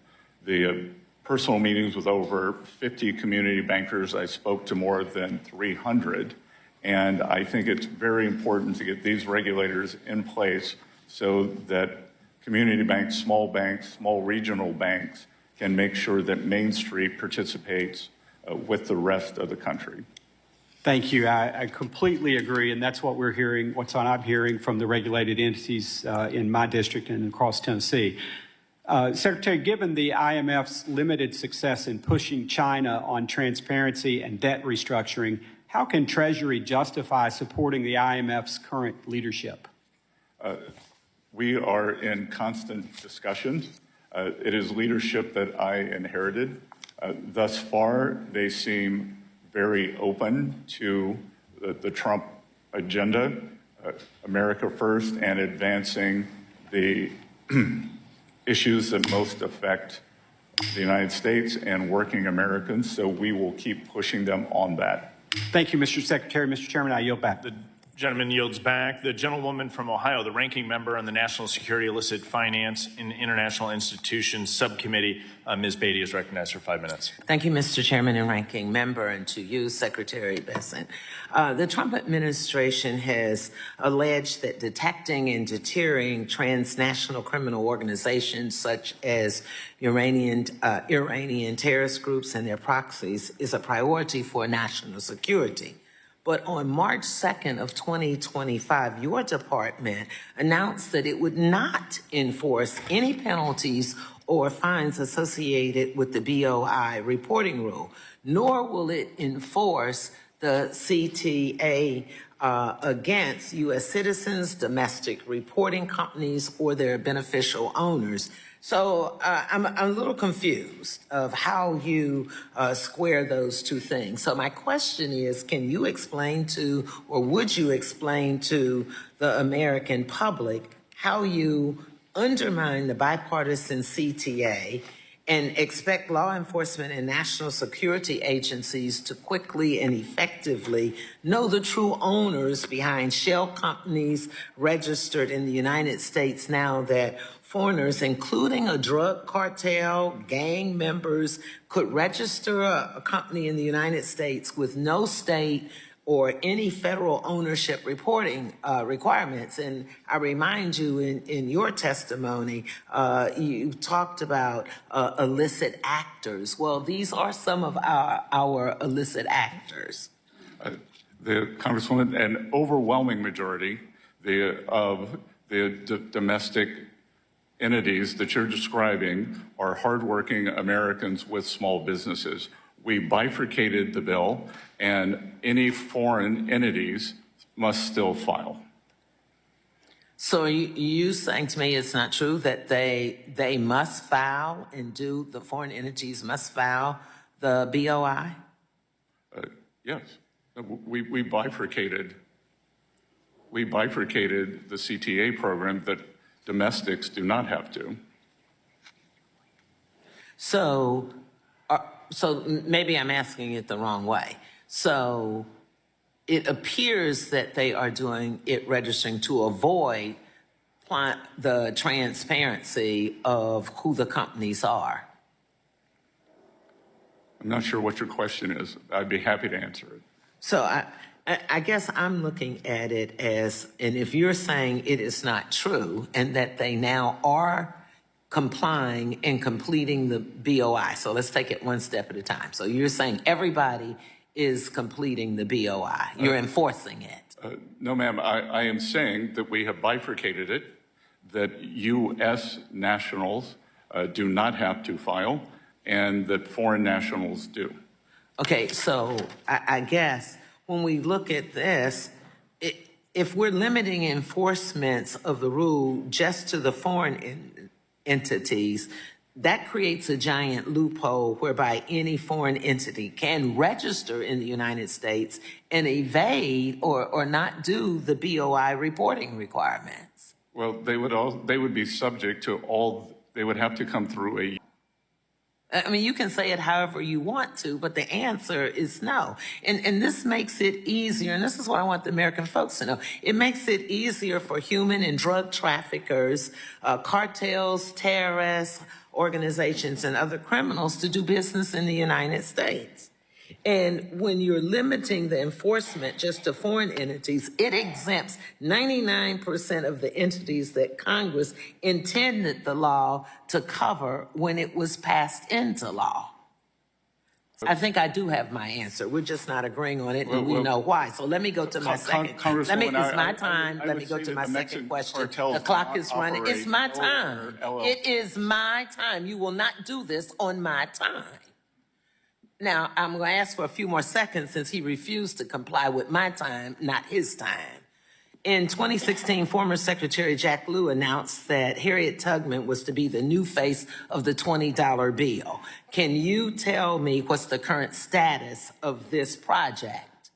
the personal meetings with over 50 community bankers. I spoke to more than 300. And I think it's very important to get these regulators in place so that community banks, small regional banks can make sure that Main Street participates with the rest of the country. Thank you. I completely agree, and that's what we're hearing, I'm hearing from the regulated entities in my district and across Tennessee. Secretary, given the IMF's limited success in pushing China on transparency and debt restructuring, how can Treasury justify supporting the IMF's current leadership? We are in constant discussions. It is leadership that I inherited. Thus far, they seem very open to the Trump agenda, America First, and advancing the issues that most affect the United States and working Americans. So we will keep pushing them on that. Thank you, Mr. Secretary. Mr. Chairman, I yield back. Gentleman yields back. The gentlewoman from Ohio, the ranking member on the National Security Illicit Finance and International Institutions Subcommittee, Ms. Beatty is recognized for 5 minutes. Thank you, Mr. Chairman and Ranking Member, and to you, Secretary Bessent. The Trump administration has alleged that detecting and deterring transnational criminal organizations such as Iranian terrorist groups and their proxies is a priority for national security. But on March 2nd of 2025, your department announced that it would not enforce any penalties or fines associated with the BOI reporting rule, nor will it enforce the CTA against U.S. citizens, domestic reporting companies, or their beneficial owners. So I'm a little confused of how you square those two things. So my question is, can you explain to, or would you explain to the American public how you undermine the bipartisan CTA and expect law enforcement and national security agencies to quickly and effectively know the true owners behind shell companies registered in the United States now that foreigners, including a drug cartel, gang members, could register a company in the United States with no state or any federal ownership reporting requirements? And I remind you, in your testimony, you talked about illicit actors. Well, these are some of our illicit actors. The Congresswoman, an overwhelming majority of the domestic entities that you're describing are hardworking Americans with small businesses. We bifurcated the bill, and any foreign entities must still file. So you saying to me it's not true that they must file and the foreign entities must file the BOI? Yes, we bifurcated the CTA program that domestics do not have to. So maybe I'm asking it the wrong way. So it appears that they are doing it registering to avoid the transparency of who the companies are. I'm not sure what your question is. I'd be happy to answer it. So I guess I'm looking at it as, and if you're saying it is not true and that they now are complying and completing the BOI. So let's take it one step at a time. So you're saying everybody is completing the BOI. You're enforcing it. No, ma'am. I am saying that we have bifurcated it, that U.S. nationals do not have to file, and that foreign nationals do. Okay, so I guess when we look at this, if we're limiting enforcements of the rule just to the foreign entities, that creates a giant loophole whereby any foreign entity can register in the United States and evade or not do the BOI reporting requirements. Well, they would be subject to they would have to come through a... I mean, you can say it however you want to, but the answer is no. And this makes it easier, and this is what I want the American folks to know. It makes it easier for human and drug traffickers, cartels, terrorists, organizations, and other criminals to do business in the United States. And when you're limiting the enforcement just to foreign entities, it exempts 99% of the entities that Congress intended the law to cover when it was passed into law. I think I do have my answer. We're just not agreeing on it, and we know why. So let me go to my second. It's my time. Let me go to my second question. The clock is running. It's my time. It is my time. You will not do this on my time. Now, I'm going to ask for a few more seconds since he refused to comply with my time, not his time. In 2016, former Secretary Jack Lew announced that Harriet Tubman was to be the new face of the $20 bill. Can you tell me what's the current status of this project?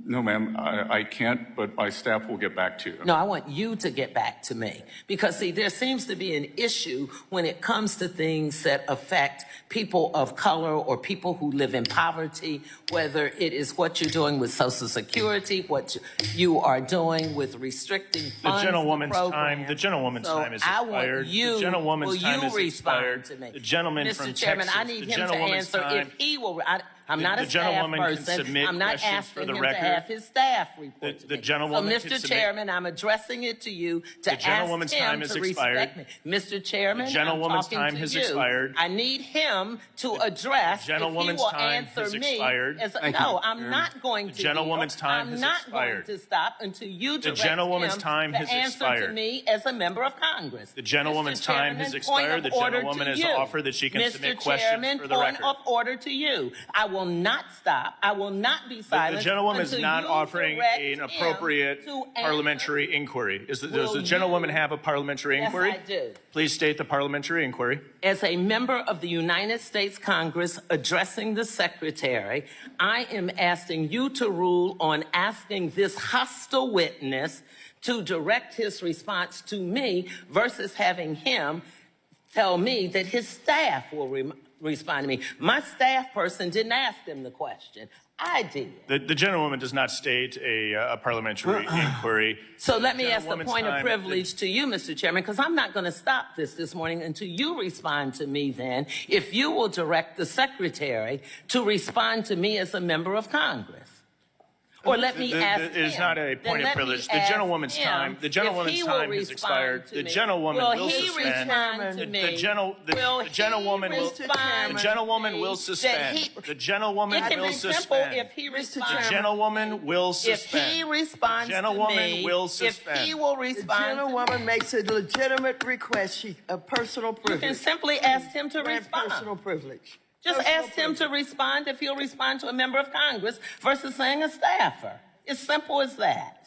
No, ma'am, I can't, but my staff will get back to you. No, I want you to get back to me. Because, see, there seems to be an issue when it comes to things that affect people of color or people who live in poverty, whether it is what you're doing with Social Security, what you are doing with restricting funds. The gentlewoman's time is expired. The gentlewoman's time is expired. To me? The gentleman Mr. from Chairman, Texas. I need him to answer if he will. I'm not a staff person. I'm not asking him to have his staff report to me. So, Mr. Chairman, I'm addressing it to you to ask him to respect me. Mr. Chairman, I'm talking to you. I need him to address if he will answer me. No, I'm not going to. I'm not going to stop until you direct him to answer to me as a member of Congress. The gentlewoman's time has expired. The gentlewoman has offered that she can submit questions for the record. Point of order to you. I will not stop. I will not be silent. The gentlewoman is not offering an appropriate parliamentary inquiry. Does the gentlewoman have a parliamentary inquiry? Yes, I do. Please state the parliamentary inquiry. As a member of the United States Congress addressing the Secretary, I am asking you to rule on asking this hostile witness to direct his response to me versus having him tell me that his staff will respond to me. My staff person didn't ask him the question. I did. The gentlewoman does not state a parliamentary inquiry. So let me ask the point of privilege to you, Mr. Chairman, because I'm not going to stop this morning until you respond to me then, if you will direct the Secretary to respond to me as a member of Congress. Or let me ask him. It is not a point of privilege. The gentlewoman's time has expired. The gentlewoman will suspend. The gentlewoman will suspend. The gentlewoman will suspend. The gentlewoman will suspend. The gentlewoman will suspend. If he responds to me, if he will respond, the gentlewoman makes a legitimate request, a personal privilege. You can simply ask him to respond. Personal privilege. Just ask him to respond if he'll respond to a member of Congress versus saying a staffer. It's simple as that.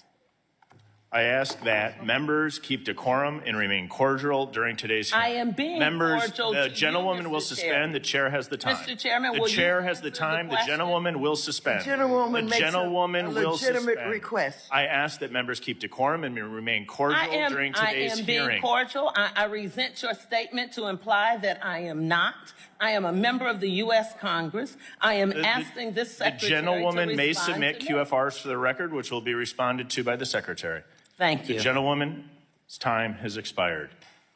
I ask that members keep decorum and remain cordial during today's hearing. I am being cordial the to gentlewoman you, will Mr. suspend. Chairman. The chair has the time. Mr. Chairman, the chair has the time. The gentlewoman will suspend. The gentlewoman makes a legitimate suspend. request. I ask that members keep decorum and remain cordial during today's hearing. I am being cordial. I resent your statement to imply that I am not. I am a member of the U.S. Congress. I am asking this secretary The gentlewoman may submit to me. QFRs for the record, which will be responded to by the secretary. Thank you. The gentlewoman's time has expired.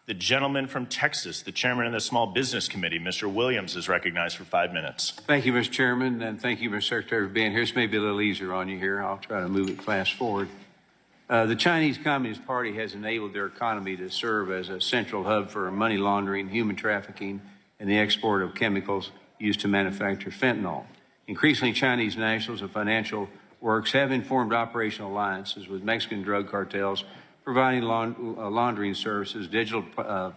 The gentleman from Texas, the chairman of the Small Business Committee, Mr. Williams, is recognized for 5 minutes. Thank you, Mr. Chairman, and thank you, Mr. Secretary, for being here. This may be a little easier on you here. I'll try to move it fast forward. The Chinese Communist Party has enabled their economy to serve as a central hub for money laundering, human trafficking, and the export of chemicals used to manufacture fentanyl. Increasingly, Chinese nationals of financial works have informed operational alliances with Mexican drug cartels, providing laundering services, digital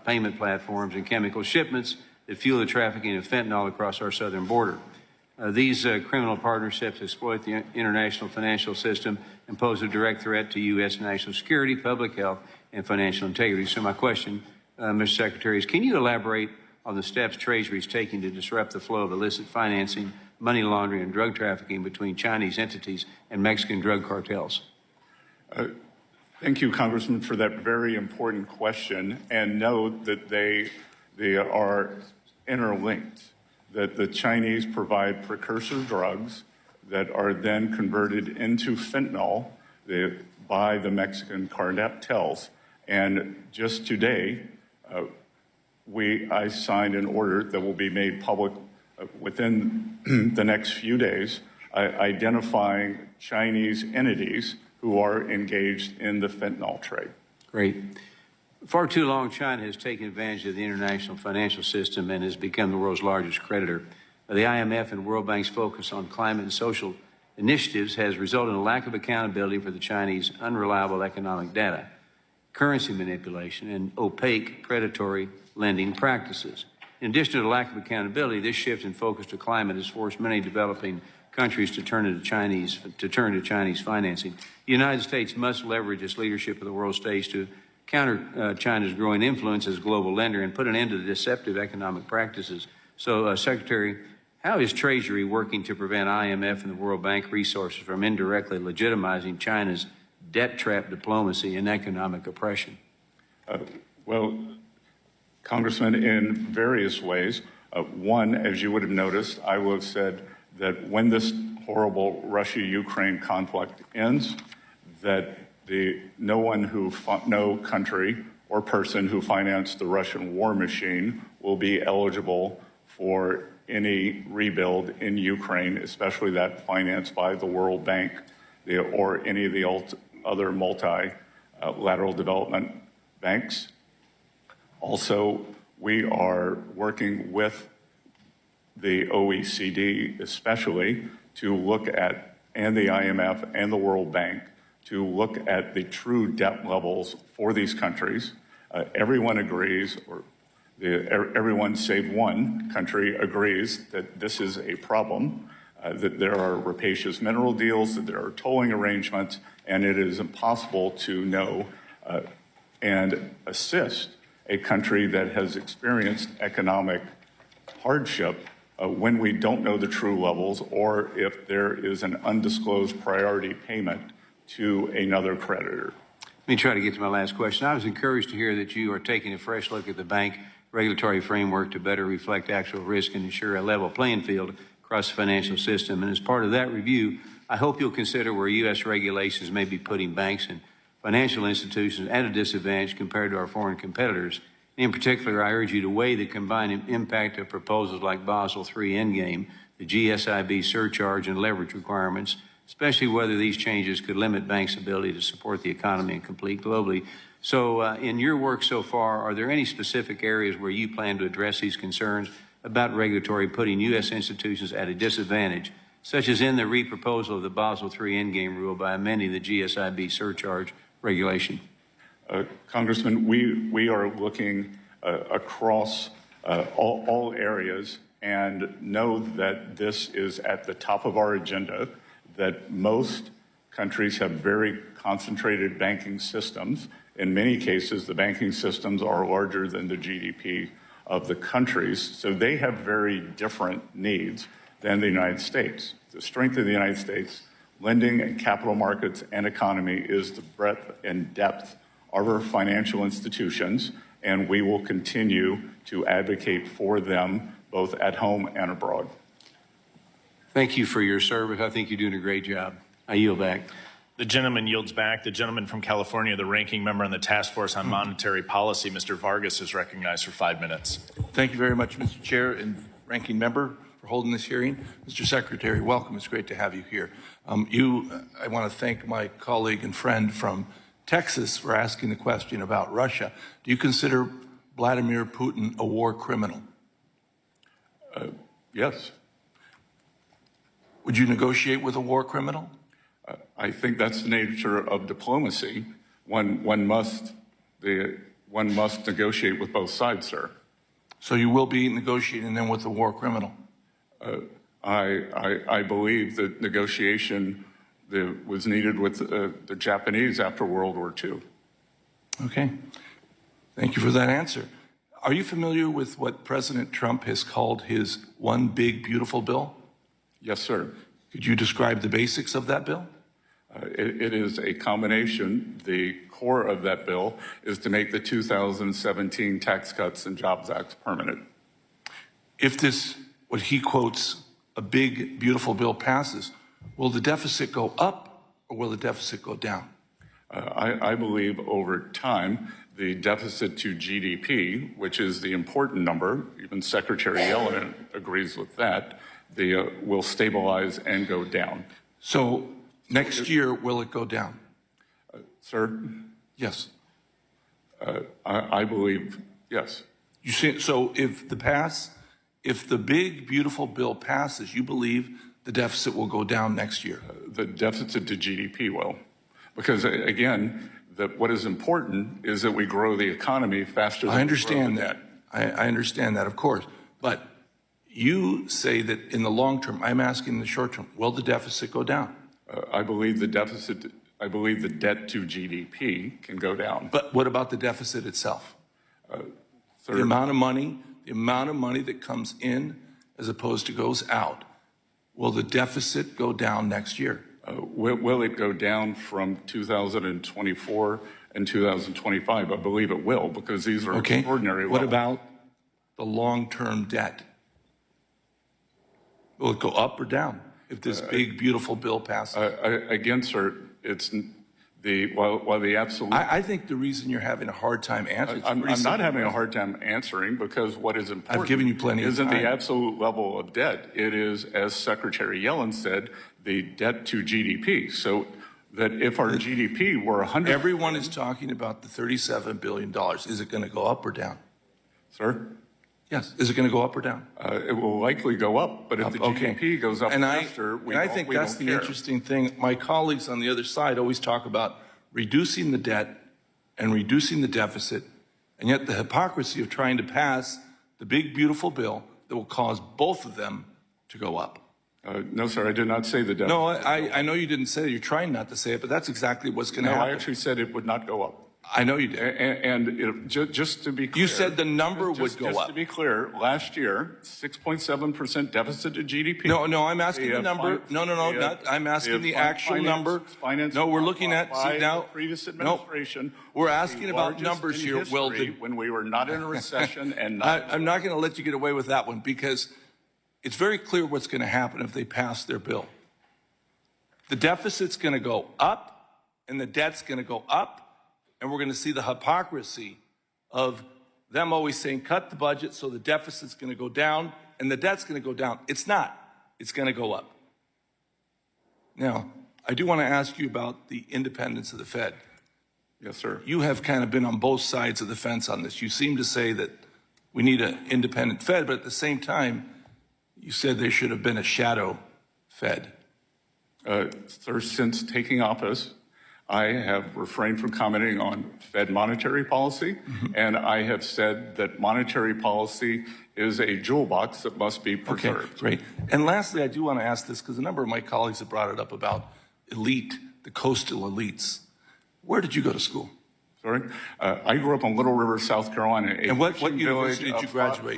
payment platforms, and chemical shipments that fuel the trafficking of fentanyl across our southern border. These criminal partnerships exploit the international financial system and pose a direct threat to U.S. national security, public health, and financial integrity. So my question, Mr. Secretary, is can you elaborate on the steps Treasury is taking to disrupt the flow of illicit financing, money laundering, and drug trafficking between Chinese entities and Mexican drug cartels? Thank you, Congressman, for that very important question. And know that they are interlinked, that the Chinese provide precursor drugs that are then converted into fentanyl by the Mexican cartels. And just today, I signed an order that will be made public within the next few days, identifying Chinese entities who are engaged in the fentanyl trade. Great. Far too long, China has taken advantage of the international financial system and has become the world's largest creditor. The IMF and World Bank's focus on climate and social initiatives has resulted in a lack of accountability for the Chinese unreliable economic data, currency manipulation, and opaque predatory lending practices. In addition to the lack of accountability, this shift in focus to climate has forced many developing countries to turn to Chinese financing. The United States must leverage its leadership of the world stage to counter China's growing influence as a global lender and put an end to the deceptive economic practices. So, Secretary, How is Treasury working to prevent IMF and the World Bank resources from indirectly legitimizing China's debt trap diplomacy and economic oppression? Well, Congressman, in various ways. One, as you would have noticed, I will have said that when this horrible Russia-Ukraine conflict ends, that no country or person who financed the Russian war machine will be eligible for any rebuild in Ukraine, especially that financed by the World Bank or any of the other multilateral development banks. Also, we are working with the OECD especially to look at, and the IMF and the World Bank, to look at the true debt levels for these countries. Everyone agrees, or everyone save one country agrees that this is a problem, that there are rapacious mineral deals, that there are tolling arrangements, and it is impossible to know and assist a country that has experienced economic hardship when we don't know the true levels or if there is an undisclosed priority payment to another creditor. Let me try to get to my last question. I was encouraged to hear that you are taking a fresh look at the bank regulatory framework to better reflect actual risk and ensure a level playing field across the financial system. And as part of that review, I hope you'll consider where U.S. regulations may be putting banks and financial institutions at a disadvantage compared to our foreign competitors. In particular, I urge you to weigh the combined impact of proposals like Basel III Endgame, the GSIB surcharge and leverage requirements, especially whether these changes could limit banks' ability to support the economy and compete globally. So in your work so far, are there any specific areas where you plan to address these concerns about regulatory putting U.S. institutions at a disadvantage, such as in the reproposal of the Basel III Endgame rule by amending the GSIB surcharge regulation? Congressman, we are looking across all areas and know that this is at the top of our agenda, that most countries have very concentrated banking systems. In many cases, the banking systems are larger than the GDP of the countries, so they have very different needs than the United States. The strength of the United States, lending and capital markets and economy, is the breadth and depth of our financial institutions, and we will continue to advocate for them both at home and abroad. Thank you for your service. I think you're doing a great job. I yield back. The gentleman yields back. The gentleman from California, the ranking member on the Task Force on Monetary Policy, Mr. Vargas, is recognized for 5 minutes. Thank you very much, Mr. Chair and ranking member, for holding this hearing. Mr. Secretary, welcome. It's great to have you here. I want to thank my colleague and friend from Texas for asking the question about Russia. Do you consider Vladimir Putin a war criminal? Yes. Would you negotiate with a war criminal? I think that's the nature of diplomacy. One must negotiate with both sides, sir. So you will be negotiating then with a war criminal? I believe that negotiation was needed with the Japanese after World War II. Okay. Thank you for that answer. Are you familiar with what President Trump has called his One Big Beautiful Bill? Yes, sir. Could you describe the basics of that bill? It is a combination. The core of that bill is to make the 2017 Tax Cuts and Jobs Act permanent. If this, what he quotes, a big, beautiful bill passes, will the deficit go up or will the deficit go down? I believe over time, the deficit to GDP, which is the important number, even Secretary Yellen agrees with that, will stabilize and go down. So next year, will it go down? Sir? Yes. I believe yes. You see, so if the big, beautiful bill passes, you believe the deficit will go down next year? The deficit to GDP will. Because again, what is important is that we grow the economy faster than I understand we grow that. I understand that, of course. But you say that in the long term, I'm asking in the short term, will the deficit go down? I believe the debt to GDP can go down. But what about the deficit itself? The amount of money that comes in as opposed to goes out, will the deficit go down next year? Will it go down from 2024 and 2025? I believe it will, because these are extraordinary levels. What about the long-term debt? Will it go up or down if this big, beautiful bill passes? Again, sir, it's while the absolute... I think the reason you're having a hard time answering... I'm not having a hard time answing, because what is important... I've given you plenty of time. ...isn't the absolute level of debt. It is, as Secretary Yellen said, the debt to GDP. So that if our GDP were 100... Everyone is talking about the $37 billion. Is it going to go up or down? Sir? Yes. Is it going to go up or down? It will likely go up, but if the GDP goes up faster, I think that's the interesting thing. My colleagues on the other side always talk about reducing the debt and reducing the deficit, and yet the hypocrisy of trying to pass the big, beautiful bill that will cause both of them to go up. No, sir, I did not say the deficit. No, I know you didn't say it. You're trying not to say it, but that's exactly what's going to happen. No, I actually said it would not go up. I know you did. And just to be clear... You said the number would go up. Just to be clear, last year, 6.7% deficit to GDP. No, I'm asking the number. I'm asking the actual number. No, we're looking at... See, now, previous administration... We're asking about numbers here. When we were not in a recession and not... I'm not going to let you get away with that one, because it's very clear what's going to happen if they pass their bill. The deficit's going to go up, and the debt's going to go up, and we're going to see the hypocrisy of them always saying, cut the budget, so the deficit's going to go down, and the debt's going to go down. It's not. It's going to go up. Now, I do want to ask you about the independence of the Fed. Yes, sir. You have kind of been on both sides of the fence on this. You seem to say that we need an independent Fed, but at the same time, you said there should have been a shadow Fed. Sir, since taking office, I have refrained from commenting on Fed monetary policy, and I have said that monetary policy is a jewel box that must be preserved. Okay, great. And lastly, I do want to ask this, because a number of my colleagues have brought it up about elite, the coastal elites. Where did you go to school? Sorry? I grew up in Little River, South Carolina. And what university did you graduate?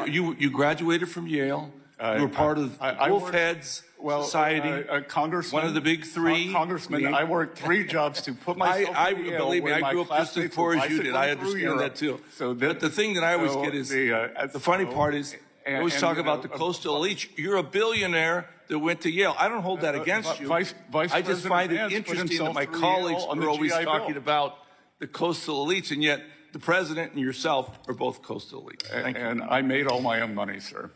You graduated from Yale. You were part of Wolfhead's Society, Congressman, one of the big three. Congressman, I worked 3 jobs to put myself in Yale. Believe me, I grew up just as poor as you did. I understand that too. But the thing that I always get is, the funny part is, I always talk about the coastal elites. You're a billionaire that went to Yale. I don't hold that against you. I just find it interesting that my colleagues are always talking about the coastal elites, and yet the president and yourself are both coastal elites. And I made all my own money, sir.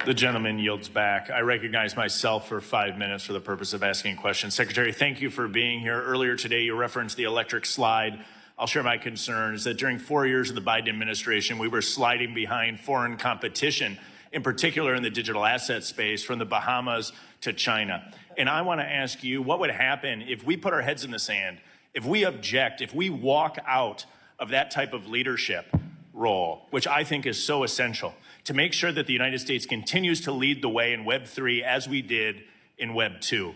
The gentleman yields back. I recognize myself for 5 minutes for the purpose of asking questions. Secretary, thank you for being here. Earlier today, you referenced the electric slide. I'll share my concerns that during 4 years of the Biden administration, we were sliding behind foreign competition, in particular in the digital asset space, from the Bahamas to China. And I want to ask you, what would happen if we put our heads in the sand, if we object, if we walk out of that type of leadership role, which I think is so essential, to make sure that the United States continues to lead the way in Web 3 as we did in Web 2.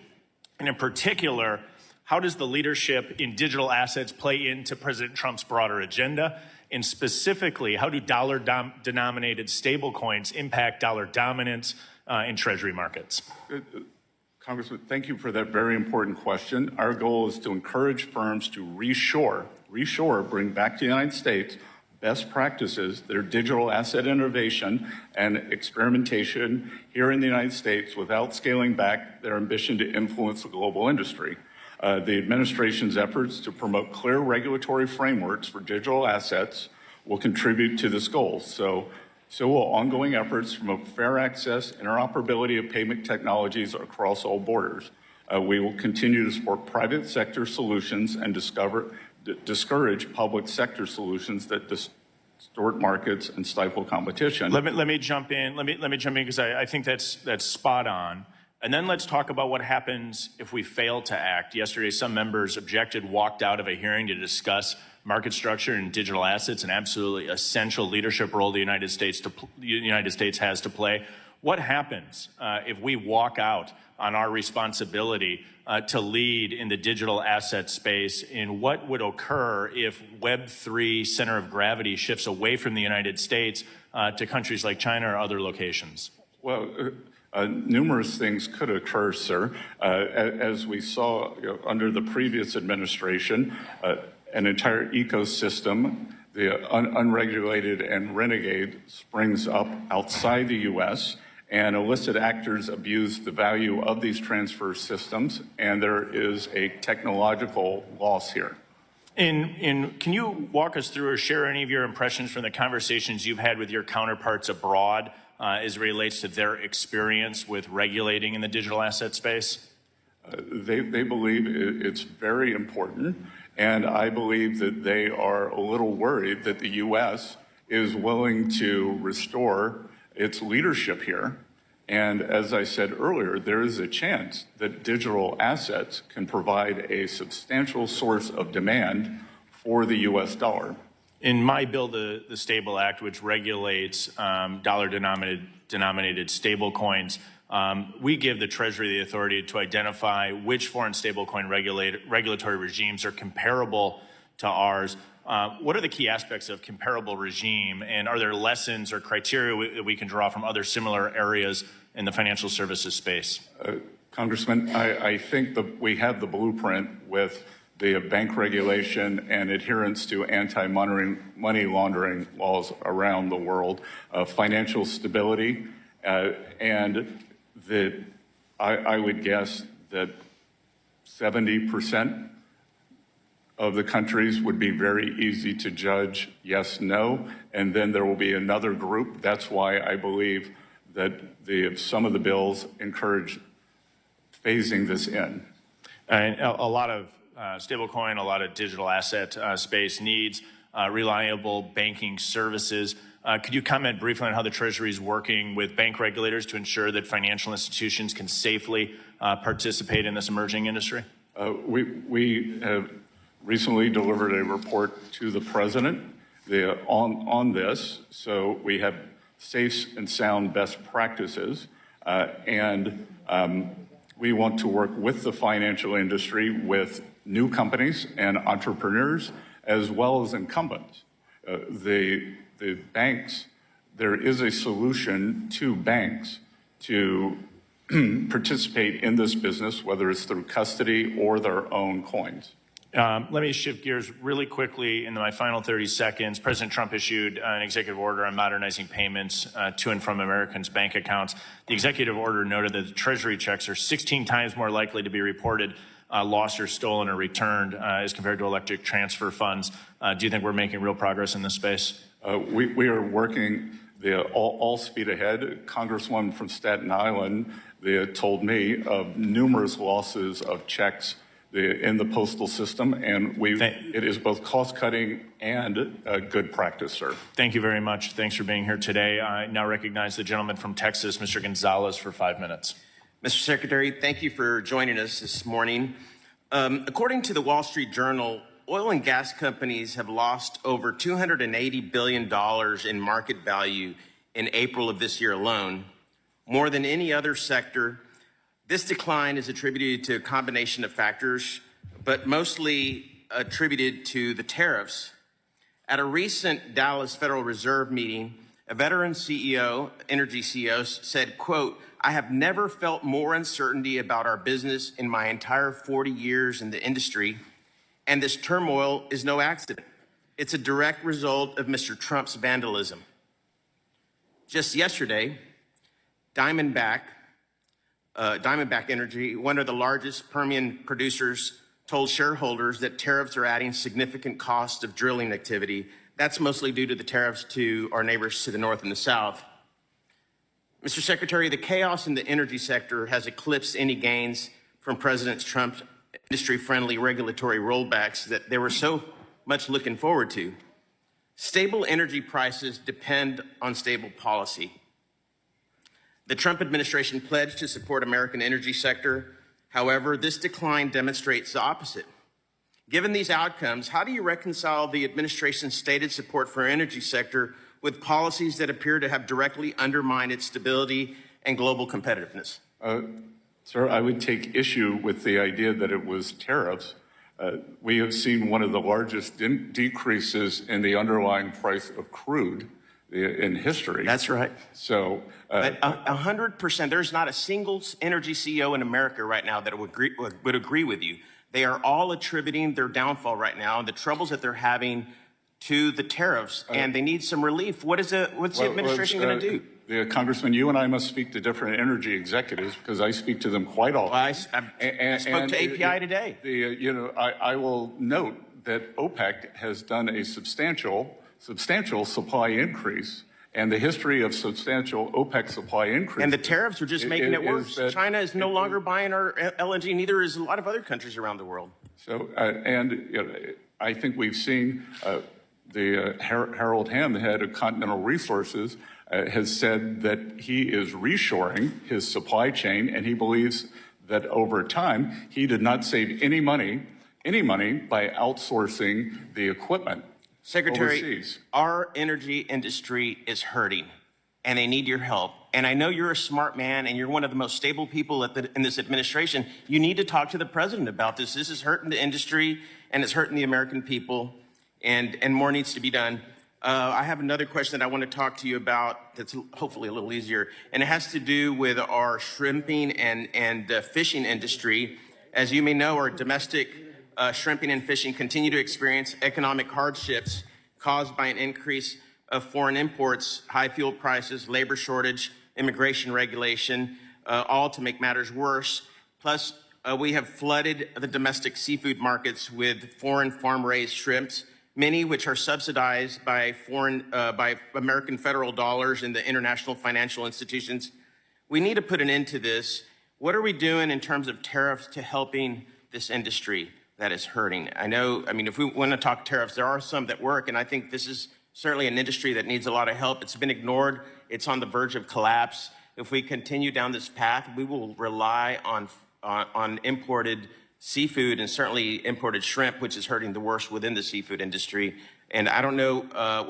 And in particular, how does the leadership in digital assets play into President Trump's broader agenda? And specifically, how do dollar-denominated stablecoins impact dollar dominance in Treasury markets? Congressman, thank you for that very important question. Our goal is to encourage firms to reshore, bring back to the United States best practices, their digital asset innovation and experimentation here in the United States without scaling back their ambition to influence the global industry. The administration's efforts to promote clear regulatory frameworks for digital assets will contribute to this goal. So will ongoing efforts to promote fair access, interoperability of payment technologies across all borders. We will continue to support private sector solutions and discourage public sector solutions that distort markets and stifle competition. Let me jump in. Let me jump in because I think that's spot on. And then let's talk about what happens if we fail to act. Yesterday, some members objected, walked out of a hearing to discuss market structure and digital assets, an absolutely essential leadership role the United States has to play. What happens if we walk out on our responsibility to lead in the digital asset space? And what would occur if Web3 center of gravity shifts away from the United States to countries like China or other locations? Well, numerous things could occur, sir. As we saw under the previous administration, an entire ecosystem, the unregulated and renegade, springs up outside the U.S., and illicit actors abuse the value of these transfer systems, and there is a technological loss here. Can you walk us through or share any of your impressions from the conversations you've had with your counterparts abroad as it relates to their experience with regulating in the digital asset space? They believe it's very important, and I believe that they are a little worried that the U.S. is willing to restore its leadership here. And as I said earlier, there is a chance that digital assets can provide a substantial source of demand for the U.S. dollar. In my bill, the Stable Act, which regulates dollar-denominated stable coins, we give the Treasury the authority to identify which foreign stablecoin regulatory regimes are comparable to ours. What are the key aspects of comparable regime, and are there lessons or criteria that we can draw from other similar areas in the financial services space? Congressman, I think that we have the blueprint with the bank regulation and adherence to anti-money laundering laws around the world, financial stability, and that I would guess that 70% of the countries would be very easy to judge yes, no, and then there will be another group. That's why I believe that some of the bills encourage phasing this in. And a lot of stablecoin, a lot of digital asset space needs reliable banking services. Could you comment briefly on how the Treasury is working with bank regulators to ensure that financial institutions can safely participate in this emerging industry? We have recently delivered a report to the President on this, so we have safe and sound best practices, and we want to work with the financial industry, with new companies and entrepreneurs, as well as incumbents. The banks, there is a solution to banks to participate in this business, whether it's through custody or their own coins. Let me shift gears really quickly in my final 30 seconds. President Trump issued an executive order on modernizing payments to and from Americans' bank accounts. The executive order noted that the Treasury checks are 16 times more likely to be reported lost or stolen or returned as compared to electric transfer funds. Do you think we're making real progress in this space? We are working all speed ahead. Congresswoman from Staten Island told me of numerous losses of checks in the postal system, and it is both cost-cutting and good practice, sir. Thank you very much. Thanks for being here today. I now recognize the gentleman from Texas, Mr. Gonzalez, for 5 minutes. Mr. Secretary, thank you for joining us this morning. According to the Wall Street Journal, oil and gas companies have lost over $280 billion in market value in April of this year alone, more than any other sector. This decline is attributed to a combination of factors, but mostly attributed to the tariffs. At a recent Dallas Federal Reserve meeting, a veteran CEO, energy CEO, said, quote, "I have never felt more uncertainty about our business in my entire 40 years in the industry, and this turmoil is no accident. It's a direct result of Mr. Trump's vandalism." Just yesterday, Diamondback Energy, one of the largest Permian producers, told shareholders that tariffs are adding significant cost of drilling activity. That's mostly due to the tariffs to our neighbors to the north and the south. Mr. Secretary, the chaos in the energy sector has eclipsed any gains from President Trump's industry-friendly regulatory rollbacks that they were so much looking forward to. Stable energy prices depend on stable policy. The Trump administration pledged to support American energy sector. However, this decline demonstrates the opposite. Given these outcomes, how do you reconcile the administration's stated support for our energy sector with policies that appear to have directly undermined its stability and global competitiveness? Sir, I would take issue with the idea that it was tariffs. We have seen one of the largest decreases in the underlying price of crude in history. That's right. So, 100%. There's not a single energy CEO in America right now that would agree with you. They are all attributing their downfall right now and the troubles that they're having to the tariffs, and they need some relief. What's the administration going to do? Congressman, you and I must speak to different energy executives because I speak to them quite often. Well, I spoke to API today. I will note that OPEC has done a substantial supply increase, and the history of substantial OPEC supply increase. And the tariffs are just making it worse. China is no longer buying our LNG, neither is a lot of other countries around the world. So, I think we've seen Harold Hamm, the head of Continental Resources, has said that he is reshoring his supply chain, and he believes that over time he did not save any money by outsourcing the equipment. Secretary, overseas. Our energy industry is hurting, and they need your help. And I know you're a smart man, and you're one of the most stable people in this administration. You need to talk to the president about this. This is hurting the industry, and it's hurting the American people, and more needs to be done. I have another question that I want to talk to you about that's hopefully a little easier, and it has to do with our shrimping and fishing industry. As you may know, our domestic shrimping and fishing continue to experience economic hardships caused by an increase of foreign imports, high fuel prices, labor shortage, immigration regulation, all to make matters worse. Plus, we have flooded the domestic seafood markets with foreign farm-raised shrimps, many which are subsidized by American federal dollars in the international financial institutions. We need to put an end to this. What are we doing in terms of tariffs to helping this industry that is hurting? I mean, if we want to talk tariffs, there are some that work, and I think this is certainly an industry that needs a lot of help. It's been ignored. It's on the verge of collapse. If we continue down this path, we will rely on imported seafood and certainly imported shrimp, which is hurting the worst within the seafood industry. And I don't know how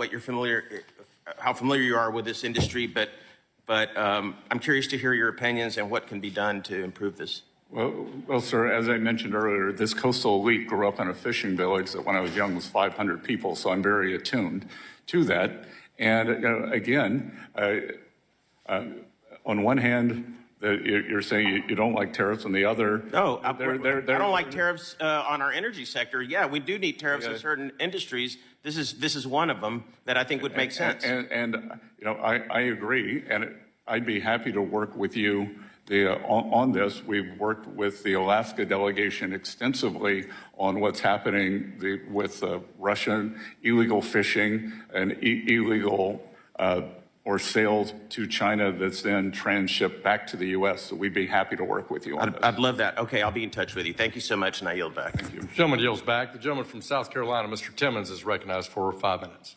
familiar you are with this industry, but I'm curious to hear your opinions and what can be done to improve this. Well, sir, as I mentioned earlier, this coastal elite grew up in a fishing village that when I was young was 500 people, so I'm very attuned to that. And again, on one hand, you're saying you don't like tariffs, on the other, no, I don't like tariffs on our energy sector. Yeah, we do need tariffs in certain industries. This is one of them that I think would make sense. And I agree, and I'd be happy to work with you on this. We've worked with the Alaska delegation extensively on what's happening with Russian illegal fishing and illegal or sales to China that's then transshipped back to the U.S. So we'd be happy to work with you on this. I'd love that. Okay, I'll be in touch with you. Thank you so much, and I yield back. Thank you. The gentleman yields back. The gentleman from South Carolina, Mr. Timmons, is recognized for 5 minutes.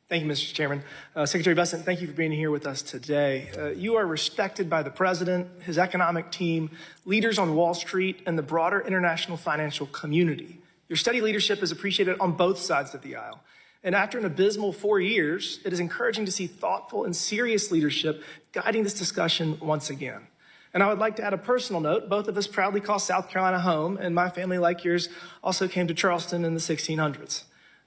Thank you, Mr. Chairman. Secretary Bessent, thank you for being here with us today. You are respected by the president, his economic team, leaders on Wall Street, and the broader international financial community. Your steady leadership is appreciated on both sides of the aisle. And after an abysmal 4 years, it is encouraging to see thoughtful and serious leadership guiding this discussion once again. And I would like to add a personal note. Both of us proudly call South Carolina home, and my family, like yours, also came to Charleston in the 1600s.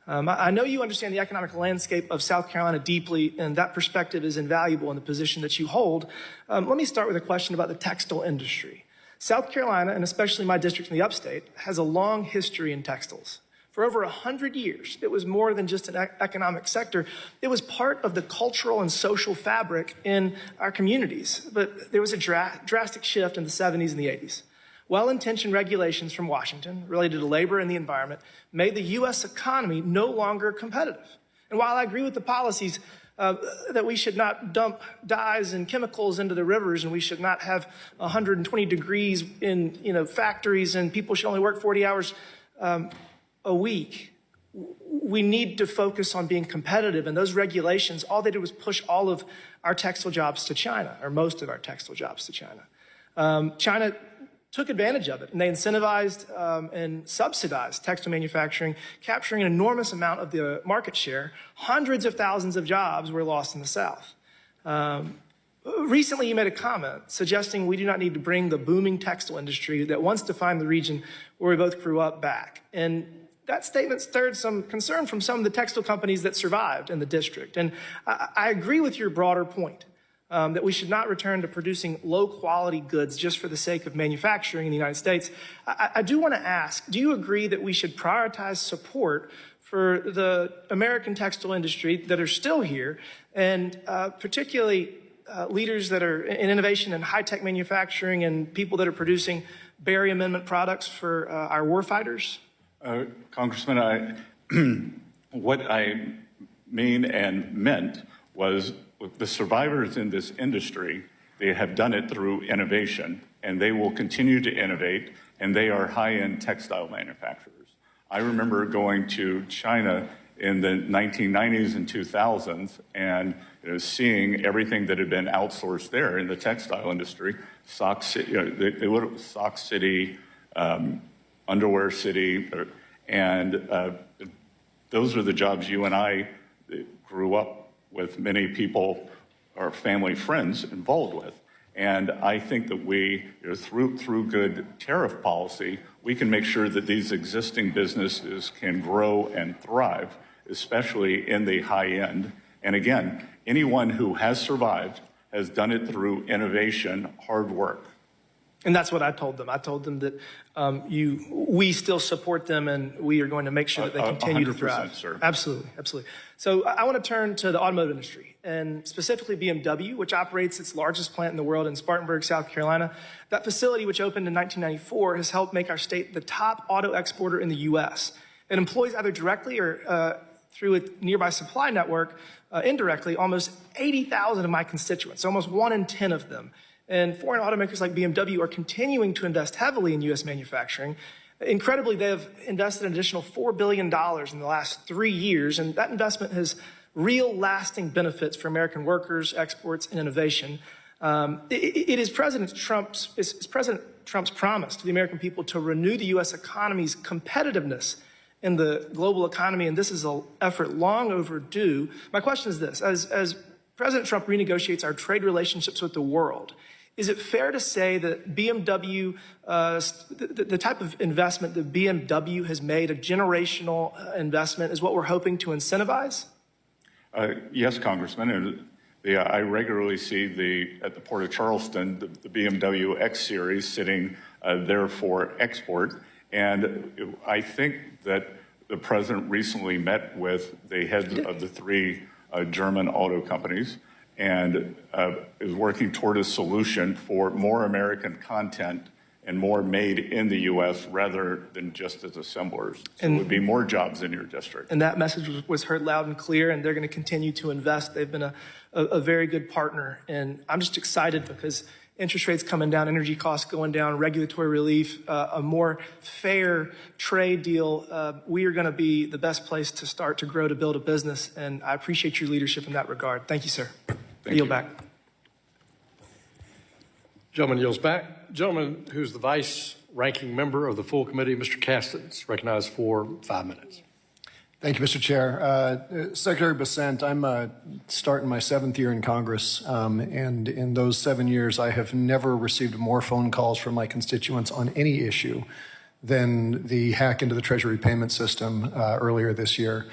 I know you understand the economic landscape of South Carolina deeply, and that perspective is invaluable in the position that you hold. Let me start with a question about the textile industry. South Carolina, and especially my district in the upstate, has a long history in textiles. For over 100 years, it was more than just an economic sector. It was part of the cultural and social fabric in our communities. But there was a drastic shift in the 70s and the 80s. Well-intentioned regulations from Washington related to labor and the environment made the U.S. economy no longer competitive. And while I agree with the policies that we should not dump dyes and chemicals into the rivers, and we should not have 120 degrees in factories, and people should only work 40 hours a week, we need to focus on being competitive. And those regulations, all they did was push all of our textile jobs to China, or most of our textile jobs to China. China took advantage of it, and they incentivized and subsidized textile manufacturing, capturing an enormous amount of the market share. Hundreds of thousands of jobs were lost in the South. Recently, you made a comment suggesting we do not need to bring the booming textile industry that once defined the region where we both grew up back. And that statement stirred some concern from some of the textile companies that survived in the district. And I agree with your broader point that we should not return to producing low-quality goods just for the sake of manufacturing in the United States. I do want to ask, do you agree that we should prioritize support for the American textile industry that are still here, and particularly leaders that are in innovation and high-tech manufacturing and people that are producing Berry Amendment products for our warfighters? Congressman, what I mean and meant was the survivors in this industry, they have done it through innovation, and they will continue to innovate, and they are high-end textile manufacturers. I remember going to China in the 1990s and 2000s and seeing everything that had been outsourced there in the textile industry. Sock City, they would Sock City, Underwear City, and those are the jobs you and I grew up with many people, our family friends, involved with. And I think that we, through good tariff policy, we can make sure that these existing businesses can grow and thrive, especially in the high end. And again, anyone who has survived has done it through innovation, hard work. And that's what I told them. I told them that we still support them, and we are going to make sure that they continue to thrive. Sir. Absolutely, absolutely. So I want to turn to the automotive industry, and specifically BMW, which operates its largest plant in the world in Spartanburg, South Carolina. That facility, which opened in 1994, has helped make our state the top auto exporter in the U.S. It employs either directly or through a nearby supply network, indirectly, almost 80,000 of my constituents, almost 1 in 10 of them. And foreign automakers like BMW are continuing to invest heavily in U.S. manufacturing. Incredibly, they have invested an additional $4 billion in the last 3 years, and that investment has real lasting benefits for American workers, exports, and innovation. It is President Trump's promise to the American people to renew the U.S. economy's competitiveness in the global economy, and this is an effort long overdue. My question is this: as President Trump renegotiates our trade relationships with the world, is it fair to say that BMW, the type of investment that BMW has made, a generational investment, is what we're hoping to incentivize? Yes, Congressman. And I regularly see at the Port of Charleston, the BMW X Series sitting there for export. And I think that the president recently met with the heads of the 3 German auto companies and is working toward a solution for more American content and more made in the U.S. rather than just as assemblers. So it would be more jobs in your district. And that message was heard loud and clear, and they're going to continue to invest. They've been a very good partner, and I'm just excited because interest rates coming down, energy costs going down, regulatory relief, a more fair trade deal. We are going to be the best place to start to grow, to build a business, and I appreciate your leadership in that regard. Thank you, sir. Thank you. Back. Gentleman yields back. Gentleman who's the vice ranking member of the full committee, Mr. Caston, is recognized for 5 minutes. Thank you, Mr. Chair. Secretary Bessent, I'm starting my 7th year in Congress, and in those 7 years, I have never received more phone calls from my constituents on any issue than the hack into the Treasury payment system earlier this year.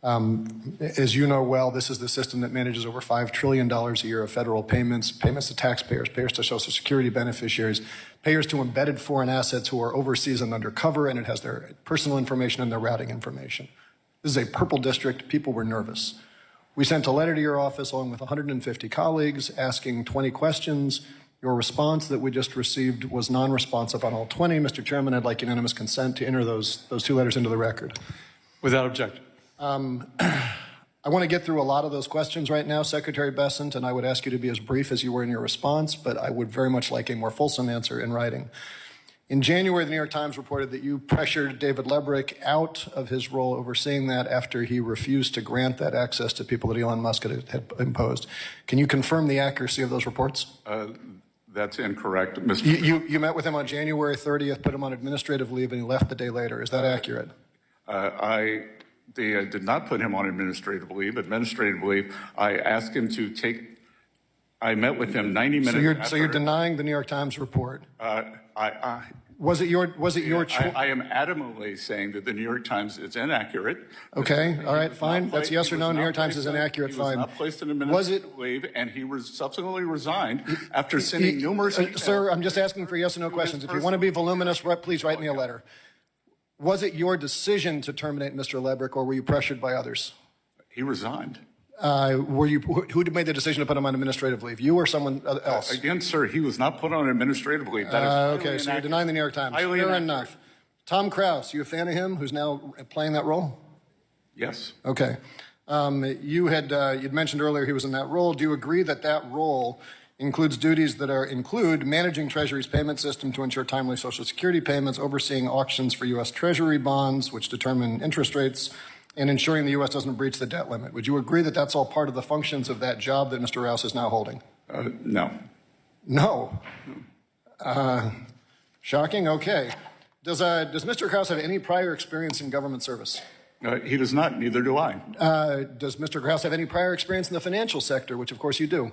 As you know well, this is the system that manages over $5 trillion a year of federal payments to taxpayers, payers to Social Security beneficiaries, payers to embedded foreign assets who are overseas and undercover, and it has their personal information and their routing information. This is a purple district. People were nervous. We sent a letter to your office along with 150 colleagues asking 20 questions. Your response that we just received was non-responsive on all 20. Mr. Chairman, I'd like unanimous consent to enter those 2 letters into the record. Without objection. I want to get through a lot of those questions right now, Secretary Bessent, and I would ask you to be as brief as you were in your response, but I would very much like a more fulsome answer in writing. In January, the New York Times reported that you pressured David Lebrick out of his role overseeing that after he refused to grant that access to people that Elon Musk had imposed. Can you confirm the accuracy of those reports? That's incorrect, Mr. You met with him on January 30th, put him on administrative leave, and he left the day later. Is that accurate? I did not put him on administrative leave. Administrative leave, I asked him to take, I met with him 90 minutes after. So you're denying the New York Times report? Was it your choice? I am adamantly saying that the New York Times is inaccurate. Okay, all right, fine. That's yes or no. New York Times is inaccurate. Fine. He was not placed in administrative leave, and he was subsequently resigned after sending numerous emails. Sir, I'm just asking for yes or no questions. If you want to be voluminous, please write me a letter. Was it your decision to terminate Mr. Lebrick, or were you pressured by others? He resigned. Who made the decision to put him on administrative leave? You or someone else? Again, sir, he was not put on administrative leave. That is okay, so you're denying the New York Times. Fair enough. Tom Krause, you a fan of him, who's now playing that role? Yes. Okay. You'd mentioned earlier he was in that role. Do you agree that that role includes duties that include managing Treasury's payment system to ensure timely Social Security payments, overseeing auctions for U.S. Treasury bonds, which determine interest rates, and ensuring the U.S. doesn't breach the debt limit? Would you agree that that's all part of the functions of that job that Mr. Rouse is now holding? No. No? Shocking? Okay. Does Mr. Krause have any prior experience in government service? He does not, neither do I. Does Mr. Krause have any prior experience in the financial sector, which of course you do?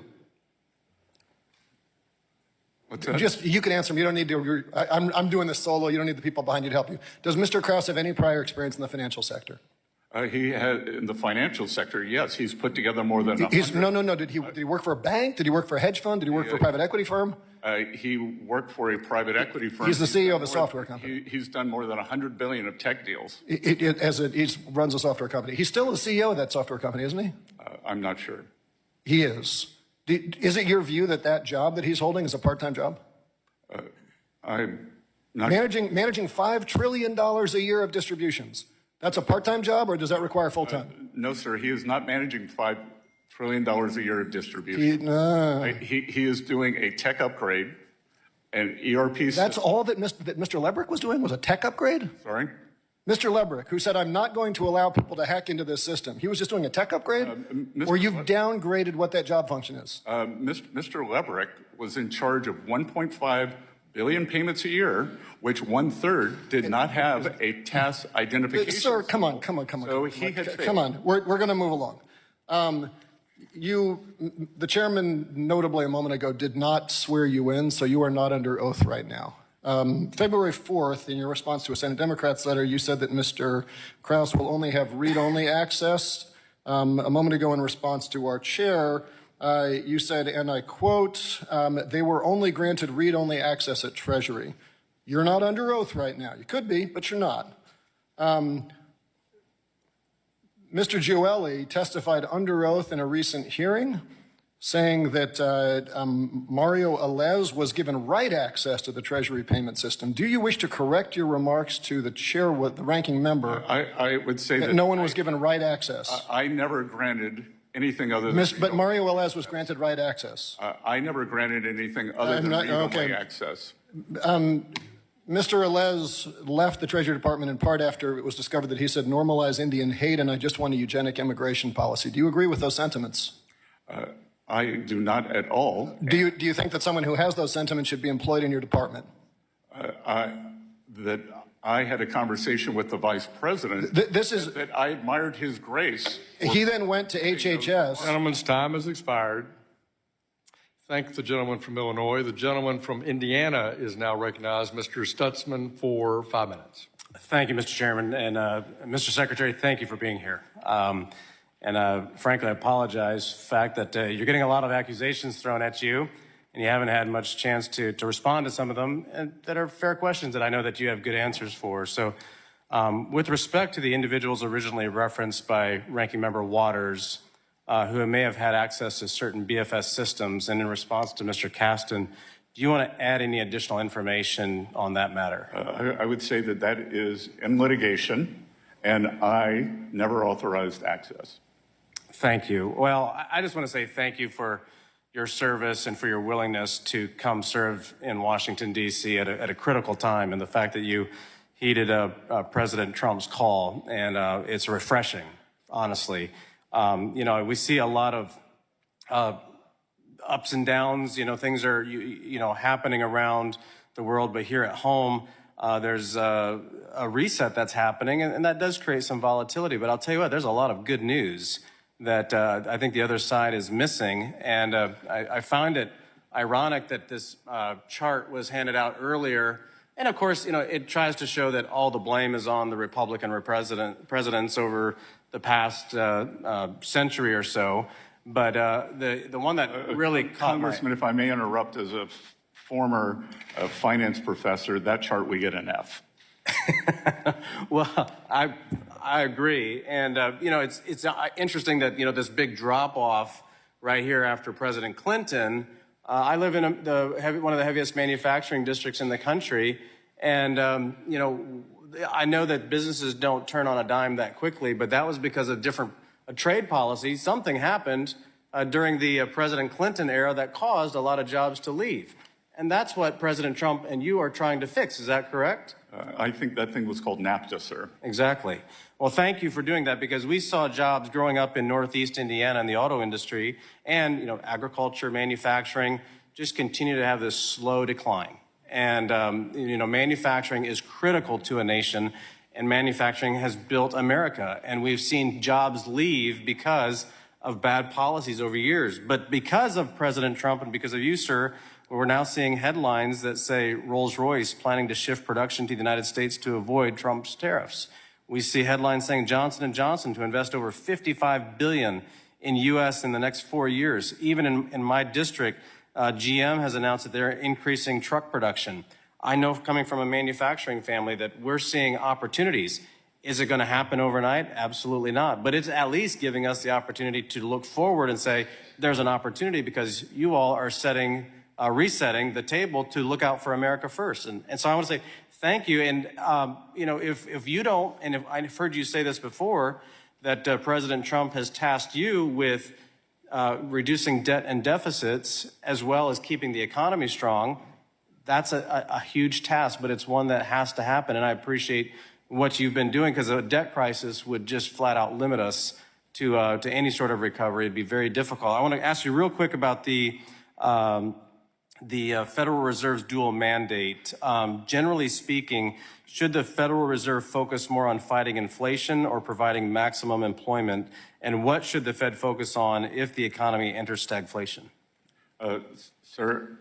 What's that? Just, you can answer me. You don't need to, I'm doing this solo. You don't need the people behind you to help you. Does Mr. Krause have any prior experience in the financial sector? He had in the financial sector, yes. He's put together more than 100. No. Did he work for a bank? Did he work for a hedge fund? Did he work for a private equity firm? He worked for a private equity firm. He's the CEO of a software company. He's done more than $100 billion of tech deals. He runs a software company. He's still the CEO of that software company, isn't he? I'm not sure. He is. Is it your view that that job that he's holding is a part-time job? I'm not managing $5 trillion a year of distributions. That's a part-time job, or does that require full-time? No, sir. He is not managing $5 trillion a year of distribution. He is doing a tech upgrade, an ERP system. That's all that Mr. Lebrick was doing, was a tech upgrade? Sorry? Mr. Lebrick, who said, I'm not going to allow people to hack into this system. He was just doing a tech upgrade? Or you've downgraded what that job function is? Mr. Lebrick was in charge of 1.5 billion payments a year, which 1/3 did not have a task identification. Sir, come on. So he had failed. Come on, we're going to move along. The chairman, notably a moment ago, did not swear you in, so you are not under oath right now. February 4th, in your response to a Senate Democrats letter, you said that Mr. Krause will only have read-only access. A moment ago, in response to our chair, you said, and I quote, they were only granted read-only access at Treasury. You're not under oath right now. You could be, but you're not. Mr. Gioeli testified under oath in a recent hearing, saying that Mario Alez was given right access to the Treasury payment system. Do you wish to correct your remarks to the chair, the ranking member? I would say that no one was given right access. I never granted anything other than... But Mario Alez was granted right access. I never granted anything other than read-only access. Mr. Alez left the Treasury Department in part after it was discovered that he said normalize Indian hate and I just want a eugenic immigration policy. Do you agree with those sentiments? I do not at all. Do you think that someone who has those sentiments should be employed in your department? That I had a conversation with the vice president that I admired his grace. He then went to HHS. Gentleman's time has expired. Thank the gentleman from Illinois. The gentleman from Indiana is now recognized. Mr. Stutzman for 5 minutes. Thank you, Mr. Chairman. And Mr. Secretary, thank you for being here. Frankly, I apologize for the fact that you're getting a lot of accusations thrown at you, and you haven't had much chance to respond to some of them that are fair questions that I know that you have good answers for. So with respect to the individuals originally referenced by Ranking Member Waters, who may have had access to certain BFS systems, and in response to Mr. Kasten, do you want to add any additional information on that matter? I would say that is in litigation, and I never authorized access. Thank you. Well, I just want to say thank you for your service and for your willingness to come serve in Washington, D.C. at a critical time, and the fact that you heeded President Trump's call, and it's refreshing, honestly. We see a lot of ups and downs. Things are happening around the world, but here at home, there's a reset that's happening, and that does create some volatility. But I'll tell you what, there's a lot of good news that I think the other side is missing, and I find it ironic that this chart was handed out earlier And of course, it tries to show that all the blame is on the Republican presidents over the past century or so. But the one that really caught Congressman, if I may interrupt, as a former finance professor, that chart we get an F. Well, I agree, and it's interesting that this big drop off right here after President Clinton. I live in one of the heaviest manufacturing districts in the country, and I know that businesses don't turn on a dime that quickly, but that was because of different trade policy. Something happened during the President Clinton era that caused a lot of jobs to leave, and that's what President Trump and you are trying to fix. Is that correct? I think that thing was called NAFTA, sir. Exactly. Well, thank you for doing that, because we saw jobs growing up in Northeast Indiana in the auto industry and, agriculture, manufacturing, just continue to have this slow decline. And, manufacturing is critical to a nation, and manufacturing has built America. And we've seen jobs leave because of bad policies over years. But because of President Trump and because of you, sir, we're now seeing headlines that say Rolls-Royce planning to shift production to the United States to avoid Trump's tariffs. We see headlines saying Johnson & Johnson to invest over $55 billion in U.S. in the next 4 years. Even in my district, GM has announced that they're increasing truck production. I know, coming from a manufacturing family, that we're seeing opportunities. Is it going to happen overnight? Absolutely not. But it's at least giving us the opportunity to look forward and say there's an opportunity, because you all are resetting the table to look out for America first. And so I want to say thank you. And, if you don't, and if I've heard you say this before, that President Trump has tasked you with reducing debt and deficits as well as keeping the economy strong, that's a huge task, but it's one that has to happen. And I appreciate what you've been doing, because a debt crisis would just flat out limit us to any sort of recovery. It'd be very difficult. I want to ask you real quick about the Federal Reserve's dual mandate. Generally speaking, should the Federal Reserve focus more on fighting inflation or providing maximum employment? And what should the Fed focus on if the economy enters stagflation? Sir,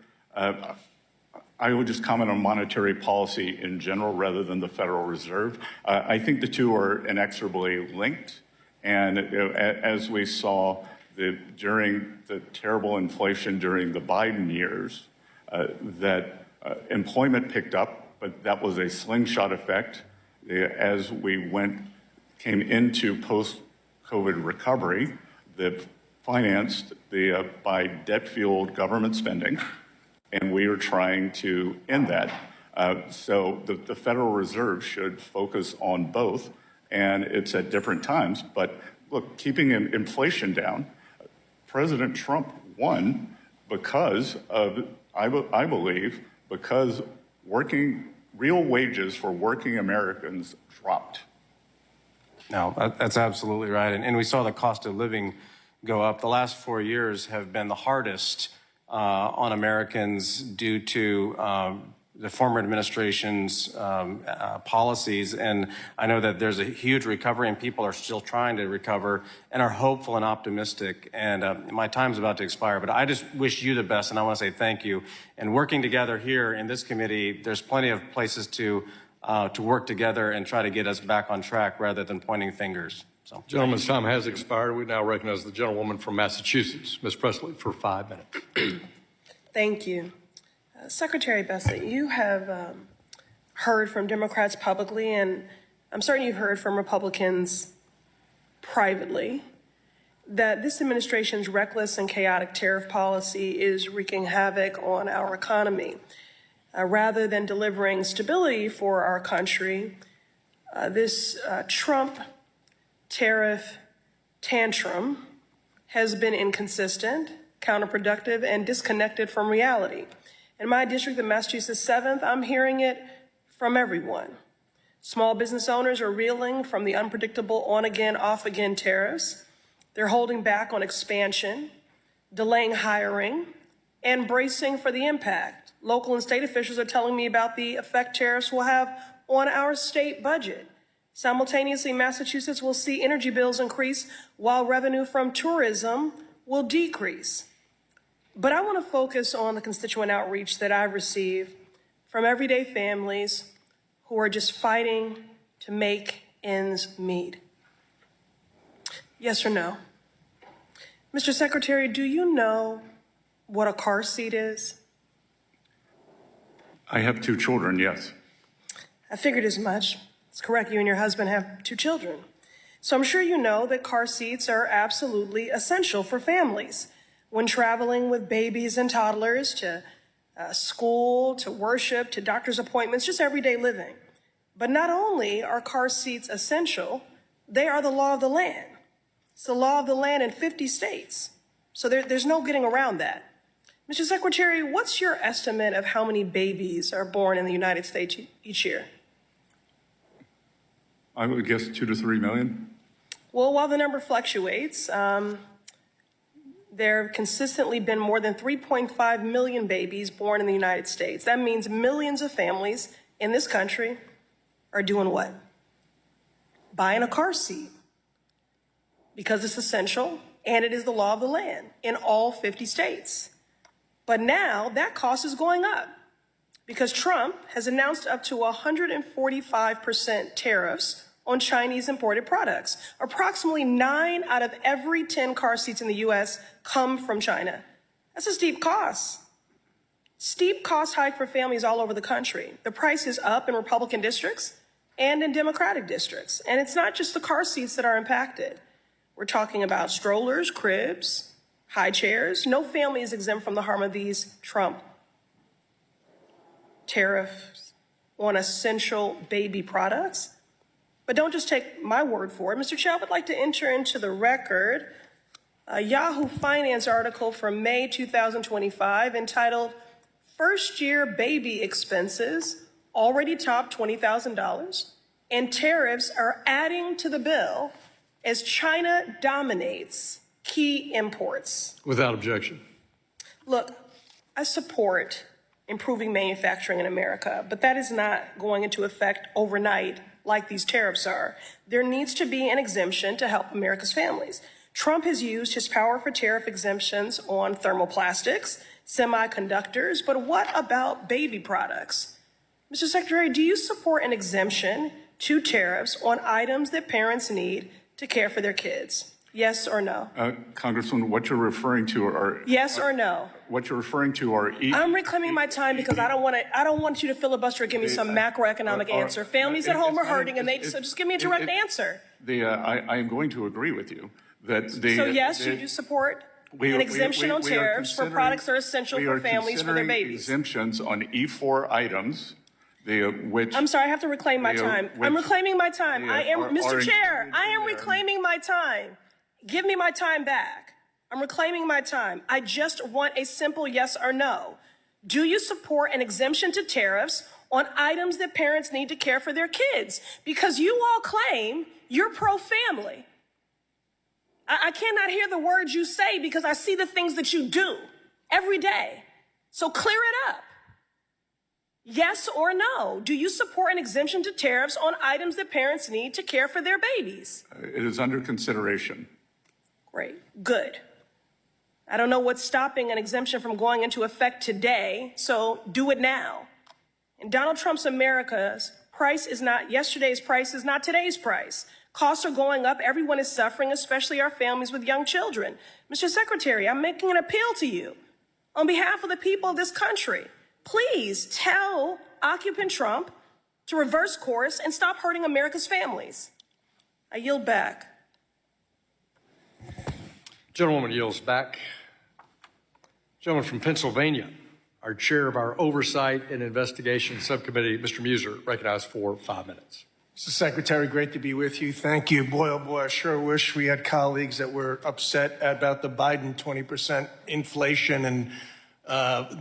I would just comment on monetary policy in general rather than the Federal Reserve. I think the two are inexorably linked. And as we saw during the terrible inflation during the Biden years, that employment picked up, but that was a slingshot effect as we came into post-COVID recovery that financed by debt-fueled government spending, and we are trying to end that. So the Federal Reserve should focus on both, and it's at different times. But look, keeping inflation down, President Trump won because of, I believe, because real wages for working Americans dropped. No, that's absolutely right. And we saw the cost of living go up. The last 4 years have been the hardest on Americans due to the former administration's policies. And I know that there's a huge recovery, and people are still trying to recover and are hopeful and optimistic. And my time's about to expire, but I just wish you the best, and I want to say thank you. And working together here in this committee, there's plenty of places to work together and try to get us back on track rather than pointing fingers. So, gentleman's time has expired. We now recognize the gentlewoman from Massachusetts, Ms. Presley, for 5 minutes. Thank you. Secretary Bessent, you have heard from Democrats publicly, and I'm certain you've heard from Republicans privately, that this administration's reckless and chaotic tariff policy is wreaking havoc on our economy. Rather than delivering stability for our country, this Trump tariff tantrum has been inconsistent, counterproductive, and disconnected from reality. In my district, the Massachusetts 7th, I'm hearing it from everyone. Small business owners are reeling from the unpredictable on-again, off-again tariffs. They're holding back on expansion, delaying hiring, and bracing for the impact. Local and state officials are telling me about the effect tariffs will have on our state budget. Simultaneously, Massachusetts will see energy bills increase while revenue from tourism will decrease. But I want to focus on the constituent outreach that I've received from everyday families who are just fighting to make ends meet? Yes or no? Mr. Secretary, do you know what a car seat is? I have 2 children, yes. I figured as much. It's correct, you and your husband have 2 children. So I'm sure you know that car seats are absolutely essential for families when traveling with babies and toddlers to school, to worship, to doctor's appointments, just everyday living. But not only are car seats essential, they are the law of the land. It's the law of the land in 50 states. So there's no getting around that. Mr. Secretary, what's your estimate of how many babies are born in the United States each year? I would guess 2 to 3 million. Well, while the number fluctuates, there have consistently been more than 3.5 million babies born in the United States. That means millions of families in this country are doing what? Buying a car seat. Because it's essential and it is the law of the land in all 50 states. But now that cost is going up because Trump has announced up to 145% tariffs on Chinese imported products. Approximately 9 out of every 10 car seats in the U.S. come from China. That's a steep cost. Steep cost hike for families all over the country. The price is up in Republican districts and in Democratic districts. And it's not just the car seats that are impacted. We're talking about strollers, cribs, high chairs. No family is exempt from the harm of these Trump tariffs on essential baby products. But don't just take my word for it. Mr. Chair, I would like to enter into the record a Yahoo Finance article from May 2025 entitled, "First Year Baby Expenses Already Top $20,000 and Tariffs Are Adding to the Bill as China Dominates Key Imports." Without objection. Look, I support improving manufacturing in America, but that is not going into effect overnight like these tariffs are. There needs to be an exemption to help America's families. Trump has used his power for tariff exemptions on thermoplastics, semiconductors, but what about baby products? Mr. Secretary, do you support an exemption to tariffs on items that parents need to care for their kids? Yes or no? Congressman, what you're referring to are... Yes or no? What you're referring to are... I'm reclaiming my time because I don't want you to filibuster or give me some macroeconomic answer. Families at home are hurting and so just give me a direct answer. I am going to agree with you that the... So yes, you do support an exemption on tariffs for products that are essential for families for their babies. Exemptions on E4 items, which... I'm sorry, I have to reclaim my time. I'm reclaiming my time. Mr. Chair, I am reclaiming my time. Give me my time back. I'm reclaiming my time. I just want a simple yes or no. Do you support an exemption to tariffs on items that parents need to care for their kids? Because you all claim you're pro-family. I cannot hear the words you say because I see the things that you do every day. So clear it up. Yes or no? Do you support an exemption to tariffs on items that parents need to care for their babies? It is under consideration. Great. Good. I don't know what's stopping an exemption from going into effect today, so do it now. In Donald Trump's America's price is not yesterday's price is not today's price. Costs are going up. Everyone is suffering, especially our families with young children. Mr. Secretary, I'm making an appeal to you on behalf of the people of this country. Please tell occupant Trump to reverse course and stop hurting America's families. I yield back. Gentlewoman yields back. Gentleman from Pennsylvania, our chair of our Oversight and Investigation Subcommittee, Mr. Muser, recognized for 5 minutes. Mr. Secretary, great to be with you. Thank you. Boy, oh boy, I sure wish we had colleagues that were upset about the Biden 20% inflation and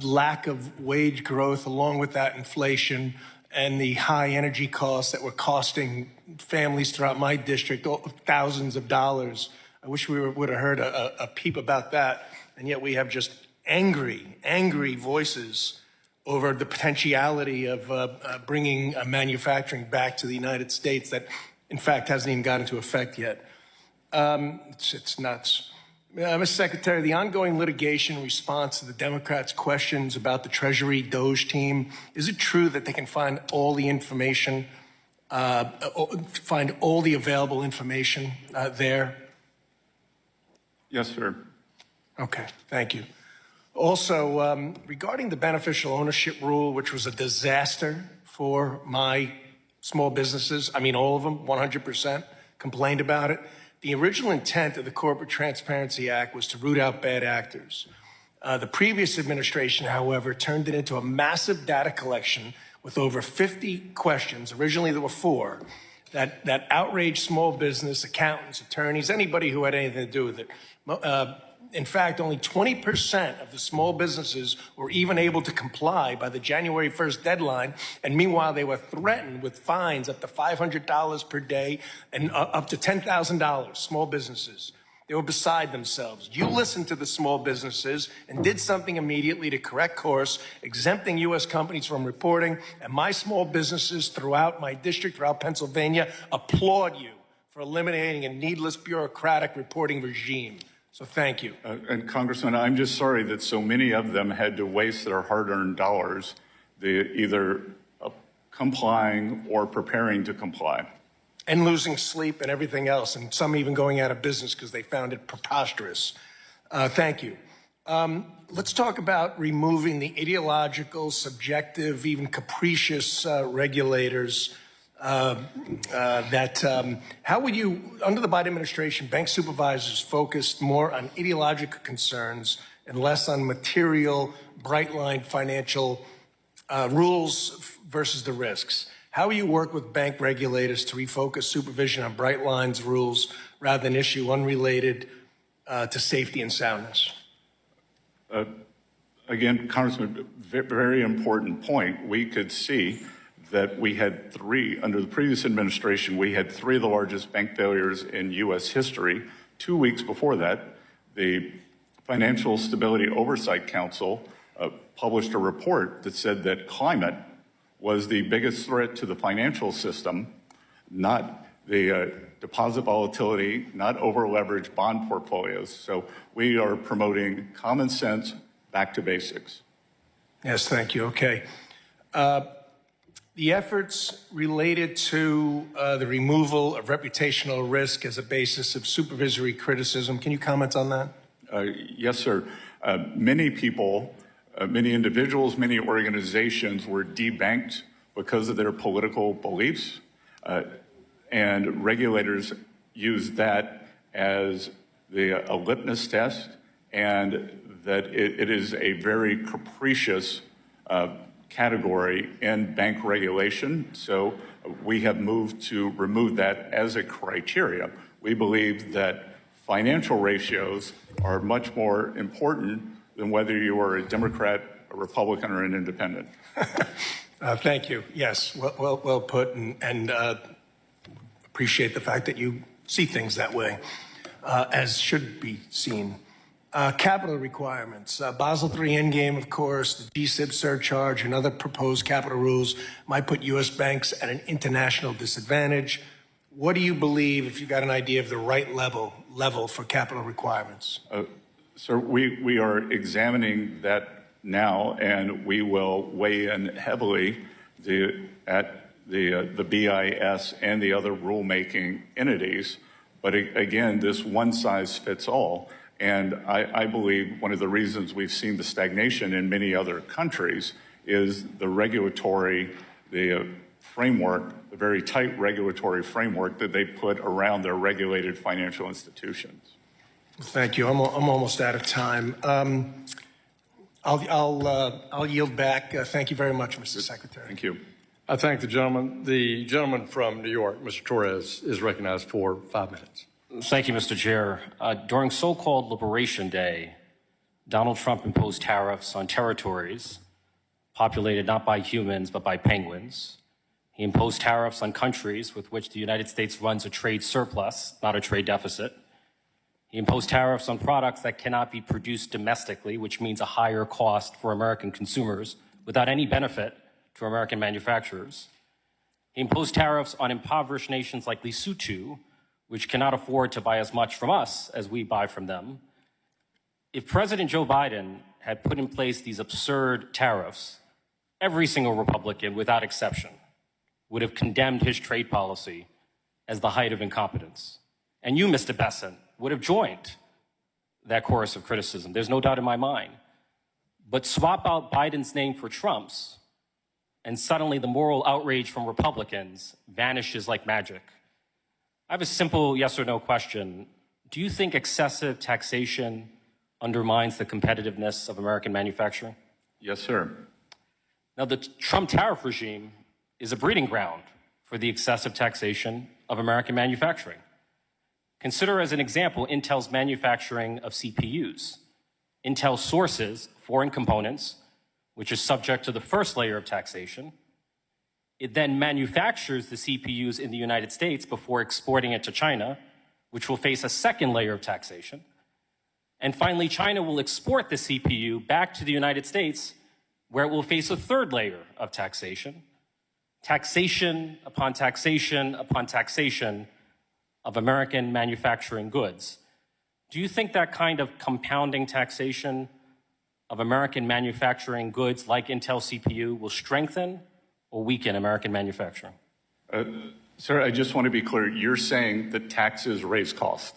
lack of wage growth, along with that inflation and the high energy costs that were costing families throughout my district thousands of dollars. I wish we would have heard a peep about that, and yet we have just angry voices over the potentiality of bringing manufacturing back to the United States that, in fact, hasn't even got into effect yet. It's nuts. Mr. Secretary, the ongoing litigation response to the Democrats' questions about the Treasury DOGE team, is it true that they can find all the information, find all the available information there? Yes, sir. Okay, thank you. Also, regarding the beneficial ownership rule, which was a disaster for my small businesses, I mean all of them, 100% complained about it. The original intent of the Corporate Transparency Act was to root out bad actors. The previous administration, however, turned it into a massive data collection with over 50 questions. Originally, there were 4 that outraged small business, accountants, attorneys, anybody who had anything to do with it. In fact, only 20% of the small businesses were even able to comply by the January 1st deadline, and meanwhile, they were threatened with fines up to $500 per day and up to $10,000, small businesses. They were beside themselves. You listened to the small businesses and did something immediately to correct course, exempting U.S. companies from reporting, and my small businesses throughout my district, throughout Pennsylvania, applaud you for eliminating a needless bureaucratic reporting regime. So thank you. And Congressman, I'm just sorry that so many of them had to waste their hard-earned dollars either complying or preparing to comply. And losing sleep and everything else, and some even going out of business because they found it preposterous. Thank you. Let's talk about removing the ideological, subjective, even capricious regulators how would you, under the Biden administration, bank supervisors focused more on ideological concerns and less on material, bright-line financial rules versus the risks? How will you work with bank regulators to refocus supervision on bright lines rules rather than issue unrelated to safety and soundness? Again, Congressman, very important point. We could see that we had 3, under the previous administration, we had 3 of the largest bank failures in U.S. history. 2 weeks before that, the Financial Stability Oversight Council published a report that said that climate was the biggest threat to the financial system, not the deposit volatility, not over-leveraged bond portfolios. So we are promoting common sense, back to basics. Yes, thank you. Okay. The efforts related to the removal of reputational risk as a basis of supervisory criticism, can you comment on that? Yes, sir. Many people, many individuals, many organizations were debanked because of their political beliefs, and regulators used that as a litmus test, and that it is a very capricious category in bank regulation. So we have moved to remove that as a criteria. We believe that financial ratios are much more important than whether you are a Democrat, a Republican, or an independent. Thank you. Yes, well put, and appreciate the fact that you see things that way, as should be seen. Capital requirements. Basel III Endgame, of course, the GSIB surcharge and other proposed capital rules might put U.S. banks at an international disadvantage. What do you believe, if you've got an idea of the right level for capital requirements? Sir, we are examining that now, and we will weigh in heavily at the BIS and the other rulemaking entities. But again, this one size fits all. And I believe one of the reasons we've seen the stagnation in many other countries is the regulatory, the framework, the very tight regulatory framework that they put around their regulated financial institutions. Thank you. I'm almost out of time. I'll yield back. Thank you very much, Mr. Secretary. Thank you. I thank the gentleman. The gentleman from New York, Mr. Torres, is recognized for 5 minutes. Thank you, Mr. Chair. During so-called Liberation Day, Donald Trump imposed tariffs on territories populated not by humans, but by penguins. He imposed tariffs on countries with which the United States runs a trade surplus, not a trade deficit. He imposed tariffs on products that cannot be produced domestically, which means a higher cost for American consumers without any benefit to American manufacturers. He imposed tariffs on impoverished nations like Lesotho, which cannot afford to buy as much from us as we buy from them. If President Joe Biden had put in place these absurd tariffs, every single Republican, without exception, would have condemned his trade policy as the height of incompetence. And you, Mr. Bessent, would have joined that chorus of criticism. There's no doubt in my mind. But swap out Biden's name for Trump's, and suddenly the moral outrage from Republicans vanishes like magic. I have a simple yes or no question. Do you think excessive taxation undermines the competitiveness of American manufacturing? Yes, sir. Now, the Trump tariff regime is a breeding ground for the excessive taxation of American manufacturing. Consider as an example Intel's manufacturing of CPUs. Intel sources foreign components, which is subject to the first layer of taxation. It then manufactures the CPUs in the United States before exporting it to China, which will face a second layer of taxation. And finally, China will export the CPU back to the United States, where it will face a third layer of taxation. Taxation upon taxation upon taxation of American manufacturing goods. Do you think that kind of compounding taxation of American manufacturing goods like Intel CPU will strengthen or weaken American manufacturing? Sir, I just want to be clear. You're saying that taxes raise cost.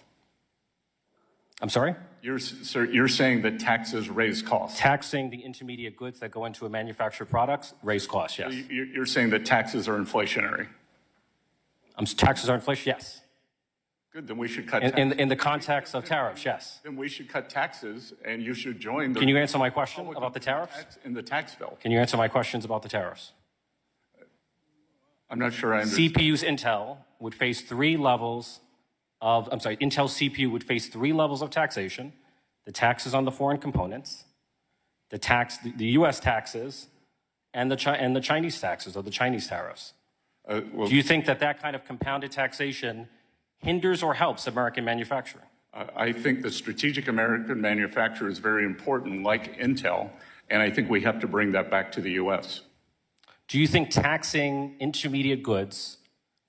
I'm sorry? Sir, you're saying that taxes raise costs. Taxing the intermediate goods that go into a manufactured product raise costs, yes. You're saying that taxes are inflationary. Taxes are inflation, yes. Good, then we should cut taxes. In the context of tariffs, yes. Then we should cut taxes, and you should join the... Can you answer my question about the tariffs? In the tax bill. Can you answer my questions about the tariffs? I'm not sure I understand. CPU's Intel would face Intel CPU would face 3 levels of taxation: the taxes on the foreign components, the U.S. taxes, and the Chinese taxes, or the Chinese tariffs. Do you think that kind of compounded taxation hinders or helps American manufacturing? I think that strategic American manufacture is very important, like Intel, and I think we have to bring that back to the U.S. Do you think taxing intermediate goods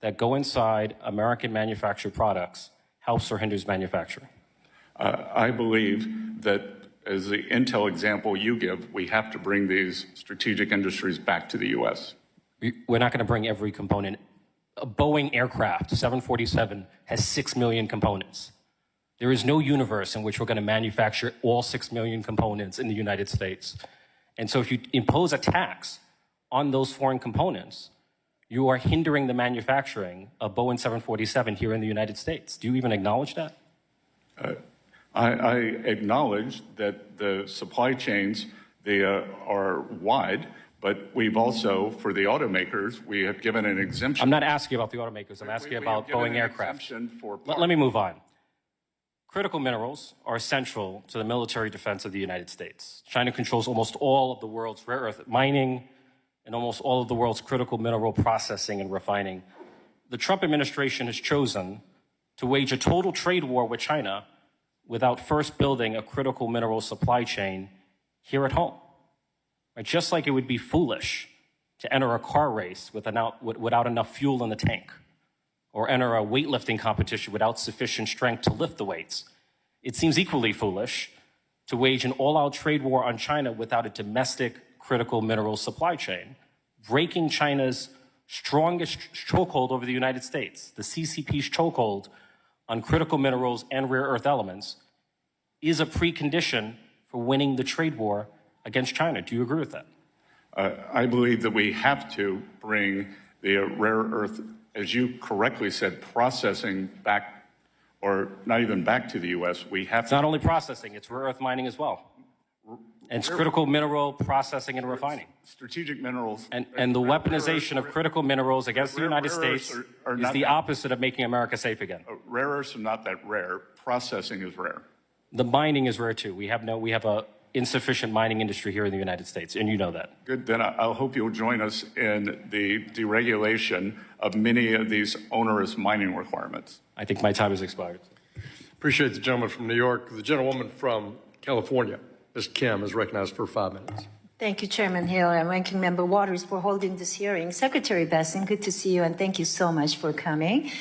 that go inside American manufactured products helps or hinders manufacturing? I believe that, as the Intel example you give, we have to bring these strategic industries back to the U.S. We're not going to bring every component. A Boeing aircraft, 747, has 6 million components. There is no universe in which we're going to manufacture all 6 million components in the United States. And so if you impose a tax on those foreign components, you are hindering the manufacturing of Boeing 747 here in the United States. Do you even acknowledge that? I acknowledge that the supply chains, they are wide, but we've also, for the automakers, we have given an exemption. I'm not asking about the automakers. I'm asking about Boeing aircraft. Let me move on. Critical minerals are essential to the military defense of the United States. China controls almost all of the world's rare earth mining and almost all of the world's critical mineral processing and refining. The Trump administration has chosen to wage a total trade war with China without first building a critical mineral supply chain here at home. Right? Just like it would be foolish to enter a car race without enough fuel in the tank, or enter a weightlifting competition without sufficient strength to lift the weights. It seems equally foolish to wage an all-out trade war on China without a domestic critical mineral supply chain, breaking China's strongest chokehold over the United States. The CCP's chokehold on critical minerals and rare earth elements is a precondition for winning the trade war against China. Do you agree with that? I believe that we have to bring the rare earth, as you correctly said, processing back, or not even back to the U.S. We have It's not only processing, it's rare earth mining as well. And it's critical mineral processing and refining. Strategic minerals. And the weaponization of critical minerals against the United States is the opposite of making America safe again. Rare earths are not that rare. Processing is rare. The mining is rare too. We have a insufficient mining industry here in the United States, and you know that. Good, then I hope you'll join us in the deregulation of many of these onerous mining requirements. I think my time has expired. Appreciate the gentleman from New York. The gentlewoman from California, Ms. Kim, is recognized for 5 minutes. Thank you, Chairman Hill and Ranking Member Waters, for holding this hearing. Secretary Bessent, good to see you, and thank you so much for coming.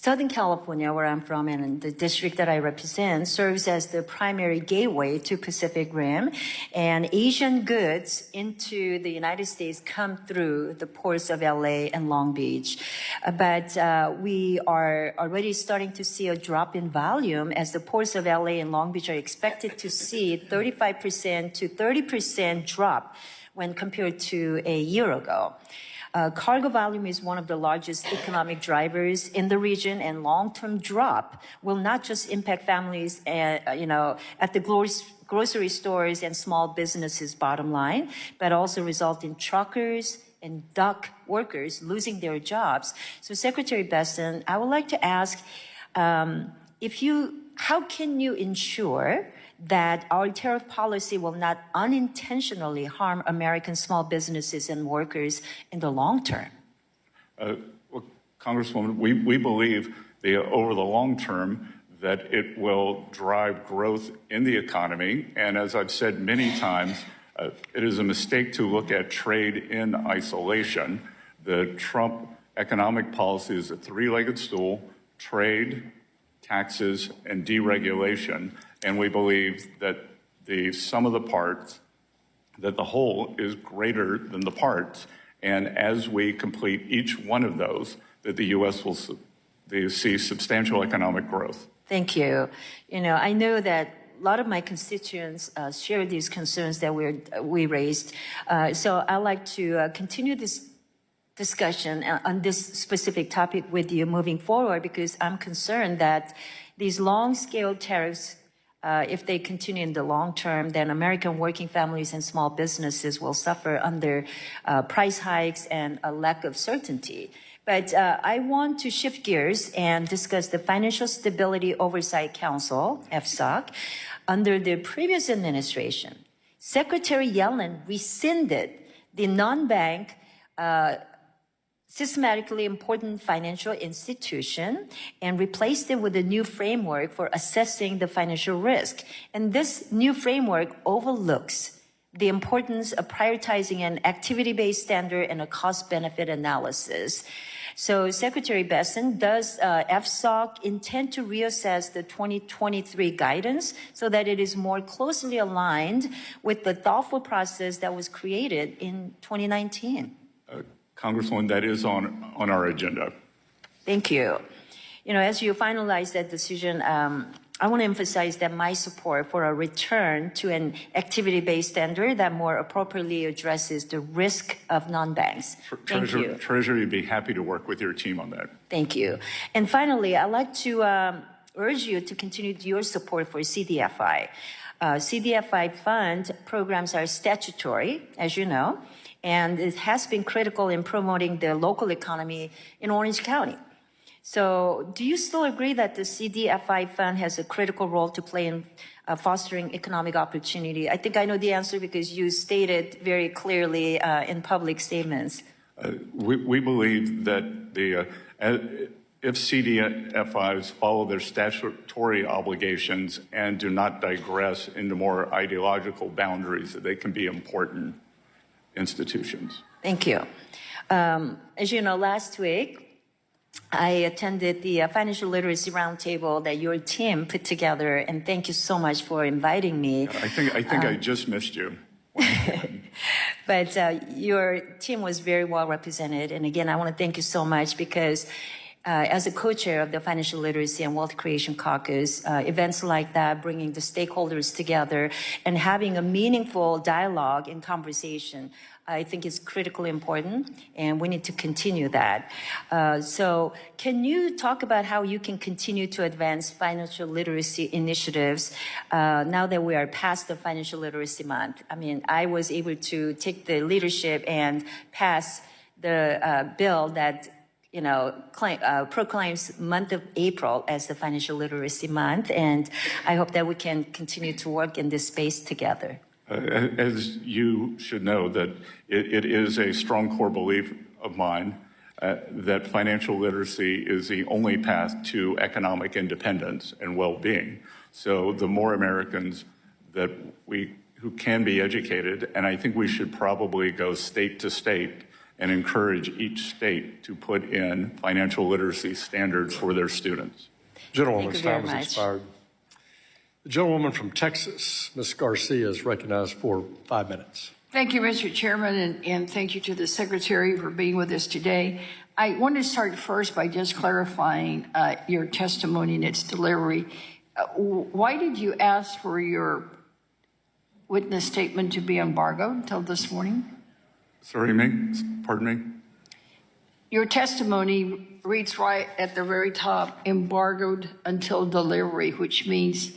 Southern California, where I'm from, and the district that I represent, serves as the primary gateway to Pacific Rim, and Asian goods into the United States come through the ports of LA and Long Beach. But we are already starting to see a drop in volume as the ports of LA and Long Beach are expected to see 35% to 30% drop when compared to a year ago. Cargo volume is one of the largest economic drivers in the region, and long-term drop will not just impact families, at the grocery stores and small businesses' bottom line, but also result in truckers and dock workers losing their jobs. So, Secretary Bessent, I would like to ask, how can you ensure that our tariff policy will not unintentionally harm American small businesses and workers in the long term? Well, Congresswoman, we believe over the long term that it will drive growth in the economy. And as I've said many times, it is a mistake to look at trade in isolation. The Trump economic policy is a three-legged stool: trade, taxes, and deregulation. And we believe that the sum of the parts, that the whole is greater than the parts. And as we complete each one of those, that the U.S. will see substantial economic growth. Thank you. I know that a lot of my constituents share these concerns that we raised. So I'd like to continue this discussion on this specific topic with you moving forward, because I'm concerned that these long-scale tariffs, if they continue in the long term, then American working families and small businesses will suffer under price hikes and a lack of certainty. But I want to shift gears and discuss the Financial Stability Oversight Council, FSOC. Under the previous administration, Secretary Yellen rescinded the non-bank systematically important financial institution and replaced it with a new framework for assessing the financial risk. And this new framework overlooks the importance of prioritizing an activity-based standard and a cost-benefit analysis. So, Secretary Bessent, does FSOC intend to reassess the 2023 guidance so that it is more closely aligned with the thoughtful process that was created in 2019? Congresswoman, that is on our agenda. Thank you. As you finalize that decision, I want to emphasize that my support for a return to an activity-based standard that more appropriately addresses the risk of non-banks. Thank you. Treasury would be happy to work with your team on that. Thank you. And finally, I'd like to urge you to continue your support for CDFI. CDFI fund programs are statutory, as you know, and it has been critical in promoting the local economy in Orange County. So do you still agree that the CDFI fund has a critical role to play in fostering economic opportunity? I think I know the answer because you stated very clearly in public statements. We believe that if CDFIs follow their statutory obligations and do not digress into more ideological boundaries, that they can be important institutions. Thank you. As you know, last week, I attended the Financial Literacy Roundtable that your team put together, and thank you so much for inviting me. I think I just missed you. But your team was very well represented, and again, I want to thank you so much because as a co-chair of the Financial Literacy and Wealth Creation Caucus, events like that, bringing the stakeholders together and having a meaningful dialogue and conversation, I think is critically important, and we need to continue that. So can you talk about how you can continue to advance financial literacy initiatives now that we are past the Financial Literacy Month? I mean, I was able to take the leadership and pass the bill that proclaims month of April as the Financial Literacy Month, and I hope that we can continue to work in this space together. As you should know, that it is a strong core belief of mine that financial literacy is the only path to economic independence and well-being. So the more Americans who can be educated, and I think we should probably go state to state and encourage each state to put in financial literacy standards for their students. Gentlewoman's time has expired. The gentlewoman from Texas, Ms. Garcia, is recognized for 5 minutes. Thank you, Mr. Chairman, and thank you to the Secretary for being with us today. I want to start first by just clarifying your testimony and its delivery. Why did you ask for your witness statement to be embargoed until this morning? Sorry, pardon me? Your testimony reads right at the very top, embargoed until delivery, which means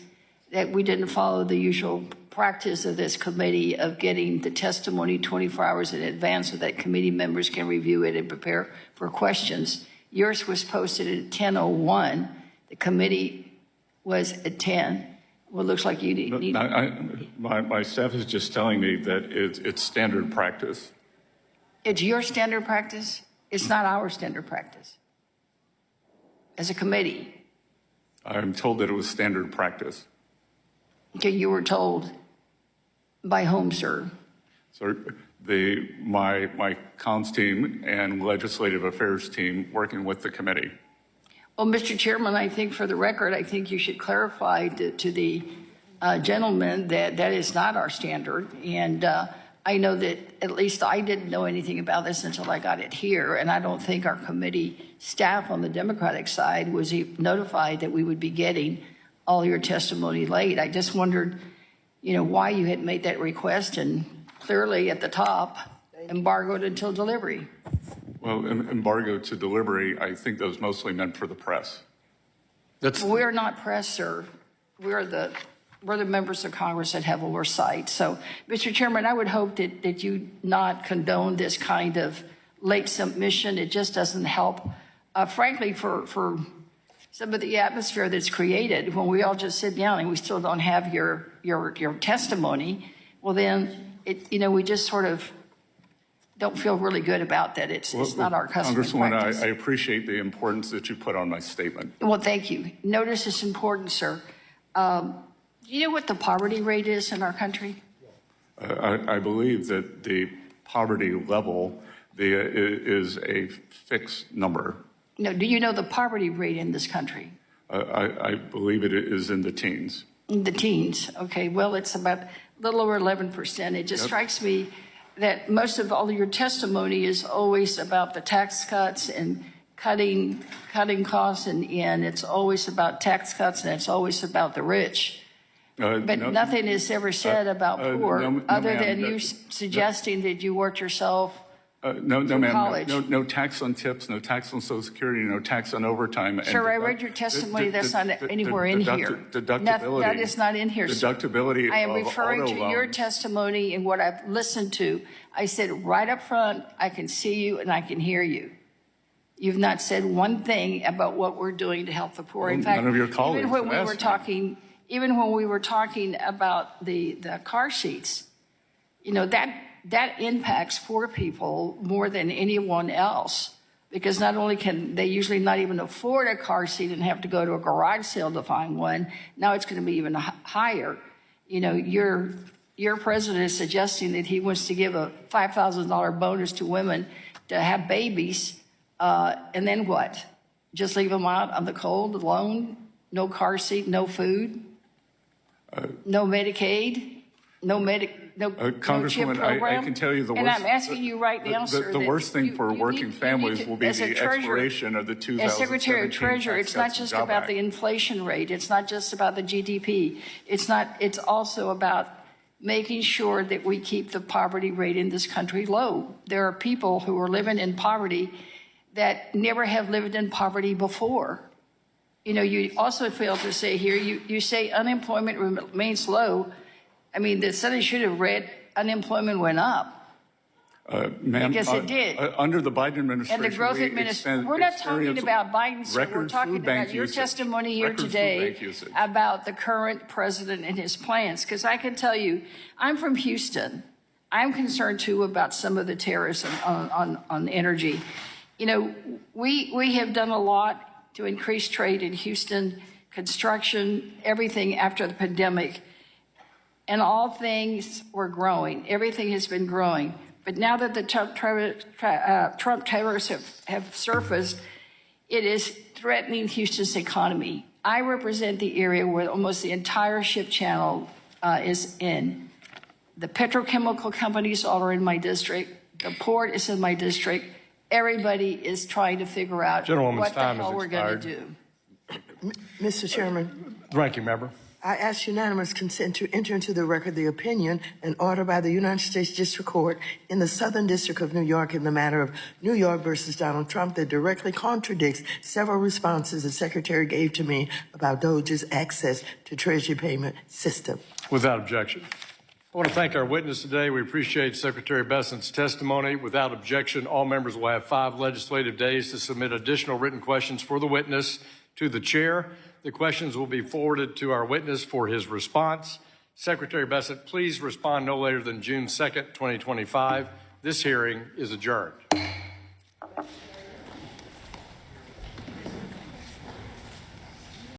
that we didn't follow the usual practice of this committee of getting the testimony 24 hours in advance so that committee members can review it and prepare for questions. Yours was posted at 10:01. The committee was at 10. Well, it looks like you need... My staff is just telling me that it's standard practice. It's your standard practice? It's not our standard practice. As a committee. I'm told that it was standard practice. Okay, you were told by whom, sir? So my comms team and legislative affairs team working with the committee. Well, Mr. Chairman, I think for the record, I think you should clarify to the gentleman that that is not our standard. And I know that at least I didn't know anything about this until I got it here. And I don't think our committee staff on the Democratic side was notified that we would be getting all your testimony late. I just wondered, why you had made that request, and clearly at the top, embargoed until delivery. Well, embargo to delivery, I think that was mostly meant for the press. We're not press, sir. We're the members of Congress that have oversight. So, Mr. Chairman, I would hope that you not condone this kind of late submission. It just doesn't help, frankly, for some of the atmosphere that's created when we all just sit down and we still don't have your testimony. Well, then, we just sort of don't feel really good about that. It's not our custom and practice. Congresswoman, I appreciate the importance that you put on my statement. Well, thank you. Notice it's important, sir. Do you know what the poverty rate is in our country? I believe that the poverty level is a fixed number. No, do you know the poverty rate in this country? I believe it is in the teens. In the teens, okay. Well, it's about a little over 11%. It just strikes me that most of all of your testimony is always about the tax cuts and cutting costs, and it's always about tax cuts, and it's always about the rich. But nothing is ever said about poor, other than you suggesting that you worked yourself. No, ma'am. No tax on tips, no tax on Social Security, no tax on overtime. Sir, I read your testimony. That's not anywhere in here. That is not in here, sir. Deductibility. I am referring to your testimony and what I've listened to. I said right up front, I can see you and I can hear you. You've not said one thing about what we're doing to help the poor. In fact, none of your colleagues even when we were talking about the car seats, that impacts poor people more than anyone else, because not only can they usually not even afford a car seat and have to go to a garage sale to find one, now it's going to be even higher. Your president is suggesting that he wants to give a $5,000 bonus to women to have babies, and then what? Just leave them out on the cold alone? No car seat, no food, no Medicaid, no chip program. I can tell you the worst. And I'm asking you right now, sir. The worst thing for working families will be the expiration of the 2017 As Secretary of Treasury, it's not Tax just Cuts and Jobs about Act. the inflation rate. It's not just about the GDP. It's also about making sure that we keep the poverty rate in this country low. There are people who are living in poverty that never have lived in poverty before. You also failed to say here, you say unemployment remains low. I mean, the study should have read unemployment went up. Ma'am, because it did. Under the Biden administration, And the growth administration, we're not talking about Biden, sir. We're talking about your testimony here today about the current president and his plans. Because I can tell you, I'm from Houston. I'm concerned, too, about some of the tariffs on energy. We have done a lot to increase trade in Houston, construction, everything after the pandemic. And all things were growing. Everything has been growing. But now that the Trump terrorists have surfaced, it is threatening Houston's economy. I represent the area where almost the entire ship channel is in. The petrochemical companies are in my district. The port is in my district. Everybody is trying to figure out what the hell we're going to do. Mr. Chairman. Ranking member. I ask unanimous consent to enter into the record the opinion and order by the United States District Court in the Southern District of New York in the matter of New York versus Donald Trump that directly contradicts several responses the Secretary gave to me about DOJ's access to Treasury payment system. Without objection. I want to thank our witness today. We appreciate Secretary Bessent's testimony. Without objection, all members will have 5 legislative days to submit additional written questions for the witness to the chair. The questions will be forwarded to our witness for his response. Secretary Bessent, please respond no later than June 2nd, 2025. This hearing is adjourned.